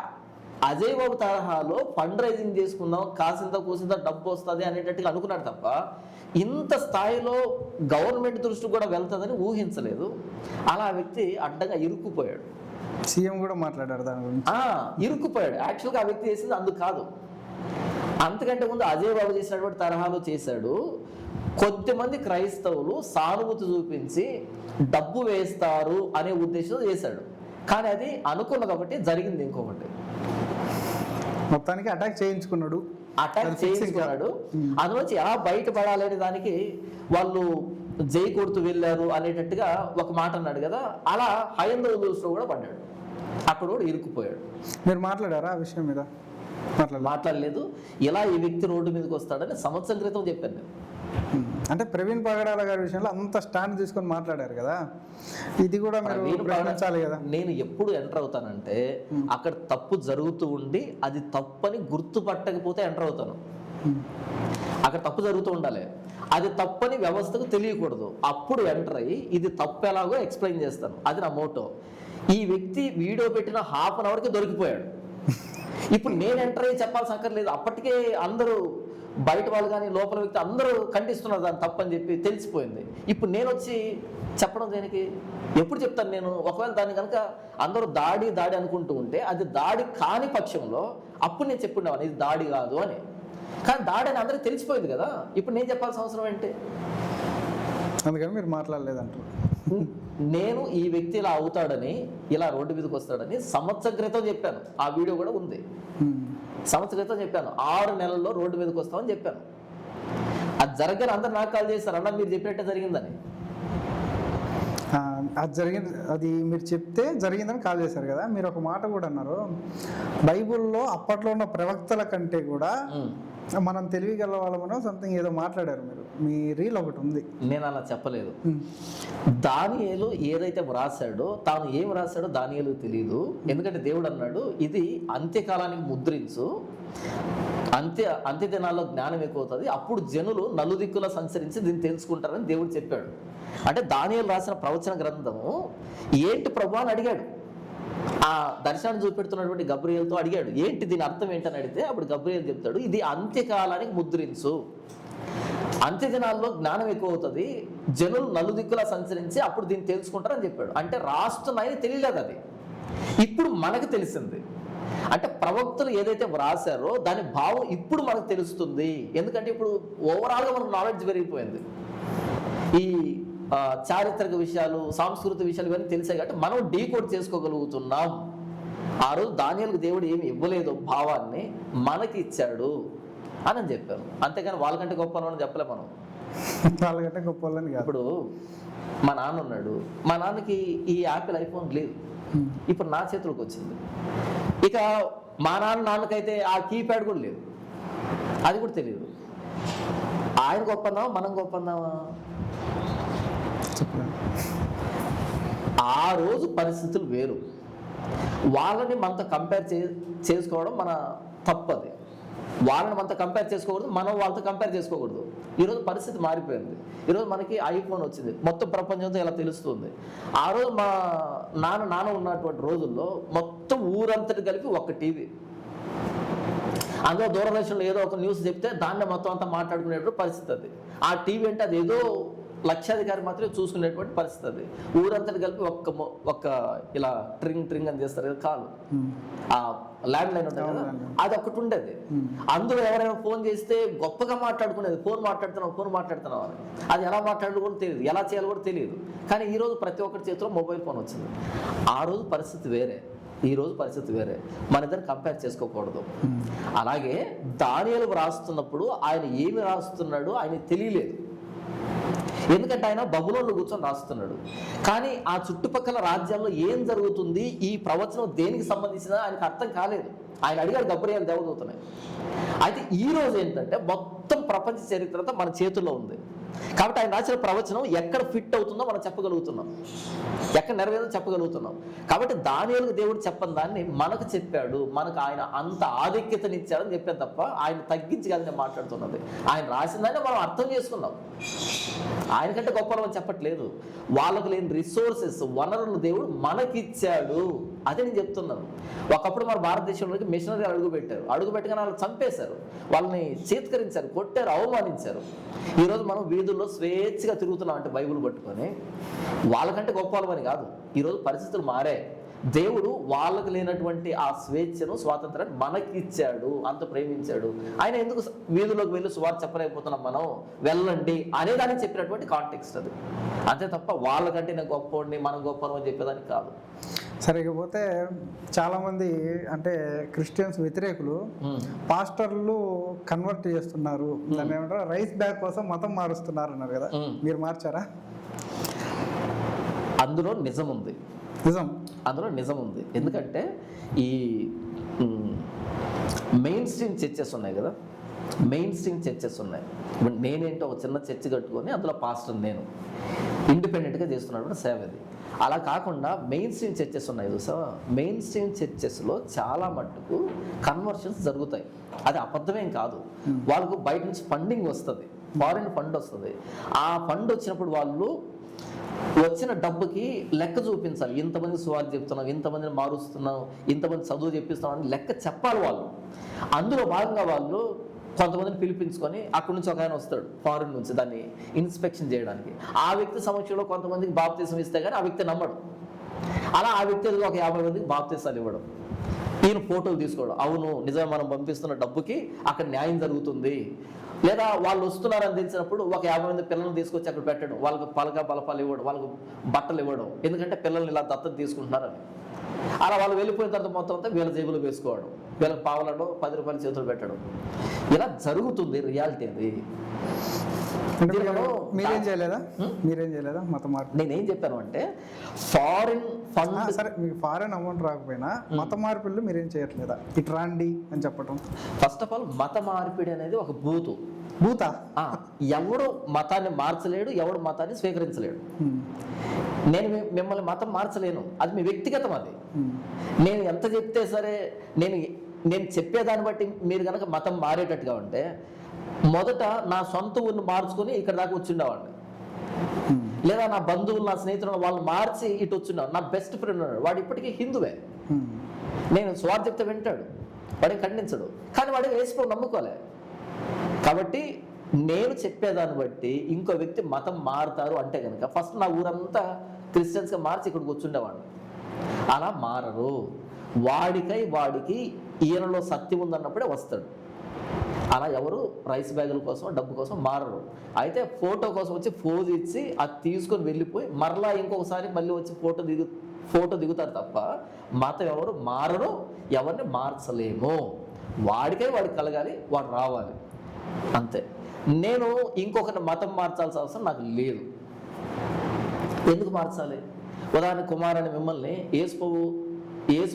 [SPEAKER 2] అజయ్ బాబు తరహాలో ఫండ్ రైజింగ్ చేసుకుందాం, కాసింత కూసింత డబ్బు వస్తుంది అనేటట్టుగా అనుకున్నాడు తప్ప ఇంత స్థాయిలో గవర్నమెంట్ దృష్టి కూడా వెళ్తుందని ఊహించలేదు. అలా ఆ వ్యక్తి అడ్డంగా ఇరుక్కుపోయాడు.
[SPEAKER 1] సీఎం కూడా మాట్లాడారు దాని గురించి.
[SPEAKER 2] ఇరుక్కుపోయాడు. యాక్చువల్గా ఆ వ్యక్తి చేసింది అందుకు కాదు, అంతకంటే ముందు అజయ్ బాబు చేసినటువంటి తరహాలో చేశాడు. కొద్దిమంది క్రైస్తవులు సానుభూతి చూపించి డబ్బు వేస్తారు అనే ఉద్దేశంతో చేశాడు. కానీ అది అనుకున్నది ఒకటి, జరిగింది ఇంకొకటి.
[SPEAKER 1] మొత్తానికి అటాక్ చేయించుకున్నాడు.
[SPEAKER 2] అందులోంచి ఎలా బయటపడాలనే దానికి వాళ్ళు జై కొడుతూ వెళ్ళారు అనేటట్టుగా ఒక మాట అన్నాడు కదా, అలా హైందవ దృష్టిలో కూడా పడ్డాడు. అక్కడ కూడా ఇరుక్కుపోయాడు.
[SPEAKER 1] మీరు మాట్లాడారా ఆ విషయం మీద?
[SPEAKER 2] మాట్లాడలేదు. ఇలా ఈ వ్యక్తి రోడ్డు మీదకి వస్తాడని సంవత్సరం క్రితం చెప్పాను నేను.
[SPEAKER 1] అంటే ప్రవీణ్ పగడాల గారి విషయంలో అంత స్టాండ్ తీసుకొని మాట్లాడారు కదా, ఇది కూడా మీరు ప్రయత్నించాలి కదా.
[SPEAKER 2] నేను ఎప్పుడు ఎంటర్ అవుతానంటే అక్కడ తప్పు జరుగుతూ ఉండి అది తప్పని గుర్తుపట్టకపోతే ఎంటర్ అవుతాను. అక్కడ తప్పు జరుగుతూ ఉండాలి, అది తప్పని వ్యవస్థకు తెలియకూడదు. అప్పుడు ఎంటర్ అయ్యి ఇది తప్పు ఎలాగో ఎక్స్ప్లెయిన్ చేస్తాను. అది నా మోటో. ఈ వ్యక్తి వీడియో పెట్టిన హాఫ్ అన్ అవర్కి దొరికిపోయాడు. ఇప్పుడు నేను ఎంటర్ అయ్యి చెప్పాల్సిన అక్కర్లేదు. అప్పటికే అందరూ బయట వాళ్ళు కానీ లోపల వ్యక్తి అందరూ ఖండిస్తున్నారు దాన్ని తప్పని చెప్పి తెలిసిపోయింది. ఇప్పుడు నేను వచ్చి చెప్పడం దేనికి? ఎప్పుడు చెప్తాను నేను? ఒకవేళ దాన్ని కనుక అందరూ దాడి అనుకుంటూ ఉంటే అది దాడి కాని పక్షంలో అప్పుడు నేను చెప్పుండేవాను ఇది దాడి కాదు అని. కానీ దాడి అని అందరికీ తెలిసిపోయింది కదా, ఇప్పుడు నేను చెప్పాల్సిన అవసరం ఏంటి?
[SPEAKER 1] అందుకని మీరు మాట్లాడలేదంటారు.
[SPEAKER 2] నేను ఈ వ్యక్తి ఇలా అవుతాడని, ఇలా రోడ్డు మీదకి వస్తాడని సంవత్సరం క్రితం చెప్పాను. ఆ వీడియో కూడా ఉంది. సంవత్సరం క్రితం చెప్పాను 6 నెలల్లో రోడ్డు మీదకి వస్తామని చెప్పాను. అది జరగని అందరు నాకు కాల్ చేశారు, అన్న మీరు చెప్పినట్టే జరిగిందని.
[SPEAKER 1] అది జరిగింది, అది మీరు చెప్తే జరిగిందని కాల్ చేశారు కదా. మీరు ఒక మాట కూడా అన్నారు, బైబుల్లో అప్పట్లో ఉన్న ప్రవక్తల కంటే కూడా మనం తెలివిగల వాళ్ళమనో సంథింగ్ ఏదో మాట్లాడారు మీరు. మీ రీల్ ఒకటి ఉంది.
[SPEAKER 2] నేను అలా చెప్పలేదు. దానియేలు ఏదైతే వ్రాసాడో, తాను ఏం వ్రాసాడో దానియేలు తెలియదు. ఎందుకంటే దేవుడు అన్నాడు ఇది అంత్యకాలానికి ముద్రించు, అంత్య దినాల్లో జ్ఞానం ఎక్కువ అవుతుంది, అప్పుడు జనులు నలుదిక్కులా సంచరించి దీన్ని తెలుసుకుంటారని దేవుడు చెప్పాడు. అంటే దానియేలు రాసిన ప్రవచన గ్రంథము ఏంటి ప్రభు అని అడిగాడు. ఆ దర్శనాన్ని చూపెడుతున్నటువంటి గబ్రియేలుతో అడిగాడు ఏంటి దీని అర్థం ఏంటని అడిగితే అప్పుడు గబ్రియేలు చెప్తాడు ఇది అంత్యకాలానికి ముద్రించు, అంత్య దినాల్లో జ్ఞానం ఎక్కువ అవుతుంది, జనులు నలుదిక్కులా సంచరించి అప్పుడు దీన్ని తెలుసుకుంటారని చెప్పాడు. అంటే రాస్తున్నాయని తెలియలేదు, అది ఇప్పుడు మనకు తెలిసింది. అంటే ప్రవక్తలు ఏదైతే వ్రాసారో దాని భావం ఇప్పుడు మనకు తెలుస్తుంది. ఎందుకంటే ఇప్పుడు ఓవరాల్గా మనకు నాలెడ్జ్ పెరిగిపోయింది. ఈ చారిత్రక విషయాలు, సాంస్కృతిక విషయాలు ఇవన్నీ తెలిసాయి కాబట్టి మనం డీకోడ్ చేసుకోగలుగుతున్నాం. ఆ రోజు దానియేలుకు దేవుడు ఏమి ఇవ్వలేదు, భావాన్ని మనకి ఇచ్చాడు అని చెప్పాను. అంతేగాని వాళ్ళకంటే గొప్ప అని చెప్పలే మనం.
[SPEAKER 1] వాళ్ళకంటే గొప్ప వాళ్ళని కాదు.
[SPEAKER 2] ఇప్పుడు మా నాన్న ఉన్నాడు, మా నాన్నకి ఈ యాపిల్ ఐఫోన్ లేదు, ఇప్పుడు నా చేతులకు వచ్చింది. ఇక మా నాన్నకైతే ఆ కీప్యాడ్ కూడా లేదు, అది కూడా తెలియదు. ఆయన గొప్పందామా మనం గొప్పందామా? ఆ రోజు పరిస్థితులు వేరు, వాళ్ళని మనతో కంపేర్ చేసుకోవడం మన తప్పది. వాళ్ళని మనతో కంపేర్ చేసుకోకూడదు, మనం వాళ్ళతో కంపేర్ చేసుకోకూడదు. ఈరోజు పరిస్థితి మారిపోయింది. ఈరోజు మనకి ఐఫోన్ వచ్చింది, మొత్తం ప్రపంచంతో ఇలా తెలుస్తుంది. ఆ రోజు మా నాన్న ఉన్నటువంటి రోజుల్లో మొత్తం ఊరంతటి కలిపి ఒక్క టీవీ, అందులో దూరదర్శన్లో ఏదో ఒక న్యూస్ చెప్తే దాన్ని మొత్తం అంతా మాట్లాడుకునేటువంటి పరిస్థితి. అది ఆ టీవీ అంటే అది ఏదో లక్షాధికారి మాత్రమే చూసుకునేటువంటి పరిస్థితి. అది ఊరంతటి కలిపి ఒక్క ఇలా ట్రింగ్ అని చేస్తారు కదా కాలు, ఆ ల్యాండ్ లైన్ ఉంటుంది కదా, అది ఒకటి ఉండేది. అందులో ఎవరైనా ఫోన్ చేస్తే గొప్పగా మాట్లాడుకునేది, ఫోన్ మాట్లాడుతున్నావు అని. అది ఎలా మాట్లాడాలో కూడా తెలియదు, ఎలా చేయాలో కూడా తెలియదు. కానీ ఈరోజు ప్రతి ఒక్కరి చేతిలో మొబైల్ ఫోన్ వచ్చింది. ఆ రోజు పరిస్థితి వేరే, ఈ రోజు పరిస్థితి వేరే. మన ఇద్దరు కంపేర్ చేసుకోకూడదు. అలాగే దానియేలు రాస్తున్నప్పుడు ఆయన ఏమి రాస్తున్నాడు ఆయన తెలియలేదు, ఎందుకంటే ఆయన బబులోన్లో కూర్చొని రాస్తున్నాడు. కానీ ఆ చుట్టుపక్కల రాజ్యాల్లో ఏం జరుగుతుంది, ఈ ప్రవచనం దేనికి సంబంధించిన ఆయనకు అర్థం కాలేదు. ఆయన అడిగాడు గబ్రియేలు దేవదూతని. అయితే ఈ రోజు ఏంటంటే మొత్తం ప్రపంచ చరిత్ర అంతా మన చేతుల్లో ఉంది. కాబట్టి ఆయన రాసిన ప్రవచనం ఎక్కడ ఫిట్ అవుతుందో మనం చెప్పగలుగుతున్నాం, ఎక్కడ నెరవేరుతుందో చెప్పగలుగుతున్నాం. కాబట్టి దానియేలుకు దేవుడు చెప్పని దాన్ని మనకు చెప్పాడు, మనకు ఆయన అంత ఆధిక్యతనిచ్చాడని చెప్పాను తప్ప ఆయన తగ్గించి కాదు నేను మాట్లాడుతున్నది. ఆయన రాసిన దాన్ని మనం అర్థం చేసుకున్నాం, ఆయనకంటే గొప్పవాళ్ళని చెప్పట్లేదు. వాళ్ళకు లేని రిసోర్సెస్, వనరులు దేవుడు మనకిచ్చాడు, అదే నేను చెప్తున్నాను. ఒకప్పుడు మన భారతదేశంలోకి మిషనరీ అడుగు పెట్టగానే వాళ్ళు చంపేశారు, వాళ్ళని చేత్కరించారు, కొట్టారు, అవమానించారు. ఈరోజు మనం వీధుల్లో స్వేచ్ఛగా తిరుగుతున్నాం అంటే బైబిల్ పట్టుకొని. వాళ్ళకంటే గొప్ప వాళ్ళని కాదు, ఈరోజు పరిస్థితులు మారే. దేవుడు వాళ్ళకు లేనటువంటి ఆ స్వేచ్ఛను, స్వాతంత్రాన్ని మనకిచ్చాడు, అంత ప్రేమించాడు. ఆయన ఎందుకు వీధుల్లోకి వెళ్ళి సువార్త చెప్పలేకపోతున్నాం మనం, వెళ్ళండి అనేదానికి చెప్పినటువంటి కాంటెక్స్ట్ అది. అంతే తప్ప వాళ్ళకంటే నేను గొప్పవాడిని, మనం గొప్పవాళ్ళం అని చెప్పేదానికి కాదు.
[SPEAKER 1] సరికపోతే చాలామంది అంటే క్రిస్టియన్స్ వ్యతిరేకులు పాస్టర్లు కన్వర్ట్ చేస్తున్నారు, దాన్ని ఏమంటారు రైస్ బ్యాగ్ కోసం మతం మారుస్తున్నారు అన్నారు కదా, మీరు మార్చారా?
[SPEAKER 2] అందులో నిజం ఉంది, నిజం ఉంది. ఎందుకంటే ఈ మెయిన్ స్ట్రీమ్ చర్చెస్ ఉన్నాయి కదా, మెయిన్ స్ట్రీమ్ చర్చెస్ ఉన్నాయి. ఇప్పుడు నేనేంటో ఒక చిన్న చర్చ్ కట్టుకొని అందులో పాస్టర్ నేను ఇండిపెండెంట్గా చేస్తున్నటువంటి సేవ ఇది. అలా కాకుండా మెయిన్ స్ట్రీమ్ చర్చెస్ ఉన్నాయి చూసా, మెయిన్ స్ట్రీమ్ చర్చెస్లో చాలా మట్టుకు కన్వర్షన్స్ జరుగుతాయి. అది అబద్ధమేం కాదు. వాళ్ళకు బయట నుంచి ఫండింగ్ వస్తుంది, ఫారిన్ ఫండ్ వస్తుంది. ఆ ఫండ్ వచ్చినప్పుడు వాళ్ళు వచ్చిన డబ్బుకి లెక్క చూపించాలి. ఇంతమంది సువార్త చెప్తున్నాం, ఇంతమందిని మారుస్తున్నాం, ఇంతమంది చదువు చెప్పిస్తున్నాం అని లెక్క చెప్పాలి వాళ్ళు. అందులో భాగంగా వాళ్ళు కొంతమందిని పిలిపించుకొని అక్కడి నుంచి ఒక ఆయన వస్తాడు ఫారిన్ నుంచి దాన్ని ఇన్స్పెక్షన్ చేయడానికి. ఆ వ్యక్తి సమక్షంలో కొంతమందికి బాప్తీసం ఇస్తే కానీ ఆ వ్యక్తి నమ్మడు. అలా ఆ వ్యక్తి ఒక 50 మందికి బాప్తీసాలు ఇవ్వడం, ఈయన ఫోటోలు తీసుకోవడం, అవును నిజమే మనం పంపిస్తున్న డబ్బుకి అక్కడ న్యాయం జరుగుతుంది. లేదా వాళ్ళు వస్తున్నారని తెలిసినప్పుడు ఒక 50 మంది పిల్లల్ని తీసుకొచ్చి అక్కడ పెట్టడం, వాళ్ళకు బలపాలు ఇవ్వడం, వాళ్ళకు బట్టలు ఇవ్వడం, ఎందుకంటే పిల్లల్ని ఇలా దత్తత తీసుకుంటున్నారని. అలా వాళ్ళు వెళ్ళిపోయిన తర్వాత మొత్తం అంతా వీళ్ళ జేబులో వేసుకోవడం, వీళ్ళకి పావులలో 10 రూపాయలు చేతులు పెట్టడం, ఇలా జరుగుతుంది. రియాలిటీ అది.
[SPEAKER 1] మీరేం చేయలేదా మతం మార్పు?
[SPEAKER 2] నేనేం చెప్పాను అంటే ఫారిన్ ఫండ్,
[SPEAKER 1] సరే మీకు ఫారిన్ అమౌంట్ రాకపోయినా మత మార్పిళ్ళు మీరేం చేయట్లేదా? ఇటు రాండి అని చెప్పటం.
[SPEAKER 2] ఫస్ట్ ఆఫ్ ఆల్ మత మార్పిడి అనేది ఒక భూత. ఎవడు మతాన్ని మార్చలేడు, ఎవడు మతాన్ని స్వీకరించలేడు. నేను మిమ్మల్ని మతం మార్చలేను, అది మీ వ్యక్తిగతం. అది నేను ఎంత చెప్తే సరే, నేను చెప్పేదాన్ని బట్టి మీరు కనుక మతం మారేటట్టుగా ఉంటే మొదట నా సొంత ఊరిని మార్చుకొని ఇక్కడ దాకా వచ్చిండేవాడిని. లేదా నా బంధువులు, నా స్నేహితులు వాళ్ళు మార్చి ఇటు వచ్చిండేవాడు. నా బెస్ట్ ఫ్రెండ్ ఉన్నాడు, వాడు ఇప్పటికీ హిందువే. నేను స్వార్థ చెప్తే వింటాడు, వాడిని ఖండించడు, కానీ వాడికి వేసుకో నమ్ముకోలే. కాబట్టి నేను చెప్పేదాన్ని బట్టి ఇంకో వ్యక్తి మతం మారుతారు అంటే కనుక ఫస్ట్ నా ఊరంతా క్రిస్టియన్స్గా మార్చి ఇక్కడికి వచ్చుండేవాడిని. అలా మారరు. వాడికి ఈయనలో సత్యం ఉందన్నప్పుడే వస్తాడు. అలా ఎవరు రైస్ బ్యాగుల కోసం, డబ్బు కోసం మారరు. అయితే ఫోటో కోసం వచ్చి ఫోజ్ ఇచ్చి అది తీసుకొని వెళ్ళిపోయి మరలా ఇంకొకసారి మళ్ళీ వచ్చి ఫోటో దిగుతారు తప్ప మతం ఎవరు మారరు, ఎవరిని మార్చలేము. వాడికి కలగాలి, వాడు రావాలి, అంతే. నేను ఇంకొకరిని మతం మార్చాల్సిన అవసరం నాకు లేదు. ఎందుకు మార్చాలి? ఉదాహరణ కుమారుని మిమ్మల్ని యేసు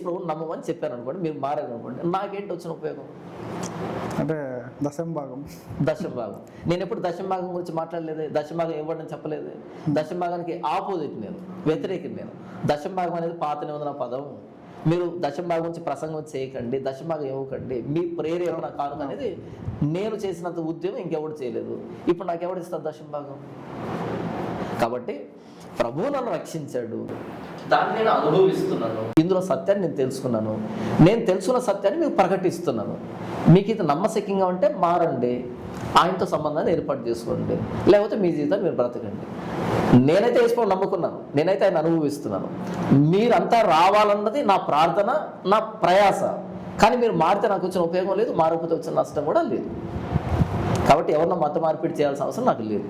[SPEAKER 2] ప్రభువుని నమ్మమని చెప్పాను అనుకోండి, మీరు మారారు అనుకోండి, నాకేంటి వచ్చిన ఉపయోగం?
[SPEAKER 1] అంటే దశంభాగం.
[SPEAKER 2] నేను ఎప్పుడు దశంభాగం గురించి మాట్లాడలేదు, దశంభాగం ఇవ్వడం చెప్పలేదు. దశంభాగానికి ఆపోజిట్ నేను, వ్యతిరేకం నేను. దశంభాగం అనేది పాత నిబంధన పదం. మీరు దశంభాగం నుంచి ప్రసంగం చేయకండి, దశంభాగం ఇవ్వకండి, మీ ప్రేరేపణ కానుక అనేది నేను చేసినంత ఉద్యోగం ఇంకెవడు చేయలేదు. ఇప్పుడు నాకు ఎవడు ఇస్తారు దశంభాగం? కాబట్టి ప్రభువు నన్ను రక్షించాడు, దాన్ని నేను అనుభవిస్తున్నాను, ఇందులో సత్యాన్ని నేను తెలుసుకున్నాను, నేను తెలుసుకున్న సత్యాన్ని మీకు ప్రకటిస్తున్నాను. మీకు ఇది నమ్మశక్యంగా ఉంటే మారండి, ఆయనతో సంబంధాన్ని ఏర్పాటు చేసుకోండి, లేకపోతే మీ జీవితాన్ని మీరు బ్రతకండి. నేనైతే యేసుప్రభువుని నమ్ముకున్నాను, నేనైతే ఆయన అనుభవిస్తున్నాను. మీరంతా రావాలన్నది నా ప్రార్థన, నా ప్రయాస. కానీ మీరు మారితే నాకు వచ్చిన ఉపయోగం లేదు, మారకపోతే వచ్చిన నష్టం కూడా లేదు. కాబట్టి ఎవరినో మత మార్పిడి చేయాల్సిన అవసరం నాకు లేదు.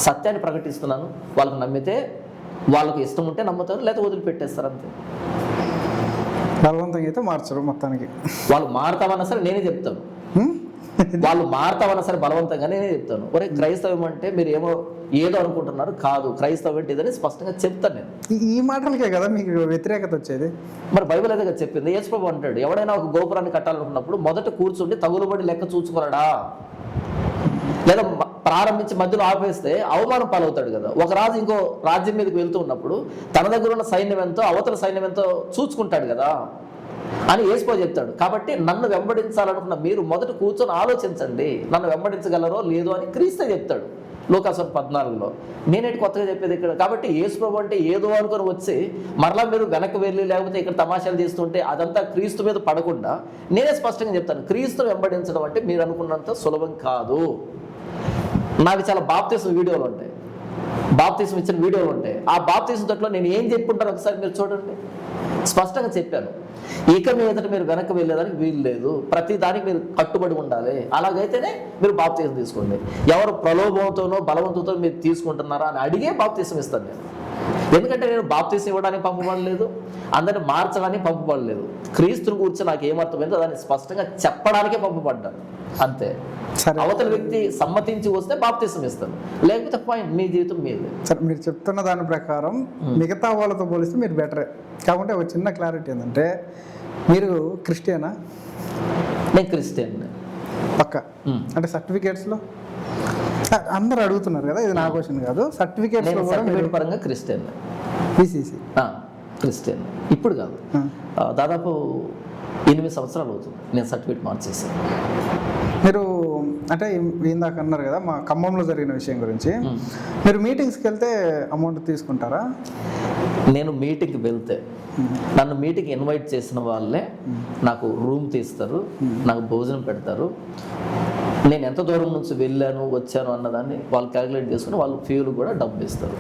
[SPEAKER 2] సత్యాన్ని ప్రకటిస్తున్నాను, వాళ్ళకు నమ్మితే వాళ్ళకి ఇష్టం ఉంటే నమ్ముతారు, లేకపోతే వదిలిపెట్టేస్తారు అంతే.
[SPEAKER 1] బలవంతంగా అయితే మార్చరు మొత్తానికి.
[SPEAKER 2] వాళ్ళు మారతామన్నా సరే నేనే చెప్తాను, వాళ్ళు మారతామన్నా సరే బలవంతంగా నేనే చెప్తాను. ఒరే క్రైస్తవం అంటే మీరు ఏదో అనుకుంటున్నారు, కాదు, క్రైస్తవం అంటే ఇదని స్పష్టంగా చెప్తాను నేను.
[SPEAKER 1] ఈ మాటలకే కదా మీకు వ్యతిరేకత వచ్చేది.
[SPEAKER 2] మరి బైబిల్ అదే కదా చెప్పింది. యేసుప్రభువు అంటాడు, ఎవడైనా ఒక గోపురాన్ని కట్టాలనుకున్నప్పుడు మొదట కూర్చుండి తగులుబడి లెక్క చూసుకున్నాడా, లేదా ప్రారంభించి మధ్యలో ఆపేస్తే అవమానం పాలవుతాడు కదా. ఒక రాజు ఇంకో రాజ్యం మీదకి వెళ్తూ ఉన్నప్పుడు తన దగ్గర ఉన్న సైన్యం ఎంతో అవతల సైన్యం ఎంతో చూసుకుంటాడు కదా అని యేసుప్రభువు చెప్తాడు. కాబట్టి నన్ను వెంబడించాలనుకున్న మీరు మొదట కూర్చొని ఆలోచించండి, నన్ను వెంబడించగలరో లేదో అని క్రీస్తే చెప్తాడు లూకాసు 14లో. నేనేంటి కొత్తగా చెప్పేది ఇక్కడ? కాబట్టి యేసుప్రభువు అంటే ఏదో అనుకొని వచ్చి మరలా మీరు వెనక్కి వెళ్ళి లేకపోతే ఇక్కడ తమాషాలు చేస్తుంటే అదంతా క్రీస్తు మీద పడకుండా నేనే స్పష్టంగా చెప్తాను, క్రీస్తును వెంబడించడం అంటే మీరు అనుకున్నంత సులభం కాదు. నాకు చాలా బాప్తిసం వీడియోలు ఉంటాయి, బాప్తిసం ఇచ్చిన వీడియోలు ఉంటాయి. ఆ బాప్తిసం తట్లో నేను ఏం చెప్పుంటాను ఒకసారి మీరు చూడండి. స్పష్టంగా చెప్పాను, ఇక మీదట మీరు వెనక్కి వెళ్ళేదానికి వీలు లేదు, ప్రతి దానికి మీరు కట్టుబడి ఉండాలి. అలాగైతేనే మీరు బాప్తిసం తీసుకోండి. ఎవరు ప్రలోభంతోనో బలవంతుతో మీరు తీసుకుంటున్నారా అని అడిగే బాప్తిసం ఇస్తాను నేను. ఎందుకంటే నేను బాప్తిసం ఇవ్వడానికి పంపబడలేదు, అందరిని మార్చడానికి పంపబడలేదు. క్రీస్తుని గురించి నాకు ఏమర్థమైందో దాన్ని స్పష్టంగా చెప్పడానికే పంపబడ్డాను అంతే. అవతల వ్యక్తి సమ్మతించి వస్తే బాప్తిసం ఇస్తాను, లేకపోతే పాయింట్, మీ జీవితం మీదే.
[SPEAKER 1] సరే, మీరు చెప్తున్న దాని ప్రకారం మిగతా వాళ్ళతో పోలిస్తే మీరు బెటరే. కాకుంటే ఒక చిన్న క్లారిటీ ఏంటంటే, మీరు క్రిస్టియనా?
[SPEAKER 2] నేను క్రిస్టియన్
[SPEAKER 1] పక్క. అంటే సర్టిఫికేట్స్లో అందరూ అడుగుతున్నారు కదా, ఇది నా క్వశ్చన్ కాదు. సర్టిఫికేట్స్లో
[SPEAKER 2] సర్టిఫికేట్ పరంగా క్రిస్టియన్,
[SPEAKER 1] పిసిసి
[SPEAKER 2] క్రిస్టియన్. ఇప్పుడు కాదు, దాదాపు 8 సంవత్సరాలు అవుతుంది నేను సర్టిఫికేట్ మార్చేసాను.
[SPEAKER 1] మీరు అంటే ఇందాక అన్నారు కదా మా ఖమ్మంలో జరిగిన విషయం గురించి, మీరు మీటింగ్స్కి వెళ్తే అమౌంట్ తీసుకుంటారా?
[SPEAKER 2] నేను మీటింగ్కి వెళ్తే నన్ను మీటింగ్కి ఇన్వైట్ చేసిన వాళ్ళే నాకు రూమ్ తీస్తారు, నాకు భోజనం పెడతారు. నేను ఎంత దూరం నుంచి వెళ్ళాను వచ్చాను అన్నదాన్ని వాళ్ళు క్యాలిక్యులేట్ చేసుకుని వాళ్ళు ఫ్యూల్ కూడా డబ్బు ఇస్తారు.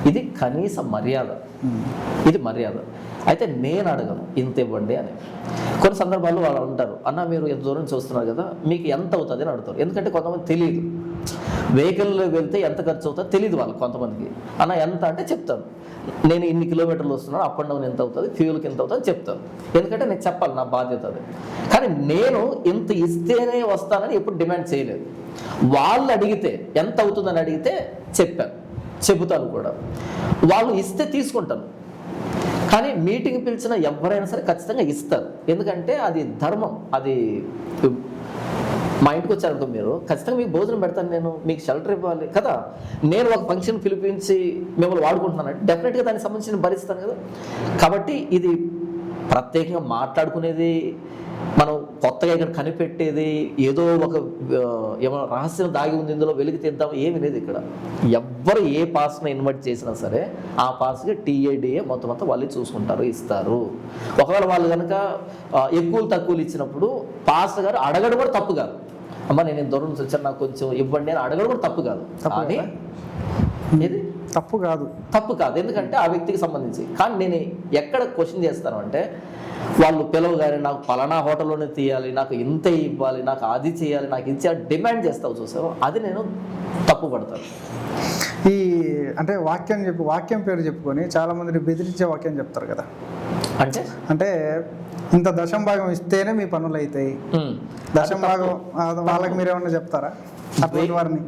[SPEAKER 2] ఇది కనీస మర్యాద, ఇది మర్యాద. అయితే నేను అడగను ఇంత ఇవ్వండి అని. కొన్ని సందర్భాల్లో వాళ్ళు అంటారు, అన్న మీరు ఎంత దూరం నుంచి వస్తున్నారు కదా, మీకు ఎంత అవుతుంది అని అడుగుతారు. ఎందుకంటే కొంతమంది తెలియదు, వెహికల్లో వెళ్తే ఎంత ఖర్చు అవుతుందో తెలియదు వాళ్ళకి. కొంతమందికి అన్న ఎంత అంటే చెప్తాను, నేను ఇన్ని కిలోమీటర్లు వస్తున్నాను, అప్ అండ్ డౌన్ ఎంత అవుతుంది, ఫ్యూల్కి ఎంత అవుతుంది చెప్తాను. ఎందుకంటే నేను చెప్పాలి, నా బాధ్యత అది. కానీ నేను ఇంత ఇస్తేనే వస్తానని ఎప్పుడు డిమాండ్ చేయలేదు. వాళ్ళు అడిగితే ఎంత అవుతుందని అడిగితే చెబుతాను కూడా. వాళ్ళు ఇస్తే తీసుకుంటాను. కానీ మీటింగ్ పిలిచిన ఎవరైనా సరే ఖచ్చితంగా ఇస్తారు, ఎందుకంటే అది ధర్మం. అది మా ఇంటికి వచ్చారనుకో మీరు, ఖచ్చితంగా మీకు భోజనం పెడతాను, నేను మీకు షెల్టర్ ఇవ్వాలి కదా. నేను ఒక ఫంక్షన్ పిలిపించి మిమ్మల్ని వాడుకుంటున్నానంటే డెఫినెట్గా దానికి సంబంధించి భరిస్తాను కదా. కాబట్టి ఇది ప్రత్యేకంగా మాట్లాడుకునేది, మనం కొత్తగా ఇక్కడ కనిపెట్టేది ఏదో ఒక ఏమైనా రహస్యం దాగి ఉంది ఇందులో వెలికి తీద్దాం ఏమి లేదు ఇక్కడ. ఎవ్వరు ఏ పాస్ని ఇన్వైట్ చేసినా సరే ఆ పాస్కి టీఏడిఏ మొత్తం అంతా వాళ్ళు చూసుకుంటారు, ఇస్తారు. ఒకవేళ వాళ్ళు కనుక ఎక్కువ తక్కువలు ఇచ్చినప్పుడు పాస్టర్ గారు అడగడం కూడా తప్పు కాదు. అమ్మ నేను దూరం నుంచి వచ్చాను, నాకు కొంచెం ఇవ్వండి అని అడగడం కూడా తప్పు కాదు. కానీ ఇది తప్పు కాదు, ఎందుకంటే ఆ వ్యక్తికి సంబంధించి. కానీ నేను ఎక్కడ క్వశ్చన్ చేస్తాను అంటే, వాళ్ళు పిలవగానే నాకు పలానా హోటల్లోనే తీయాలి, నాకు ఇంత ఇవ్వాలి, నాకు అది చేయాలి, నాకు ఇచ్చే డిమాండ్ చేస్తావు చూసావు, అది నేను తప్పు పడతాను.
[SPEAKER 1] ఈ అంటే వాక్యం పేరు చెప్పుకొని చాలా మంది బెదిరించే వాక్యం చెప్తారు కదా, అంటే ఇంత దశంభాగం ఇస్తేనే మీ పనులు అవుతాయి, దశంభాగం వాళ్ళకి మీరేమన్నా చెప్తారా?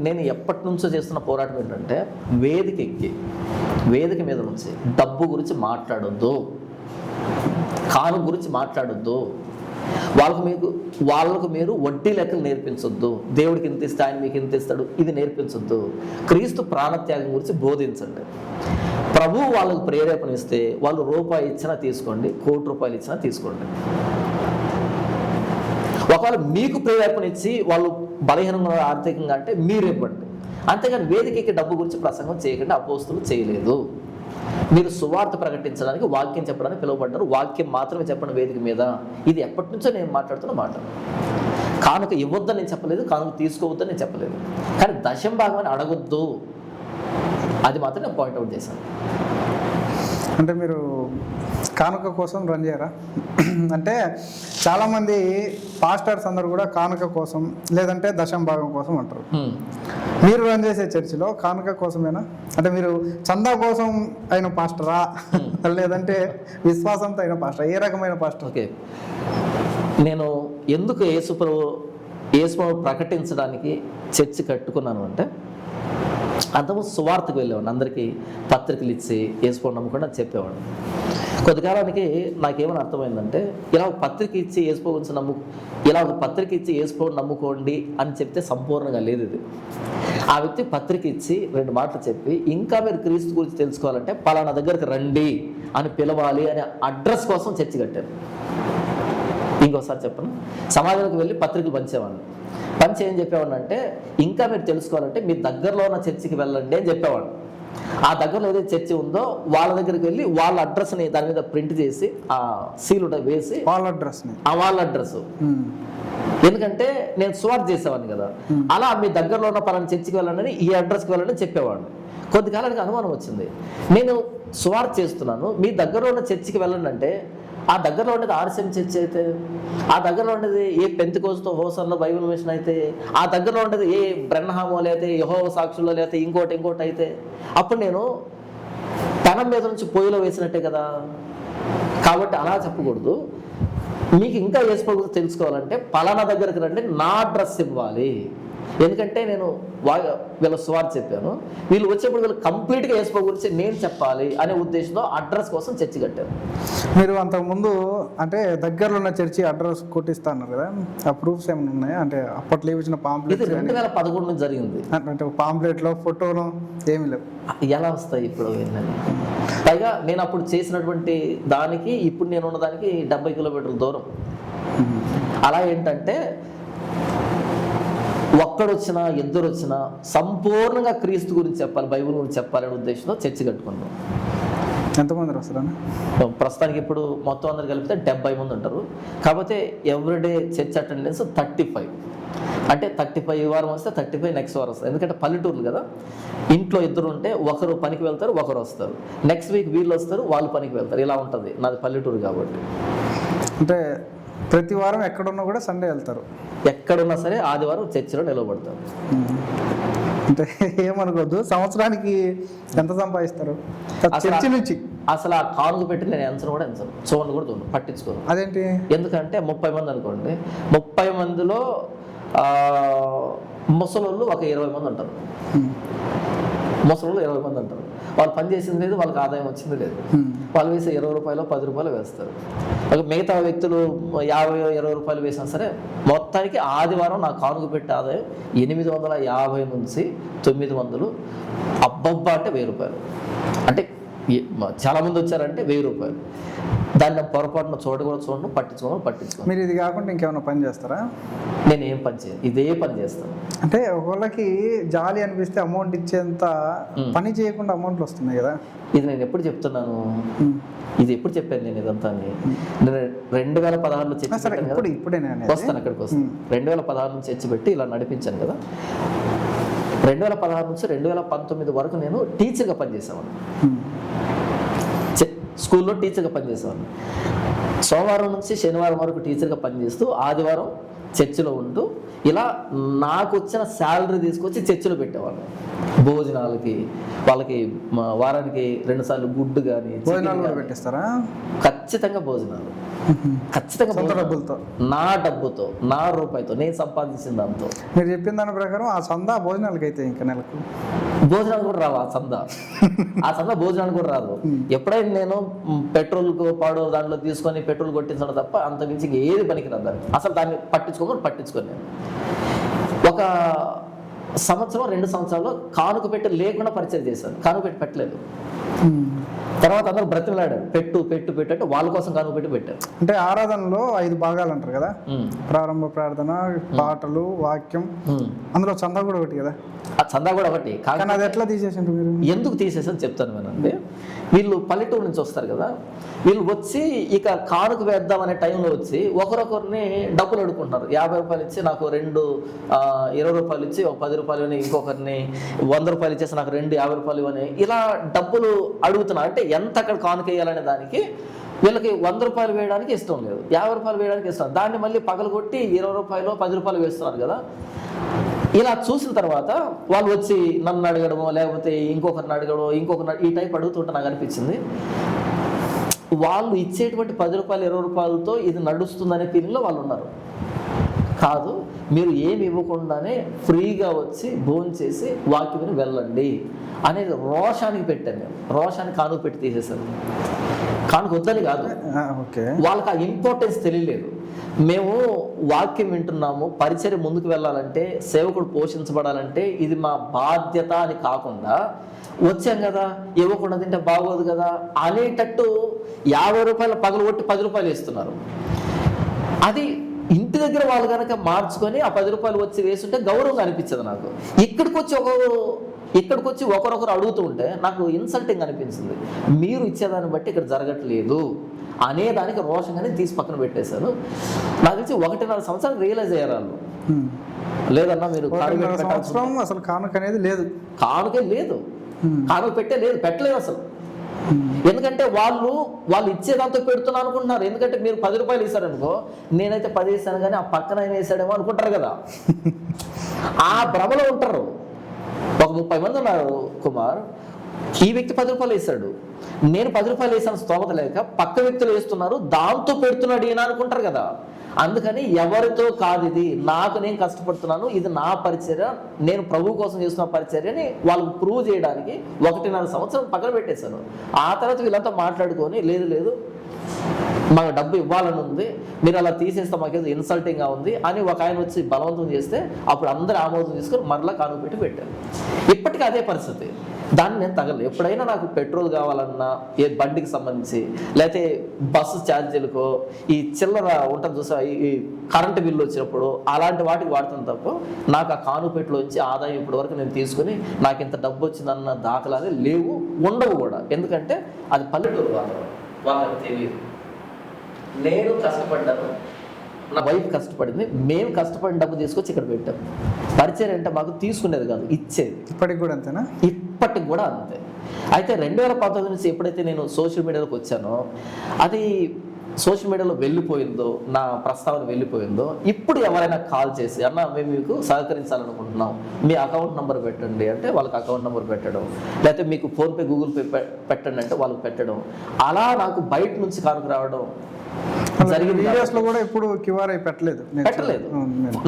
[SPEAKER 2] నేను ఎప్పటి నుంచో చేస్తున్న పోరాటం ఏంటంటే, వేదిక మీద నుంచి డబ్బు గురించి మాట్లాడొద్దు, కాను గురించి మాట్లాడొద్దు, వాళ్ళకు మీరు వడ్డీ లెక్కలు నేర్పించొద్దు. దేవుడికి ఇంత ఇస్తే ఆయన మీకు ఇంత ఇస్తాడు, ఇది నేర్పించొద్దు. క్రీస్తు ప్రాణత్యాగం గురించి బోధించండి. ప్రభువు వాళ్ళకు ప్రేరేపణ ఇస్తే వాళ్ళు రూపాయి ఇచ్చినా తీసుకోండి, ₹1,00,00,000 ఇచ్చినా తీసుకోండి. ఒకవేళ మీకు ప్రేరేపణ ఇచ్చి వాళ్ళు బలహీనంగా ఆర్థికంగా అంటే మీరు ఇవ్వండి. అంతేగాని వేదికకి డబ్బు గురించి ప్రసంగం చేయకుండా అపోస్తులు చేయలేదు. మీరు సువార్త ప్రకటించడానికి, వాక్యం చెప్పడానికి పిలువబడ్డారు. వాక్యం మాత్రమే చెప్పండి వేదిక మీద. ఇది ఎప్పటి నుంచో నేను మాట్లాడుతున్న మాట. కానుక ఇవ్వద్దని నేను చెప్పలేదు, కానుక తీసుకోవద్దని నేను చెప్పలేదు. కానీ దశం భాగం అని అడగొద్దు, అది మాత్రం నేను పాయింట్అవుట్ చేశాను.
[SPEAKER 1] అంటే మీరు కానుక కోసం రన్ చేయరా? అంటే చాలామంది పాస్టర్స్ అందరూ కూడా కానుక కోసం లేదంటే దశం భాగం కోసం అంటారు. మీరు రన్ చేసే చర్చిలో కానుక కోసమేనా? అంటే మీరు చందా కోసం అయిన పాస్టరా లేదంటే విశ్వాసంతో అయిన పాస్టర్? ఏ రకమైన పాస్టర్?
[SPEAKER 2] ఓకే, నేను ఎందుకు యేసుప్రభు ప్రకటించడానికి చర్చి కట్టుకున్నాను అంటే, అంతకు సువార్తకు వెళ్ళేవాడిని. అందరికీ పత్రికలు ఇచ్చి యేసుప్రభు నమ్ముకుండా చెప్పేవాడిని. కొద్ది కాలానికి నాకేమని అర్థమైందంటే, ఇలా ఒక పత్రిక ఇచ్చి యేసుప్రభు గురించి నమ్ముకోండి అని చెప్తే సంపూర్ణంగా లేదు ఇది. ఆ వ్యక్తి పత్రిక ఇచ్చి 2 మాటలు చెప్పి, ఇంకా మీరు క్రీస్తు గురించి తెలుసుకోవాలంటే పలానా దగ్గరికి రండి అని పిలవాలి అనే అడ్రస్ కోసం చర్చి కట్టారు. ఇంకోసారి చెప్పను, సమాజంలోకి వెళ్ళి పత్రికలు పంచేవాడిని. ఏం చెప్పేవాడిని అంటే, ఇంకా మీరు తెలుసుకోవాలంటే మీ దగ్గరలో ఉన్న చర్చికి వెళ్ళండి అని చెప్పేవాడు. ఆ దగ్గరలో ఏదైతే చర్చి ఉందో వాళ్ళ దగ్గరికి వెళ్ళి వాళ్ళ అడ్రస్ని దాని మీద ప్రింట్ చేసి ఆ సీల్ వేసి వాళ్ళ అడ్రస్, ఎందుకంటే నేను సువార్త చేసేవాడిని కదా, అలా మీ దగ్గరలో ఉన్న పలానా చర్చికి వెళ్ళండి, ఈ అడ్రస్కి వెళ్ళండి చెప్పేవాడిని. కొద్ది కాలానికి అనుమానం వచ్చింది, నేను సువార్త చేస్తున్నాను, మీ దగ్గరలో ఉన్న చర్చికి వెళ్ళండి అంటే ఆ దగ్గరలో ఉండేది RCM చర్చ్ అయితే, ఆ దగ్గరలో ఉండేది ఏ పెంతెకోస్తు హోసన్లో బైబిల్ మిషన్ అయితే, ఆ దగ్గరలో ఉండేది ఏ బ్రెన్హామో లేకపోతే యెహోవా సాక్షుల్లో లేకపోతే ఇంకోటి అయితే, అప్పుడు నేను పెనం మీద నుంచి పొయ్యిలో వేసినట్టే కదా. కాబట్టి అలా చెప్పకూడదు. మీకు ఇంకా యేసుప్రభు గురించి తెలుసుకోవాలంటే పలానా దగ్గరికి రండి, నా అడ్రస్ ఇవ్వాలి. ఎందుకంటే నేను వీళ్ళ సువార్త చెప్పాను, వీళ్ళు వచ్చేప్పుడు వీళ్ళు కంప్లీట్గా యేసుప్రభు గురించి నేను చెప్పాలి అనే ఉద్దేశంతో అడ్రస్ కోసం చర్చి కట్టారు.
[SPEAKER 1] మీరు అంతకుముందు అంటే దగ్గరలో ఉన్న చర్చి అడ్రస్ కొట్టిస్తా అన్నారు కదా, ఆ ప్రూఫ్స్ ఏమైనా ఉన్నాయా? అంటే అప్పట్లో ఇచ్చిన పాంప్లెట్
[SPEAKER 2] 2011 నుంచి జరిగింది.
[SPEAKER 1] అంటే పాంప్లెట్లో ఫోటోలు ఏమి లేవు,
[SPEAKER 2] ఎలా వస్తాయి ఇప్పుడు? పైగా నేను అప్పుడు చేసినటువంటి దానికి ఇప్పుడు నేను ఉన్న దానికి 70 కిలోమీటర్ల దూరం. అలా ఏంటంటే ఒక్కడొచ్చినా ఇద్దరు వచ్చినా సంపూర్ణంగా క్రీస్తు గురించి చెప్పాలి, బైబిల్ గురించి చెప్పాలనే ఉద్దేశంతో చర్చి కట్టుకున్నాం.
[SPEAKER 1] ఎంతమంది వస్తారా?
[SPEAKER 2] ప్రస్తుతానికి ఇప్పుడు మొత్తం అందరు కలిపితే 70 మంది ఉంటారు. కాకపోతే ఎవ్రీడే చర్చ్ అటెండెన్స్ 35. అంటే 35 వారం వస్తే 35 నెక్స్ట్ వారం వస్తారు. ఎందుకంటే పల్లెటూర్లు కదా, ఇంట్లో ఇద్దరు ఉంటే ఒకరు పనికి వెళ్తారు, ఒకరు వస్తారు. నెక్స్ట్ వీక్ వీళ్ళు వస్తారు, వాళ్ళు పనికి వెళ్తారు. ఇలా ఉంటుంది, నాది పల్లెటూరు కాబట్టి.
[SPEAKER 1] అంటే ప్రతి వారం ఎక్కడున్నా కూడా సండే వెళ్తారు?
[SPEAKER 2] ఎక్కడున్నా సరే ఆదివారం చర్చిలో నిలబడతారు.
[SPEAKER 1] అంటే ఏమనుకోవద్దు, సంవత్సరానికి ఎంత సంపాదిస్తారు చర్చి నుంచి?
[SPEAKER 2] అసలు ఆ కానుక పెట్టి నేను ఎంచను కూడా చూడండి కూడా పట్టించుకోను.
[SPEAKER 1] అదేంటి?
[SPEAKER 2] ఎందుకంటే 30 మంది అనుకోండి, 30 మందిలో ముసలోళ్ళు ఒక 20 మంది ఉంటారు. ముసలోళ్ళు 20 మంది అంటారు. వాళ్ళు పని చేసింది లేదు, వాళ్ళకి ఆదాయం వచ్చింది లేదు. వాళ్ళు వేసే ₹20 ₹10 వేస్తారు. మిగతా వ్యక్తులు 50-20 రూపాయలు వేసినా సరే మొత్తానికి ఆదివారం నా కానుక పెట్టే ఆదాయం 850 నుంచి 900. అబ్బబ్బా అంటే ₹1000. అంటే చాలామంది వచ్చారంటే ₹1000. దాన్ని పొరపాటున చూడను, పట్టించుకోను.
[SPEAKER 1] మీరు ఇది కాకుండా ఇంకేమైనా పని చేస్తారా?
[SPEAKER 2] నేను ఏం పని చేయను, ఇదే పని చేస్తాను.
[SPEAKER 1] అంటే ఒకళ్ళకి జాలి అనిపిస్తే అమౌంట్ ఇచ్చేంత పని చేయకుండా అమౌంట్లు వస్తున్నాయి కదా.
[SPEAKER 2] ఇది నేను ఎప్పుడు చెప్తున్నాను, ఇది ఎప్పుడు చెప్పాను నేను ఇదంతా? నేను 2016లో చర్చి పెట్టాను కదా, వస్తాను అక్కడికి వస్తాను. 2016 నుంచి చర్చి పెట్టి ఇలా నడిపించాను కదా. 2016 నుంచి 2019 వరకు నేను టీచర్గా పనిచేసేవాడిని. స్కూల్లో టీచర్గా పనిచేసేవాడిని. సోమవారం నుంచి శనివారం వరకు టీచర్గా పనిచేస్తూ ఆదివారం చర్చిలో ఉంటూ ఇలా నాకు వచ్చిన శాలరీ తీసుకొచ్చి చర్చిలో పెట్టేవాళ్ళు. భోజనాలకి, వాళ్ళకి వారానికి 2 సార్లు గుడ్డు కానీ,
[SPEAKER 1] భోజనాలు కూడా పెట్టిస్తారా?
[SPEAKER 2] ఖచ్చితంగా భోజనాలు, ఖచ్చితంగా
[SPEAKER 1] సొంత డబ్బులతో,
[SPEAKER 2] నా డబ్బుతో, నా రూపాయితో, నేను సంపాదించిన దాంతో.
[SPEAKER 1] మీరు చెప్పిన దాని ప్రకారం ఆ చందా భోజనాలకి అయితే ఇంకా నెలకు
[SPEAKER 2] భోజనాలు కూడా రావు. ఆ చందా భోజనాలు కూడా రాదు. ఎప్పుడైనా నేను పెట్రోల్కు పాడు దాంట్లో తీసుకొని పెట్రోల్ కొట్టించడం తప్ప అంత మించి ఏది పనికిరాదు దాన్ని. అసలు దాన్ని పట్టించుకొని నేను ఒక సంవత్సరం 2 సంవత్సరాలు కానుక పెట్టి లేకుండా పరిచయం చేశాను. కానుక పెట్టి పెట్టలేదు. తర్వాత అందరూ బ్రతిమలాడారు, పెట్టు పెట్టు పెట్టు అంటే వాళ్ళ కోసం కానుక పెట్టి పెట్టారు.
[SPEAKER 1] అంటే ఆరాధనలో 5 భాగాలు అంటారు కదా, ప్రారంభ ప్రార్థన, పాటలు, వాక్యం, అందులో చందా కూడా ఒకటి కదా.
[SPEAKER 2] ఆ చందా కూడా ఒకటి.
[SPEAKER 1] కానీ అది ఎట్లా తీసేసిండ్రు మీరు?
[SPEAKER 2] ఎందుకు తీసేసని చెప్తాను వినండి. వీళ్ళు పల్లెటూరు నుంచి వస్తారు కదా, వీళ్ళు వచ్చి ఇక కానుక వేద్దాం అనే టైంలో వచ్చి ఒకరొకరిని డబ్బులు అడుగుకుంటున్నారు. 50 రూపాయలు ఇచ్చి నాకు 2 20 రూపాయలు ఇచ్చి, ఒక 10 రూపాయలు అని, ఇంకొకరిని 100 రూపాయలు ఇచ్చేసి నాకు 2 50 రూపాయలు అని, ఇలా డబ్బులు అడుగుతున్నారు. అంటే ఎంత అక్కడ కానుక వేయాలనే దానికి వీళ్ళకి 100 రూపాయలు వేయడానికి ఇష్టం లేదు, 50 రూపాయలు వేయడానికి ఇష్టం. దాన్ని మళ్ళీ పగలగొట్టి 20 రూపాయలు 10 రూపాయలు వేస్తున్నారు కదా. ఇలా చూసిన తర్వాత వాళ్ళు వచ్చి నన్ను అడగడమో లేకపోతే ఇంకొకరిని అడగడమో ఈ టైప్ అడుగుతుంటే నాకు అనిపించింది, వాళ్ళు ఇచ్చేటువంటి 10 రూపాయలు 20 రూపాయలతో ఇది నడుస్తుందనే ఫీలింగ్లో వాళ్ళు ఉన్నారు. కాదు, మీరు ఏమి ఇవ్వకుండానే ఫ్రీగా వచ్చి భోజనం చేసి వాక్యం వెళ్ళండి అనేది రోషానికి పెట్టాను నేను. రోషానికి కానుక పెట్టి తీసేశాను. కానుక వద్దని కాదు, వాళ్ళకి ఆ ఇంపార్టెన్స్ తెలియలేదు. మేము వాక్యం వింటున్నాము, పరిచర్య ముందుకు వెళ్ళాలంటే, సేవకుడు పోషించబడాలంటే ఇది మా బాధ్యత అని కాకుండా, వచ్చాం కదా ఇవ్వకుండా తింటే బాగోదు కదా అనేటట్టు 50 రూపాయలు పగలగొట్టి 10 రూపాయలు ఇస్తున్నారు. అది ఇంటి దగ్గర వాళ్ళు కనుక మార్చుకొని ఆ 10 రూపాయలు వచ్చి వేస్తుంటే గౌరవంగా అనిపించదు నాకు. ఇక్కడికి వచ్చి ఒకరొకరు అడుగుతూ ఉంటే నాకు ఇన్సల్టింగ్ అనిపించింది. మీరు ఇచ్చేదాన్ని బట్టి ఇక్కడ జరగట్లేదు అనేదానికి రోషంగానే తీసి పక్కన పెట్టేశాను. నాకు తెలిసి 1.5 సంవత్సరాలు రియలైజ్ అయ్యారు వాళ్ళు. లేదన్నా మీరు
[SPEAKER 1] అసలు కానుక అనేది లేదు,
[SPEAKER 2] కానుకే లేదు, కానుక పెట్టలేదు అసలు. ఎందుకంటే వాళ్ళు ఇచ్చేదాంతో పెడుతున్నా అనుకుంటున్నారు. ఎందుకంటే మీరు 10 రూపాయలు ఇస్తారనుకో, నేనైతే 10 ఇస్తాను కానీ ఆ పక్కన ఆయన వేసాడేమో అనుకుంటారు కదా, ఆ భ్రమలో ఉంటారు. ఒక 30 మంది ఉన్నారు కుమార్, ఈ వ్యక్తి 10 రూపాయలు వేసాడు, నేను 10 రూపాయలు వేసాను స్తోమత లేక, పక్క వ్యక్తులు వేస్తున్నారు దాంతో పెడుతున్నాడు ఈయన అనుకుంటారు కదా. అందుకని ఎవరితో కాదు ఇది, నాకు నేను కష్టపడుతున్నాను, ఇది నా పరిచర్య, నేను ప్రభు కోసం చేస్తున్న పరిచర్యని వాళ్ళకు ప్రూవ్ చేయడానికి 1.5 సంవత్సరం పక్కన పెట్టేశాను. ఆ తర్వాత వీళ్ళంతా మాట్లాడుకొని లేదు మాకు డబ్బు ఇవ్వాలని ఉంది, మీరు అలా తీసేస్తే మాకేదో ఇన్సల్టింగ్గా ఉంది అని ఒక ఆయన వచ్చి బలవంతం చేస్తే అప్పుడు అందరూ ఆమోదం తీసుకొని మరలా కానుక పెట్టి పెట్టారు. ఇప్పటికీ అదే పరిస్థితి. దాన్ని నేను తగలేదు. ఎప్పుడైనా నాకు పెట్రోల్ కావాలన్నా, ఏ బండికి సంబంధించి, లేకపోతే బస్సు ఛార్జీలకో, ఈ చిల్లర ఉంటుంది చూసా, ఈ కరెంటు బిల్లు వచ్చినప్పుడు అలాంటి వాటికి వాడుతాను తప్ప నాకు ఆ కానుపెట్టులోంచి ఆదాయం ఇప్పటి వరకు నేను తీసుకుని నాకు ఇంత డబ్బు వచ్చిందన్న దాఖలాలే లేవు, ఉండవు కూడా. ఎందుకంటే అది పల్లెటూరు వాళ్ళకి తెలియదు. నేను కష్టపడ్డాను, నా వైఫ్ కష్టపడింది, మేము కష్టపడిన డబ్బు తీసుకొచ్చి ఇక్కడ పెట్టాం. పరిచయం అంటే మాకు తీసుకునేది కాదు, ఇచ్చేది.
[SPEAKER 1] ఇప్పటికి కూడా అంతేనా?
[SPEAKER 2] ఇప్పటికి కూడా అంతే. అయితే 2019 నుంచి ఎప్పుడైతే నేను సోషల్ మీడియాలోకి వచ్చానో, అది సోషల్ మీడియాలో వెళ్ళిపోయిందో, నా ప్రస్తావన వెళ్ళిపోయిందో, ఇప్పుడు ఎవరైనా కాల్ చేసి అన్న మేము మీకు సహకరించాలనుకుంటున్నాం, మీ అకౌంట్ నెంబర్ పెట్టండి అంటే వాళ్ళకి అకౌంట్ నెంబర్ పెట్టడం, లేకపోతే మీకు ఫోన్పే గూగుల్ పే పెట్టండి అంటే వాళ్ళకి పెట్టడం, అలా నాకు బయట నుంచి కానుక రావడం జరిగింది.
[SPEAKER 1] వీడియోస్ లో కూడా ఇప్పుడు క్యూఆర్
[SPEAKER 2] పెట్టలేదు.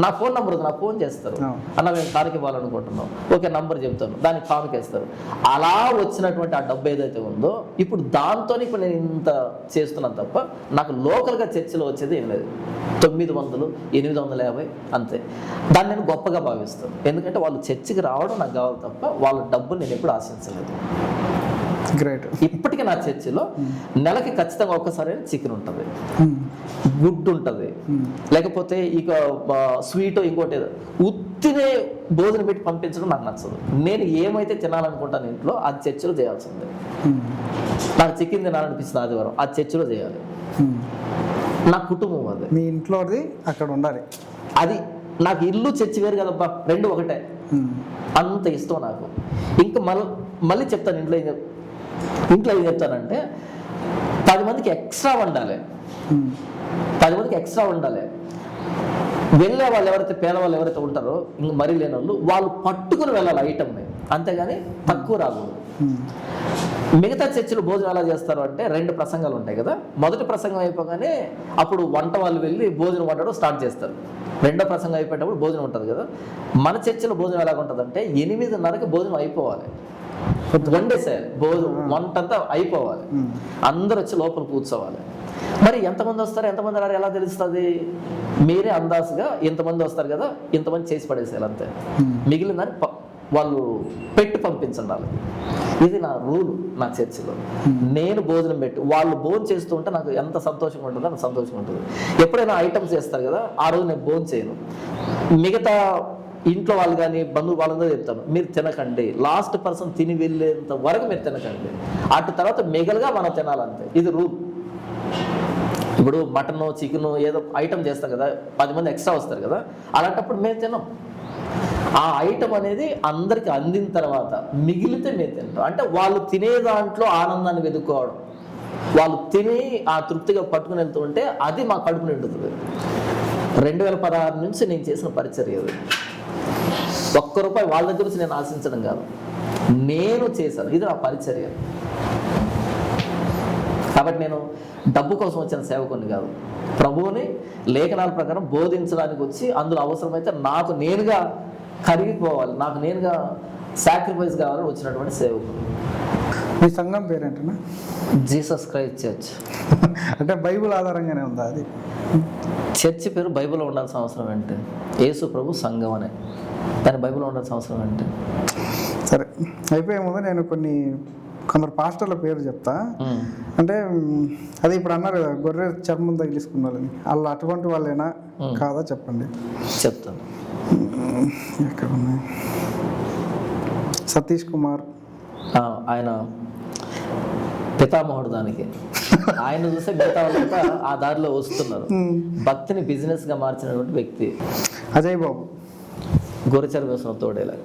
[SPEAKER 2] నా ఫోన్ నంబర్ ఉంది, నాకు ఫోన్ చేస్తారు, అన్న మేము కానుక ఇవ్వాలనుకుంటున్నాం, ఓకే నంబర్ చెప్తాను, దానికి కానుకేస్తారు. అలా వచ్చినటువంటి ఆ డబ్బు ఏదైతే ఉందో ఇప్పుడు దాంతో ఇప్పుడు నేను ఇంత చేస్తున్నాను తప్ప నాకు లోకల్గా చర్చిలో వచ్చేది ఏం లేదు. 900, 850 అంతే. దాన్ని నేను గొప్పగా భావిస్తాను. ఎందుకంటే వాళ్ళు చర్చికి రావడం నాకు కావాలి తప్ప వాళ్ళ డబ్బులు నేను ఎప్పుడు ఆశించలేదు.
[SPEAKER 1] గ్రేట్.
[SPEAKER 2] ఇప్పటికీ నా చర్చిలో నెలకి ఖచ్చితంగా ఒక్కసారి చికెన్ ఉంటుంది, గుడ్డు ఉంటుంది, లేకపోతే ఇక స్వీట్ ఇంకోటి ఉత్తినే భోజనం పెట్టి పంపించడం నాకు నచ్చదు. నేను ఏమైతే తినాలనుకుంటాను ఇంట్లో అది చర్చిలో చేయాల్సిందే. నాకు చికెన్ తినాలనిపిస్తుంది ఆదివారం, అది చర్చిలో చేయాలి. నా కుటుంబం అది,
[SPEAKER 1] మీ ఇంట్లోది అక్కడ ఉండాలి.
[SPEAKER 2] అది నాకు ఇల్లు చర్చి వేరు కదబ్బా, రెండు ఒకటే. అంత ఇష్టం నాకు. ఇంకా మళ్ళీ చెప్తాను, ఇంట్లో ఏం చెప్తానంటే 10 మందికి ఎక్స్ట్రా వండాలి, 10 మందికి ఎక్స్ట్రా వండాలి. వెళ్ళే వాళ్ళు ఎవరైతే పేదవాళ్ళు ఎవరైతే ఉంటారో, ఇంక మరీ లేని వాళ్ళు పట్టుకుని వెళ్ళాలి ఐటమ్ని. అంతేగాని తక్కువ రాకూడదు.
[SPEAKER 1] ఉమ్.
[SPEAKER 2] మిగతా చర్చిలు భోజనం ఎలా చేస్తారు అంటే 2 ప్రసంగాలు ఉంటాయి కదా. మొదటి ప్రసంగం అయిపోగానే అప్పుడు వంట వాళ్ళు వెళ్ళి భోజనం వండడం స్టార్ట్ చేస్తారు. రెండో ప్రసంగం అయిపోయేటప్పుడు భోజనం ఉంటుంది కదా. మన చర్చిలో భోజనం ఎలా ఉంటుందంటే 8:30కి భోజనం అయిపోవాలి, వండేసేయాలి, భోజనం వంట అంతా అయిపోవాలి, అందరూ వచ్చి లోపల కూర్చోవాలి. మరి ఎంతమంది వస్తారు ఎంతమంది రారు ఎలా తెలుస్తుంది? మీరే అందాసుగా ఇంతమంది వస్తారు కదా, ఇంతమంది చేసి పడేసేయాలి అంతే. మిగిలిందని వాళ్ళు పెట్టి పంపించండి. ఇది నా రూలు నా చర్చిలో. నేను భోజనం పెట్టి వాళ్ళు భోజనం చేస్తూ ఉంటే నాకు ఎంత సంతోషంగా ఉంటుందో అంత సంతోషంగా ఉంటుంది. ఎప్పుడైనా ఐటమ్స్ చేస్తారు కదా, ఆ రోజు నేను భోజనం చేయను. మిగతా ఇంట్లో వాళ్ళు కానీ బంధువు వాళ్ళందరూ చెప్తాను, మీరు తినకండి, లాస్ట్ పర్సన్ తిని వెళ్ళేంత వరకు మీరు తినకండి, అటు తర్వాత మిగలుగా మనం తినాలంతే. ఇది రూల్. ఇప్పుడు మటన్ చికెన్ ఏదో ఐటమ్ చేస్తాం కదా, 10 మంది ఎక్స్ట్రా వస్తారు కదా, అలాంటప్పుడు మేము తినాం. ఆ ఐటమ్ అనేది అందరికి అందిన తర్వాత మిగిలితే మేము తింటాం. అంటే వాళ్ళు తినే దాంట్లో ఆనందాన్ని వెతుక్కోవడం, వాళ్ళు తిని ఆ తృప్తిగా పట్టుకుని వెళ్తూ ఉంటే అది మా కడుపు నిండుతుంది. 2016 నుంచి నేను చేసిన పరిచర్య అది. ₹1 వాళ్ళ దగ్గర నుంచి నేను ఆశించడం కాదు, నేను చేశాను. ఇది నా పరిచర్య. కాబట్టి నేను డబ్బు కోసం వచ్చిన సేవకుని కాదు, ప్రభువుని లేఖనాల ప్రకారం బోధించడానికి వచ్చి అందులో అవసరమైతే నాకు నేనుగా కరిగిపోవాలి, నాకు నేనుగా సాక్రిఫైస్ కావాలని వచ్చినటువంటి సేవకుడు.
[SPEAKER 1] మీ సంఘం పేరేంటన్నా?
[SPEAKER 2] Jesus Christ church.
[SPEAKER 1] అంటే బైబుల్ ఆధారంగానే ఉందా అది?
[SPEAKER 2] చర్చ్ పేరు బైబిల్లో ఉండాల్సిన అవసరం ఏంటి? యేసు ప్రభు సంఘం అనే దాని బైబిల్లో ఉండాల్సిన అవసరం ఏంటి?
[SPEAKER 1] సరే, అయిపోయే ముందు నేను కొందరు పాస్టర్ల పేరు చెప్తా. అంటే అదే ఇప్పుడు అన్నారు కదా, గొర్రె చర్మం తగిలిసుకున్న వాళ్ళని, వాళ్ళు అటువంటి వాళ్ళేనా కాదా చెప్పండి.
[SPEAKER 2] చెప్తాను.
[SPEAKER 1] ఎక్కడ ఉన్నాయి? సతీష్ కుమార్,
[SPEAKER 2] ఆయన పితామహుడు. దానికి ఆయన చూస్తే మిగతా వాళ్ళంతా ఆ దారిలో వస్తున్నారు. భక్తిని బిజినెస్ గా మార్చినటువంటి వ్యక్తి
[SPEAKER 1] అజయ్ బాబు,
[SPEAKER 2] గొర్రెచర్మ వేసిన తోడేలా.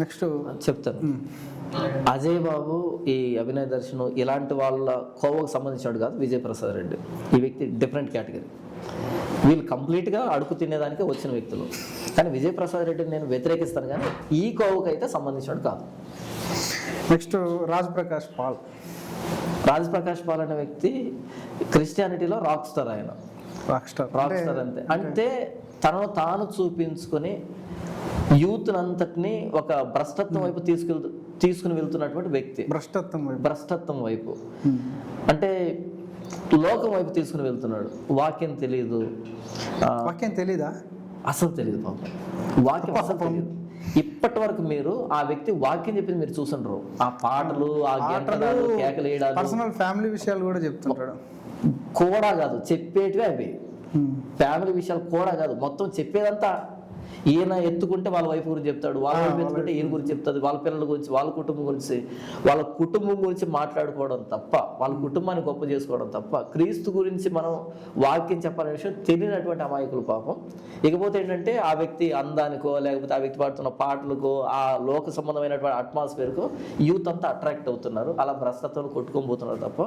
[SPEAKER 1] నెక్స్ట్
[SPEAKER 2] చెప్తాను. అజయ్ బాబు, ఈ అభినయ దర్శన్ ఇలాంటి వాళ్ళ కోవకు సంబంధించినట్టు కాదు. విజయ్ ప్రసాద్ రెడ్డి ఈ వ్యక్తి డిఫరెంట్ కేటగిరీ. వీళ్ళు కంప్లీట్గా అడుగు తినేదానికే వచ్చిన వ్యక్తులు. కానీ విజయ్ ప్రసాద్ రెడ్డిని నేను వ్యతిరేకిస్తాను, కానీ ఈ కోవకు అయితే సంబంధించినట్టు కాదు.
[SPEAKER 1] నెక్స్ట్ రాజ్ ప్రకాష్ పాల్.
[SPEAKER 2] రాజ్ ప్రకాష్ పాల్ అనే వ్యక్తి క్రిస్టియానిటీలో రాక్ స్టార్. ఆయన రాక్ స్టార్ అంతే. అంటే తనను తాను చూపించుకొని యూత్ అంతటిని ఒక భ్రష్టత్వం వైపు తీసుకుని వెళ్తున్నటువంటి వ్యక్తి. భ్రష్టత్వం వైపు అంటే లోకం వైపు తీసుకుని వెళ్తున్నాడు. వాక్యం తెలీదా? అసలు తెలియదు పాపం. వాక్యం అసలు తెలియదు. ఇప్పటి వరకు మీరు ఆ వ్యక్తి వాక్యం చెప్పింది మీరు చూసుంటారు. ఆ పాటలు, ఆ గంటలు, కేకలేయడాలు,
[SPEAKER 1] పర్సనల్ ఫ్యామిలీ విషయాలు కూడా చెప్తుంటాడు.
[SPEAKER 2] కూడా కాదు చెప్పేటివి అవి. ఫ్యామిలీ విషయాలు కూడా కాదు, మొత్తం చెప్పేదంతా. ఈయన ఎత్తుకుంటే వాళ్ళ వైఫ్ గురించి చెప్తాడు, వాళ్ళ వైఫ్ ఎత్తుకుంటే ఈయన గురించి చెప్తాడు, వాళ్ళ పిల్లల గురించి, వాళ్ళ కుటుంబం గురించి మాట్లాడుకోవడం తప్ప, వాళ్ళ కుటుంబాన్ని గొప్ప చేసుకోవడం తప్ప, క్రీస్తు గురించి మనం వాక్యం చెప్పాలనే విషయం తెలియనటువంటి అమాయకులు పాపం. ఇకపోతే ఏంటంటే ఆ వ్యక్తి అందానికో, లేకపోతే ఆ వ్యక్తి పాడుతున్న పాటలకో, ఆ లోక సంబంధమైనటువంటి అట్మాస్ఫియర్కో యూత్ అంతా అట్రాక్ట్ అవుతున్నారు. అలా భ్రష్టత్వం కొట్టుకొని పోతున్నారు తప్ప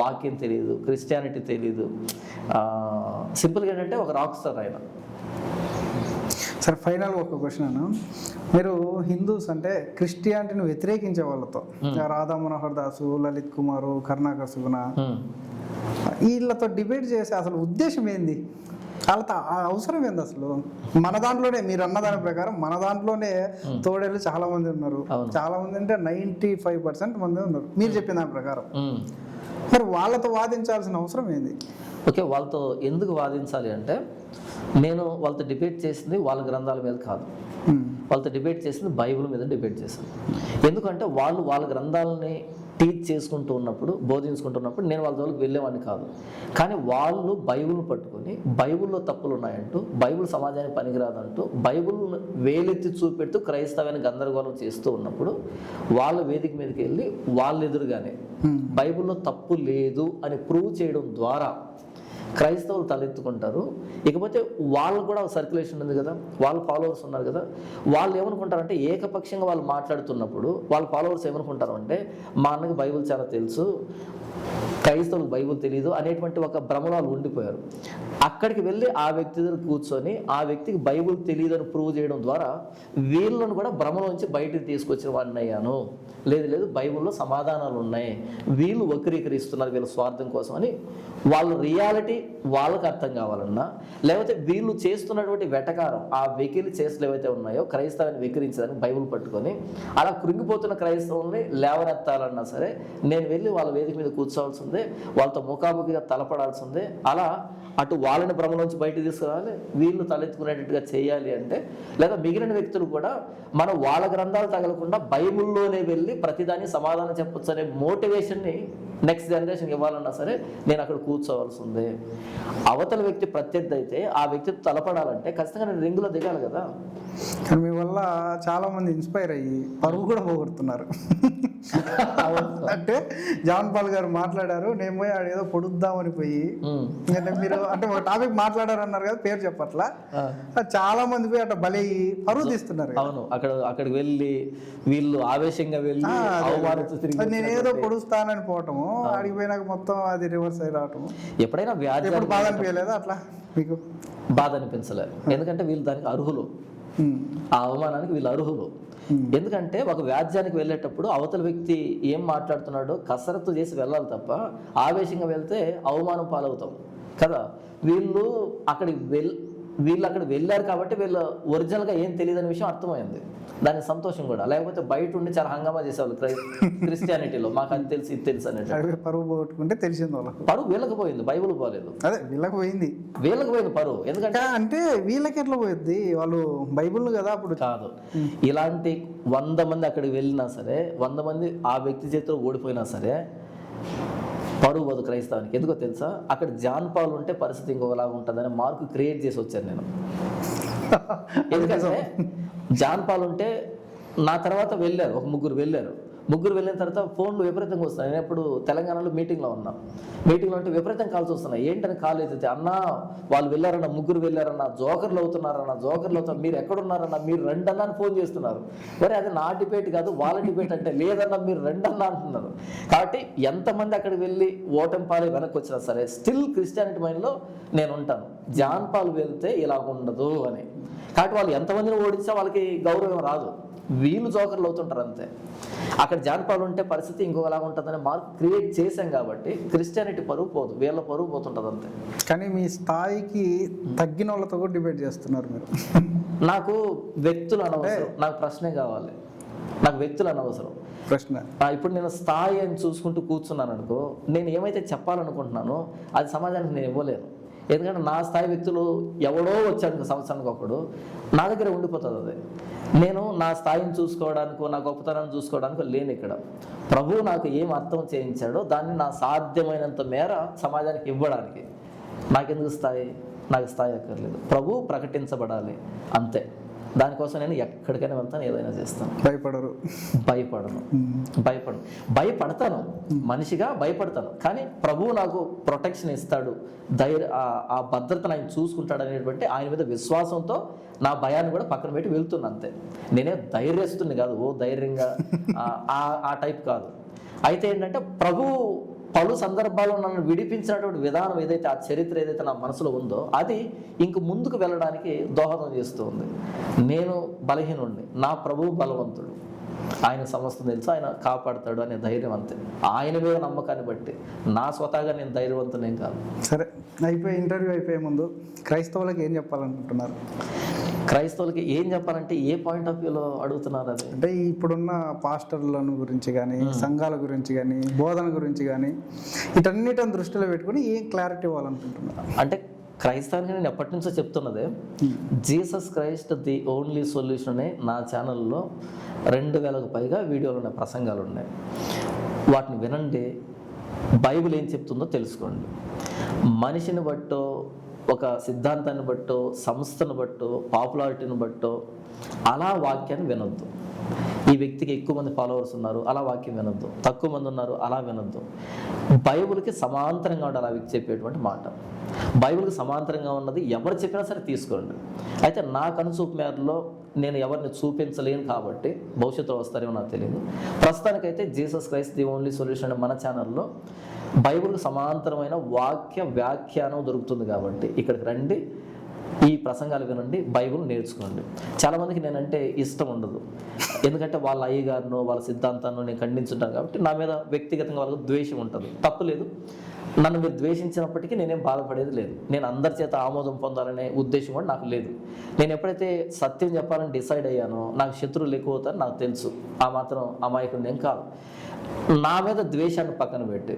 [SPEAKER 2] వాక్యం తెలియదు, క్రిస్టియానిటీ తెలియదు. సింపుల్గా ఏంటంటే ఒక రాక్ స్టార్ ఆయన.
[SPEAKER 1] సరే, ఫైనల్గా ఒక క్వశ్చన్ అన్న, మీరు హిందూస్ అంటే క్రిస్టియానిటీని వ్యతిరేకించే వాళ్ళతో, రాధా మనోహర్ దాసు, లలిత్ కుమారు, కరుణాకర్ సుగుణ, వీళ్ళతో డిబేట్ చేసే అసలు ఉద్దేశం ఏంది? వాళ్ళతో అవసరం ఏంది అసలు? మన దాంట్లోనే మీరు అన్న దాని ప్రకారం మన దాంట్లోనే తోడేళ్ళు చాలా మంది ఉన్నారు. చాలా మంది అంటే 95% మంది ఉన్నారు మీరు చెప్పిన దాని ప్రకారం. మరి వాళ్ళతో వాదించాల్సిన అవసరం ఏంది?
[SPEAKER 2] ఓకే, వాళ్ళతో ఎందుకు వాదించాలి అంటే, నేను వాళ్ళతో డిబేట్ చేసింది వాళ్ళ గ్రంథాల మీద కాదు, వాళ్ళతో డిబేట్ చేసింది బైబిల్ మీద డిబేట్ చేశాను. ఎందుకంటే వాళ్ళు వాళ్ళ గ్రంథాలని టీచ్ చేసుకుంటూ ఉన్నప్పుడు, బోధించుకుంటున్నప్పుడు నేను వాళ్ళ జోలికి వెళ్ళేవాడిని కాదు. కానీ వాళ్ళు బైబిల్ని పట్టుకొని బైబిల్లో తప్పులు ఉన్నాయంటూ, బైబిల్ సమాజానికి పనికిరాదంటూ, బైబిల్ వేలెత్తి చూపెడుతూ క్రైస్తవాన్ని గందరగోళం చేస్తూ ఉన్నప్పుడు వాళ్ళ వేదిక మీదకి వెళ్ళి వాళ్ళ ఎదురుగానే బైబిల్లో తప్పు లేదు అని ప్రూవ్ చేయడం ద్వారా క్రైస్తవులు తలెత్తుకుంటారు. ఇకపోతే వాళ్ళు కూడా సర్క్యులేషన్ ఉంది కదా, వాళ్ళ ఫాలోవర్స్ ఉన్నారు కదా, వాళ్ళు ఏమనుకుంటారంటే ఏకపక్షంగా వాళ్ళు మాట్లాడుతున్నప్పుడు వాళ్ళ ఫాలోవర్స్ ఏమనుకుంటారు అంటే, మా అన్నకి బైబిల్ చాలా తెలుసు, క్రైస్తవులకు బైబుల్ తెలియదు అనేటువంటి ఒక భ్రమలో వాళ్ళు ఉండిపోయారు. అక్కడికి వెళ్ళి ఆ వ్యక్తి దగ్గర కూర్చొని ఆ వ్యక్తికి బైబుల్ తెలియదు అని ప్రూవ్ చేయడం ద్వారా వీళ్ళను కూడా భ్రమలోంచి బయటికి తీసుకొచ్చిన వాడిని అయ్యాను. లేదు బైబుల్లో సమాధానాలు ఉన్నాయి, వీళ్ళు వక్రీకరిస్తున్నారు వీళ్ళ స్వార్థం కోసం అని వాళ్ళ రియాలిటీ వాళ్ళకి అర్థం కావాలన్నా, లేకపోతే వీళ్ళు చేస్తున్నటువంటి వెటకారం ఆ వెకిలి చేష్టలు ఏవైతే ఉన్నాయో క్రైస్తవాన్ని వెకిరించడానికి బైబుల్ పట్టుకొని అలా కృంగిపోతున్న క్రైస్తవుల్ని లేవనెత్తాలన్నా సరే నేను వెళ్ళి వాళ్ళ వేదిక మీద కూర్చోవాల్సిందే, వాళ్ళతో ముఖాముఖిగా తలపడాల్సిందే. అలా అటు వాళ్ళని భ్రమలోంచి బయటకు తీసుకురావాలి, వీళ్ళు తలెత్తుకునేటట్టుగా చేయాలి అంటే, లేదా మిగిలిన వ్యక్తులు కూడా మనం వాళ్ళ గ్రంథాలు తగలకుండా బైబుల్లోనే వెళ్ళి ప్రతిదాన్ని సమాధానం చెప్పొచ్చు అనే మోటివేషన్ని నెక్స్ట్ జనరేషన్కి ఇవ్వాలన్నా సరే నేను అక్కడ కూర్చోవాల్సి ఉంది. అవతల వ్యక్తి ప్రత్యర్థి అయితే ఆ వ్యక్తితో తలపడాలంటే ఖచ్చితంగా నేను రింగులో దిగాలి కదా.
[SPEAKER 1] కానీ మీ వల్ల చాలా మంది ఇన్స్పైర్ అయ్యి పరువు కూడా పోగొడుతున్నారు. అంటే జాన్ పాల్ గారు మాట్లాడారు, నేను పోయి ఆడేదో పొడుద్దామని పోయి, అంటే మీరు అంటే ఒక టాపిక్ మాట్లాడారు అన్నారు కదా, పేరు చెప్పట్లా, చాలా మంది పోయి అట్లా బలి పరువు తీస్తున్నారు.
[SPEAKER 2] అవును, అక్కడికి వెళ్ళి వీళ్ళు ఆవేశంగా వెళ్ళి
[SPEAKER 1] నేనేదో పొడుస్తానని పోవటము, ఆడికి పోయినాక మొత్తం అది రివర్స్ అయి రావటము.
[SPEAKER 2] ఎప్పుడైనా
[SPEAKER 1] ఎప్పుడు బాధ అనిపించలేదా అట్లా మీకు?
[SPEAKER 2] బాధ అనిపించలేదు, ఎందుకంటే వీళ్ళు దానికి అర్హులు, ఆ అవమానానికి వీళ్ళు అర్హులు. ఎందుకంటే ఒక వ్యాజ్యానికి వెళ్ళేటప్పుడు అవతల వ్యక్తి ఏం మాట్లాడుతున్నాడో కసరత్తు చేసి వెళ్ళాలి తప్ప ఆవేశంగా వెళ్తే అవమానం పాలవుతాం కదా. వీళ్ళు అక్కడ వెళ్ళారు కాబట్టి వీళ్ళు ఒరిజినల్గా ఏం తెలియదనే విషయం అర్థమైంది, దానికి సంతోషం కూడా. లేకపోతే బయట ఉండి చాలా హంగామా చేసేవాళ్ళు క్రిస్టియానిటీలో, మాకు అది తెలుసు ఇది తెలుసు అనేది.
[SPEAKER 1] పరువు పోగొట్టుకుంటే తెలిసింది వాళ్ళకి.
[SPEAKER 2] పరువు వీళ్ళకి పోయింది, బైబుల్ పోలేదు.
[SPEAKER 1] అదే వీళ్ళకి పోయింది
[SPEAKER 2] పరువు. ఎందుకంటే
[SPEAKER 1] అంటే వీళ్ళకి ఎట్లా పోయింది, వాళ్ళు బైబుల్ కదా అప్పుడు
[SPEAKER 2] కాదు. ఇలాంటి 100 మంది అక్కడికి వెళ్ళినా సరే, 100 మంది ఆ వ్యక్తి చేతిలో ఓడిపోయినా సరే పరువు పోదు క్రైస్తవానికి. ఎందుకో తెలుసా, అక్కడ జాన్ పాల్ ఉంటే పరిస్థితి ఇంకోలాగా ఉంటుందని మార్కు క్రియేట్ చేసి వచ్చాను నేను. ఎందుకంటే జాన్ పాల్ ఉంటే నా తర్వాత వెళ్ళారు, ఒక ముగ్గురు వెళ్ళిన తర్వాత ఫోన్లు విపరీతంగా వస్తున్నాయి. నేను ఇప్పుడు తెలంగాణలో మీటింగ్లో ఉంటే విపరీతం కాల్స్ వస్తున్నాయి. ఏంటని కాల్ అయితే, అన్నా వాళ్ళు వెళ్ళారన్న, ముగ్గురు వెళ్ళారన్న, జోకర్లు అవుతున్నారు, మీరు ఎక్కడున్నారన్నా, మీరు రెండన్నా అని ఫోన్ చేస్తున్నారు. మరి అది నా డిబేట్ కాదు వాళ్ళ డిబేట్ అంటే, లేదన్నా మీరు రెండన్నా అంటున్నారు. కాబట్టి ఎంతమంది అక్కడికి వెళ్ళి ఓటమి పాలు వెనక్కి వచ్చినా సరే స్టిల్ క్రిస్టియానిటీ మైండ్లో నేను ఉంటాను, జాన్ పాల్ వెళ్తే ఇలా ఉండదు అని. కాబట్టి వాళ్ళు ఎంతమందిని ఓడించా వాళ్ళకి గౌరవం రాదు, వీళ్ళు జోకర్లు అవుతుంటారు అంతే. అక్కడ జాన్ పాల్ ఉంటే పరిస్థితి ఇంకొకలాగా ఉంటుందని మార్క్ క్రియేట్ చేశాం కాబట్టి క్రిస్టియానిటీ పరువు పోదు, వీళ్ళ పరువు పోతుంటుంది అంతే.
[SPEAKER 1] కానీ మీ స్థాయికి తగ్గిన వాళ్ళతో కూడా డిబేట్ చేస్తున్నారు మీరు.
[SPEAKER 2] నాకు వ్యక్తులు అనవసరం, నాకు ప్రశ్నే కావాలి, నాకు వ్యక్తులు అనవసరం.
[SPEAKER 1] ప్రశ్న
[SPEAKER 2] ఇప్పుడు నేను స్థాయి అని చూసుకుంటూ కూర్చున్నాను అనుకో, నేను ఏమైతే చెప్పాలనుకుంటున్నానో అది సమాజానికి నేను ఇవ్వలేను. ఎందుకంటే నా స్థాయి వ్యక్తులు ఎవడో వచ్చాడు సంవత్సరానికి ఒకడు, నా దగ్గర ఉండిపోతుంది అది. నేను నా స్థాయిని చూసుకోవడానికో నా గొప్పతనాన్ని చూసుకోవడానికో లేను ఇక్కడ. ప్రభువు నాకు ఏం అర్థం చేయించాడో దాన్ని నా సాధ్యమైనంత మేర సమాజానికి ఇవ్వడానికి. నాకెందుకు స్థాయి? నాకు స్థాయి అక్కర్లేదు, ప్రభువు ప్రకటించబడాలి అంతే. దానికోసం నేను ఎక్కడికైనా వెళ్తాను, ఏదైనా చేస్తాను. భయపడతాను, మనిషిగా భయపడతాను, కానీ ప్రభువు నాకు ప్రొటెక్షన్ ఇస్తాడు, ఆ భద్రతను ఆయన చూసుకుంటాడు అనేటువంటి ఆయన మీద విశ్వాసంతో నా భయాన్ని కూడా పక్కన పెట్టి వెళ్తున్నా అంతే. నేనే ధైర్యస్తుని కాదు, ధైర్యంగా ఆ టైప్ కాదు. అయితే ఏంటంటే ప్రభువు పలు సందర్భాల్లో నన్ను విడిపించినటువంటి విధానం ఏదైతే, ఆ చరిత్ర ఏదైతే నా మనసులో ఉందో అది ఇంక ముందుకు వెళ్ళడానికి దోహదం చేస్తూ ఉంది. నేను బలహీనుడిని, నా ప్రభువు బలవంతుడు, ఆయన సమస్తం తెలుసు, ఆయన కాపాడుతాడు అనే ధైర్యం అంతే. ఆయన మీద నమ్మకాన్ని బట్టి, నా స్వతహాగా నేను ధైర్యవంతునేం కాదు.
[SPEAKER 1] సరే, ఇంటర్వ్యూ అయిపోయే ముందు క్రైస్తవులకు ఏం చెప్పాలనుకుంటున్నారు?
[SPEAKER 2] క్రైస్తవులకి ఏం చెప్పాలంటే ఏ పాయింట్ ఆఫ్ వ్యూలో అడుగుతున్నారు? అది
[SPEAKER 1] అంటే ఇప్పుడున్న పాస్టర్లను గురించి కానీ, సంఘాల గురించి కానీ, బోధన గురించి కానీ, వీటన్నిటిని దృష్టిలో పెట్టుకుని ఏం క్లారిటీ ఇవ్వాలనుకుంటున్నారు?
[SPEAKER 2] అంటే క్రైస్తవానికి నేను ఎప్పటి నుంచో చెప్తున్నదే, Jesus Christ the only solution అనే నా ఛానల్లో 2000కు పైగా వీడియోలు ఉన్నాయి, ప్రసంగాలు ఉన్నాయి. వాటిని వినండి, బైబిల్ ఏం చెప్తుందో తెలుసుకోండి. మనిషిని బట్టో, ఒక సిద్ధాంతాన్ని బట్టో, సంస్థను బట్టో, పాపులారిటీని బట్టో అలా వాక్యాన్ని వినొద్దు. ఈ వ్యక్తికి ఎక్కువ మంది ఫాలోవర్స్ ఉన్నారు, అలా వాక్యం వినొద్దు. తక్కువ మంది ఉన్నారు, అలా వినొద్దు. బైబిల్కి సమాంతరంగా ఉండాలి ఆ వ్యక్తి చెప్పేటువంటి మాట. బైబిల్కి సమాంతరంగా ఉన్నది ఎవరు చెప్పినా సరే తీసుకోండి. అయితే నా కనుచూపు మేరలో నేను ఎవరిని చూపించలేను కాబట్టి భవిష్యత్తులో వస్తారేమో నాకు తెలియదు. ప్రస్తుతానికైతే Jesus Christ the only solution మన ఛానల్లో బైబిల్కి సమాంతరమైన వాక్య వ్యాఖ్యానం దొరుకుతుంది కాబట్టి ఇక్కడికి రండి, ఈ ప్రసంగాలు వినండి, బైబిల్ నేర్చుకోండి. చాలామందికి నేనంటే ఇష్టం ఉండదు, ఎందుకంటే వాళ్ళ అయ్యగారినో వాళ్ళ సిద్ధాంతాన్ని నేను ఖండించుంటాను కాబట్టి నా మీద వ్యక్తిగతంగా వాళ్ళకు ద్వేషం ఉంటుంది. తప్పులేదు, నన్ను మీరు ద్వేషించినప్పటికీ నేనేం బాధపడేది లేదు. నేను అందరి చేత ఆమోదం పొందాలనే ఉద్దేశం కూడా నాకు లేదు. నేను ఎప్పుడైతే సత్యం చెప్పాలని డిసైడ్ అయ్యానో నాకు శత్రువులు ఎక్కువ అవుతారని నాకు తెలుసు. ఆ మాత్రం అమాయకుడు నేను కాదు. నా మీద ద్వేషాన్ని పక్కన పెట్టి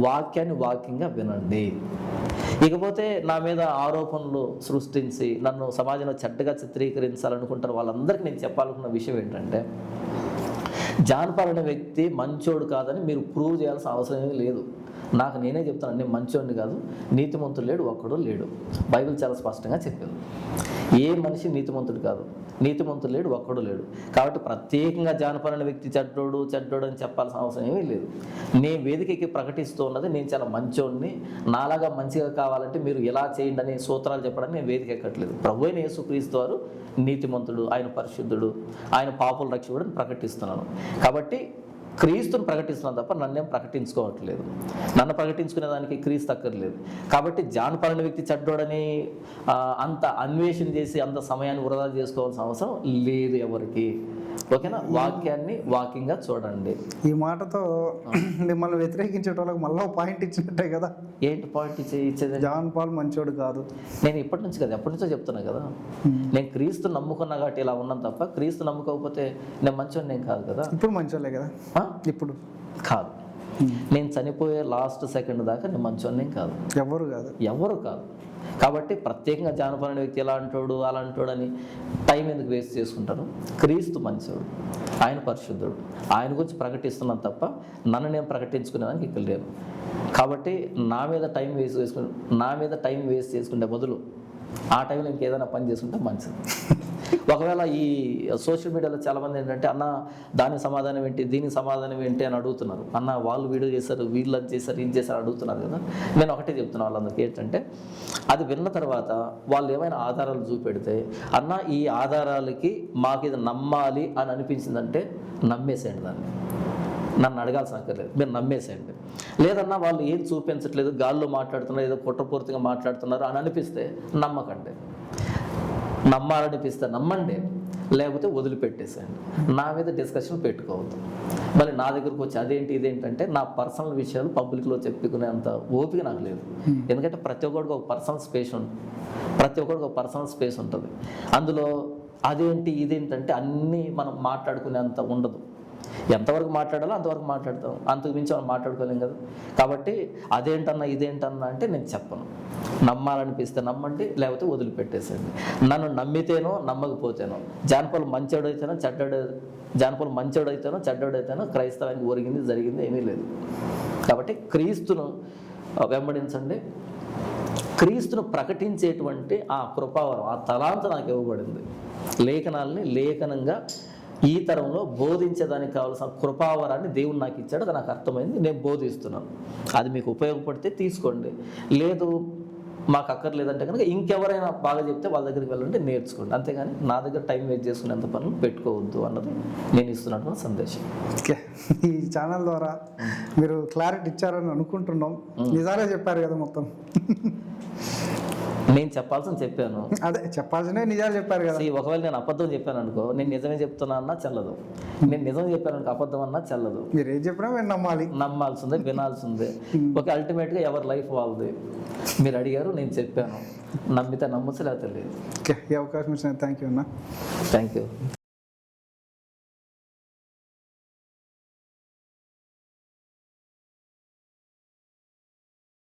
[SPEAKER 2] వాక్యాన్ని వాక్యంగా వినండి. ఇకపోతే నా మీద ఆరోపణలు సృష్టించి నన్ను సమాజంలో చెడ్డగా చిత్రీకరించాలనుకుంటారు వాళ్ళందరికీ నేను చెప్పాలనుకున్న విషయం ఏంటంటే, జాన్ పాల్ అనే వ్యక్తి మంచోడు కాదని మీరు ప్రూవ్ చేయాల్సిన అవసరం ఏమీ లేదు. నాకు నేనే చెప్తాను, నేను మంచోడిని కాదు, నీతిమంతుడు లేడు, ఒక్కడు లేడు. బైబిల్ చాలా స్పష్టంగా చెప్పింది. ఏ మనిషి నీతిమంతుడు కాదు, నీతిమంతుడు లేడు, ఒక్కడు లేడు. కాబట్టి ప్రత్యేకంగా జాన్ పాల్ అనే వ్యక్తి చెడ్డోడు అని చెప్పాల్సిన అవసరం ఏమీ లేదు. నేను వేదికకి ప్రకటిస్తూ ఉన్నది నేను చాలా మంచోడిని, నాలాగా మంచిగా కావాలంటే మీరు ఎలా చేయండి అనే సూత్రాలు చెప్పడానికి నేను వేదిక ఎక్కట్లేదు. ప్రభు అయిన యేసుక్రీస్తు వారు నీతిమంతుడు, ఆయన పరిశుద్ధుడు, ఆయన పాపుల రక్షకుడు అని ప్రకటిస్తున్నాను. కాబట్టి క్రీస్తుని ప్రకటిస్తున్నాను తప్ప నన్నేం ప్రకటించుకోవట్లేదు. నన్ను ప్రకటించుకునే దానికి క్రీస్తు అక్కర్లేదు. కాబట్టి జాన్ పాల్ అనే వ్యక్తి చెడ్డోడని అంత అన్వేషణ చేసి అంత సమయాన్ని వృధా చేసుకోవాల్సిన అవసరం లేదు ఎవరికి. ఓకేనా? వాక్యాన్ని వాక్యంగా చూడండి.
[SPEAKER 1] ఈ మాటతో మిమ్మల్ని వ్యతిరేకించే వాళ్ళకి మళ్ళీ పాయింట్ ఇచ్చినట్టే కదా.
[SPEAKER 2] ఏంటి పాయింట్ ఇచ్చేది?
[SPEAKER 1] జాన్ పాల్ మంచోడు కాదు.
[SPEAKER 2] నేను ఇప్పటి నుంచి కదా, ఎప్పటి నుంచో చెప్తున్నా కదా. నేను క్రీస్తు నమ్ముకున్నా కాబట్టి ఇలా ఉన్నాను తప్ప క్రీస్తు నమ్ముకోకపోతే నేను మంచోడు నేను కాదు కదా. ఇప్పుడు
[SPEAKER 1] మంచోళ్ళే కదా. ఇప్పుడు కాదు,
[SPEAKER 2] నేను చనిపోయే లాస్ట్ సెకండ్ దాకా నేను మంచోడిని కాదు, ఎవరు కాదు. కాబట్టి ప్రత్యేకంగా జాన్ పాల్ అనే వ్యక్తి ఎలా అంటాడు అలా అంటాడు అని టైం ఎందుకు వేస్ట్ చేసుకుంటారు? క్రీస్తు మంచివాడు, ఆయన పరిశుద్ధుడు, ఆయన గురించి ప్రకటిస్తున్నాను తప్ప నన్ను నేను ప్రకటించుకునేదానికి ఇక్కడ లేను. కాబట్టి నా మీద టైం వేస్ట్ చేసుకునే బదులు ఆ టైంలో ఇంకేదైనా పని చేసుకుంటే మంచిది. ఒకవేళ ఈ సోషల్ మీడియాలో చాలామంది ఏంటంటే, అన్న దానికి సమాధానం ఏంటి, దీనికి సమాధానం ఏంటి అని అడుగుతున్నారు. అన్న వాళ్ళు వీడియో చేశారు, వీళ్ళు అది చేశారు, ఇది చేశారు అడుగుతున్నారు కదా. నేను ఒకటే చెప్తున్నాను వాళ్ళందరికీ ఏంటంటే, అది విన్న తర్వాత వాళ్ళు ఏమైనా ఆధారాలు చూపెడితే, అన్న ఈ ఆధారాలకి మాకు ఇది నమ్మాలి అని అనిపించిందంటే నమ్మేసేయండి దాన్ని. నన్ను అడగాల్సిన అక్కర్లేదు, మీరు నమ్మేసేయండి. లేదన్నా వాళ్ళు ఏం చూపించట్లేదు, గాల్లో మాట్లాడుతున్నారు, ఏదో కుట్రపూర్తిగా మాట్లాడుతున్నారు అని అనిపిస్తే నమ్మకండి. నమ్మాలనిపిస్తే నమ్మండి, లేకపోతే వదిలిపెట్టేసేయండి. నా మీద డిస్కషన్ పెట్టుకోవద్దు. మళ్ళీ నా దగ్గరకు వచ్చి అదేంటి ఇదేంటంటే నా పర్సనల్ విషయాలు పబ్లిక్లో చెప్పుకునేంత ఓపిక నాకు లేదు. ఎందుకంటే ప్రతి ఒక్కరికి ఒక పర్సనల్ స్పేస్ ఉంటుంది. అందులో అదేంటి ఇదేంటంటే అన్నీ మనం మాట్లాడుకునేంత ఉండదు. ఎంతవరకు మాట్లాడాలో అంతవరకు మాట్లాడతాం, అంతకు మించి మనం మాట్లాడుకోలేం కదా. కాబట్టి అదేంటన్నా ఇదేంటన్నా అంటే నేను చెప్పను. నమ్మాలనిపిస్తే నమ్మండి, లేకపోతే వదిలిపెట్టేసేయండి. నన్ను నమ్మితేనో నమ్మకపోతేనో, జాన్ పాల్ మంచోడైతేనో చెడ్డోడైతేనో క్రైస్తవానికి ఒరిగింది జరిగింది ఏమీ లేదు. కాబట్టి క్రీస్తును వెంబడించండి. క్రీస్తును ప్రకటించేటువంటి ఆ కృపావరం, ఆ తలాంత నాకు ఇవ్వబడింది. లేఖనాలని లేఖనంగా ఈ తరంలో బోధించేదానికి కావాల్సిన కృపావరాన్ని దేవుడు నాకు ఇచ్చాడు. అది నాకు అర్థమైంది, నేను బోధిస్తున్నాను. అది మీకు ఉపయోగపడితే తీసుకోండి, లేదు మాకు అక్కర్లేదంటే కనుక ఇంకెవరైనా బాగా చెప్తే వాళ్ళ దగ్గరికి వెళ్ళండి, నేర్చుకోండి. అంతేగాని నా దగ్గర టైం వేస్ట్ చేసుకునేంత పనులు పెట్టుకోవద్దు అన్నది నేను ఇస్తున్నటువంటి సందేశం.
[SPEAKER 1] ఓకే, ఈ ఛానల్ ద్వారా మీరు క్లారిటీ ఇచ్చారని అనుకుంటున్నాం. నిజాలే చెప్పారు కదా మొత్తం.
[SPEAKER 2] నేను చెప్పాల్సింది చెప్పాను,
[SPEAKER 1] అదే చెప్పాల్సిన నిజాలు చెప్పారు కదా.
[SPEAKER 2] ఒకవేళ నేను అబద్ధం చెప్పాను అనుకో, నేను నిజమే చెప్తున్నా అన్నా చెల్లదు. నేను నిజం చెప్పాను అనుకో, అబద్ధం అన్నా చెల్లదు.
[SPEAKER 1] మీరు ఏం చెప్పినా మేము
[SPEAKER 2] నమ్మాల్సిందే, వినాల్సిందే. ఓకే, అల్టిమేట్గా ఎవరి లైఫ్ వాళ్ళది. మీరు అడిగారు, నేను చెప్పాను. నమ్మితే నమ్మచ్చు, లేకపోతే లేదు.
[SPEAKER 1] ఓకే, ఈ అవకాశం ఇచ్చిన థ్యాంక్ యూ అన్న.
[SPEAKER 2] Thank you.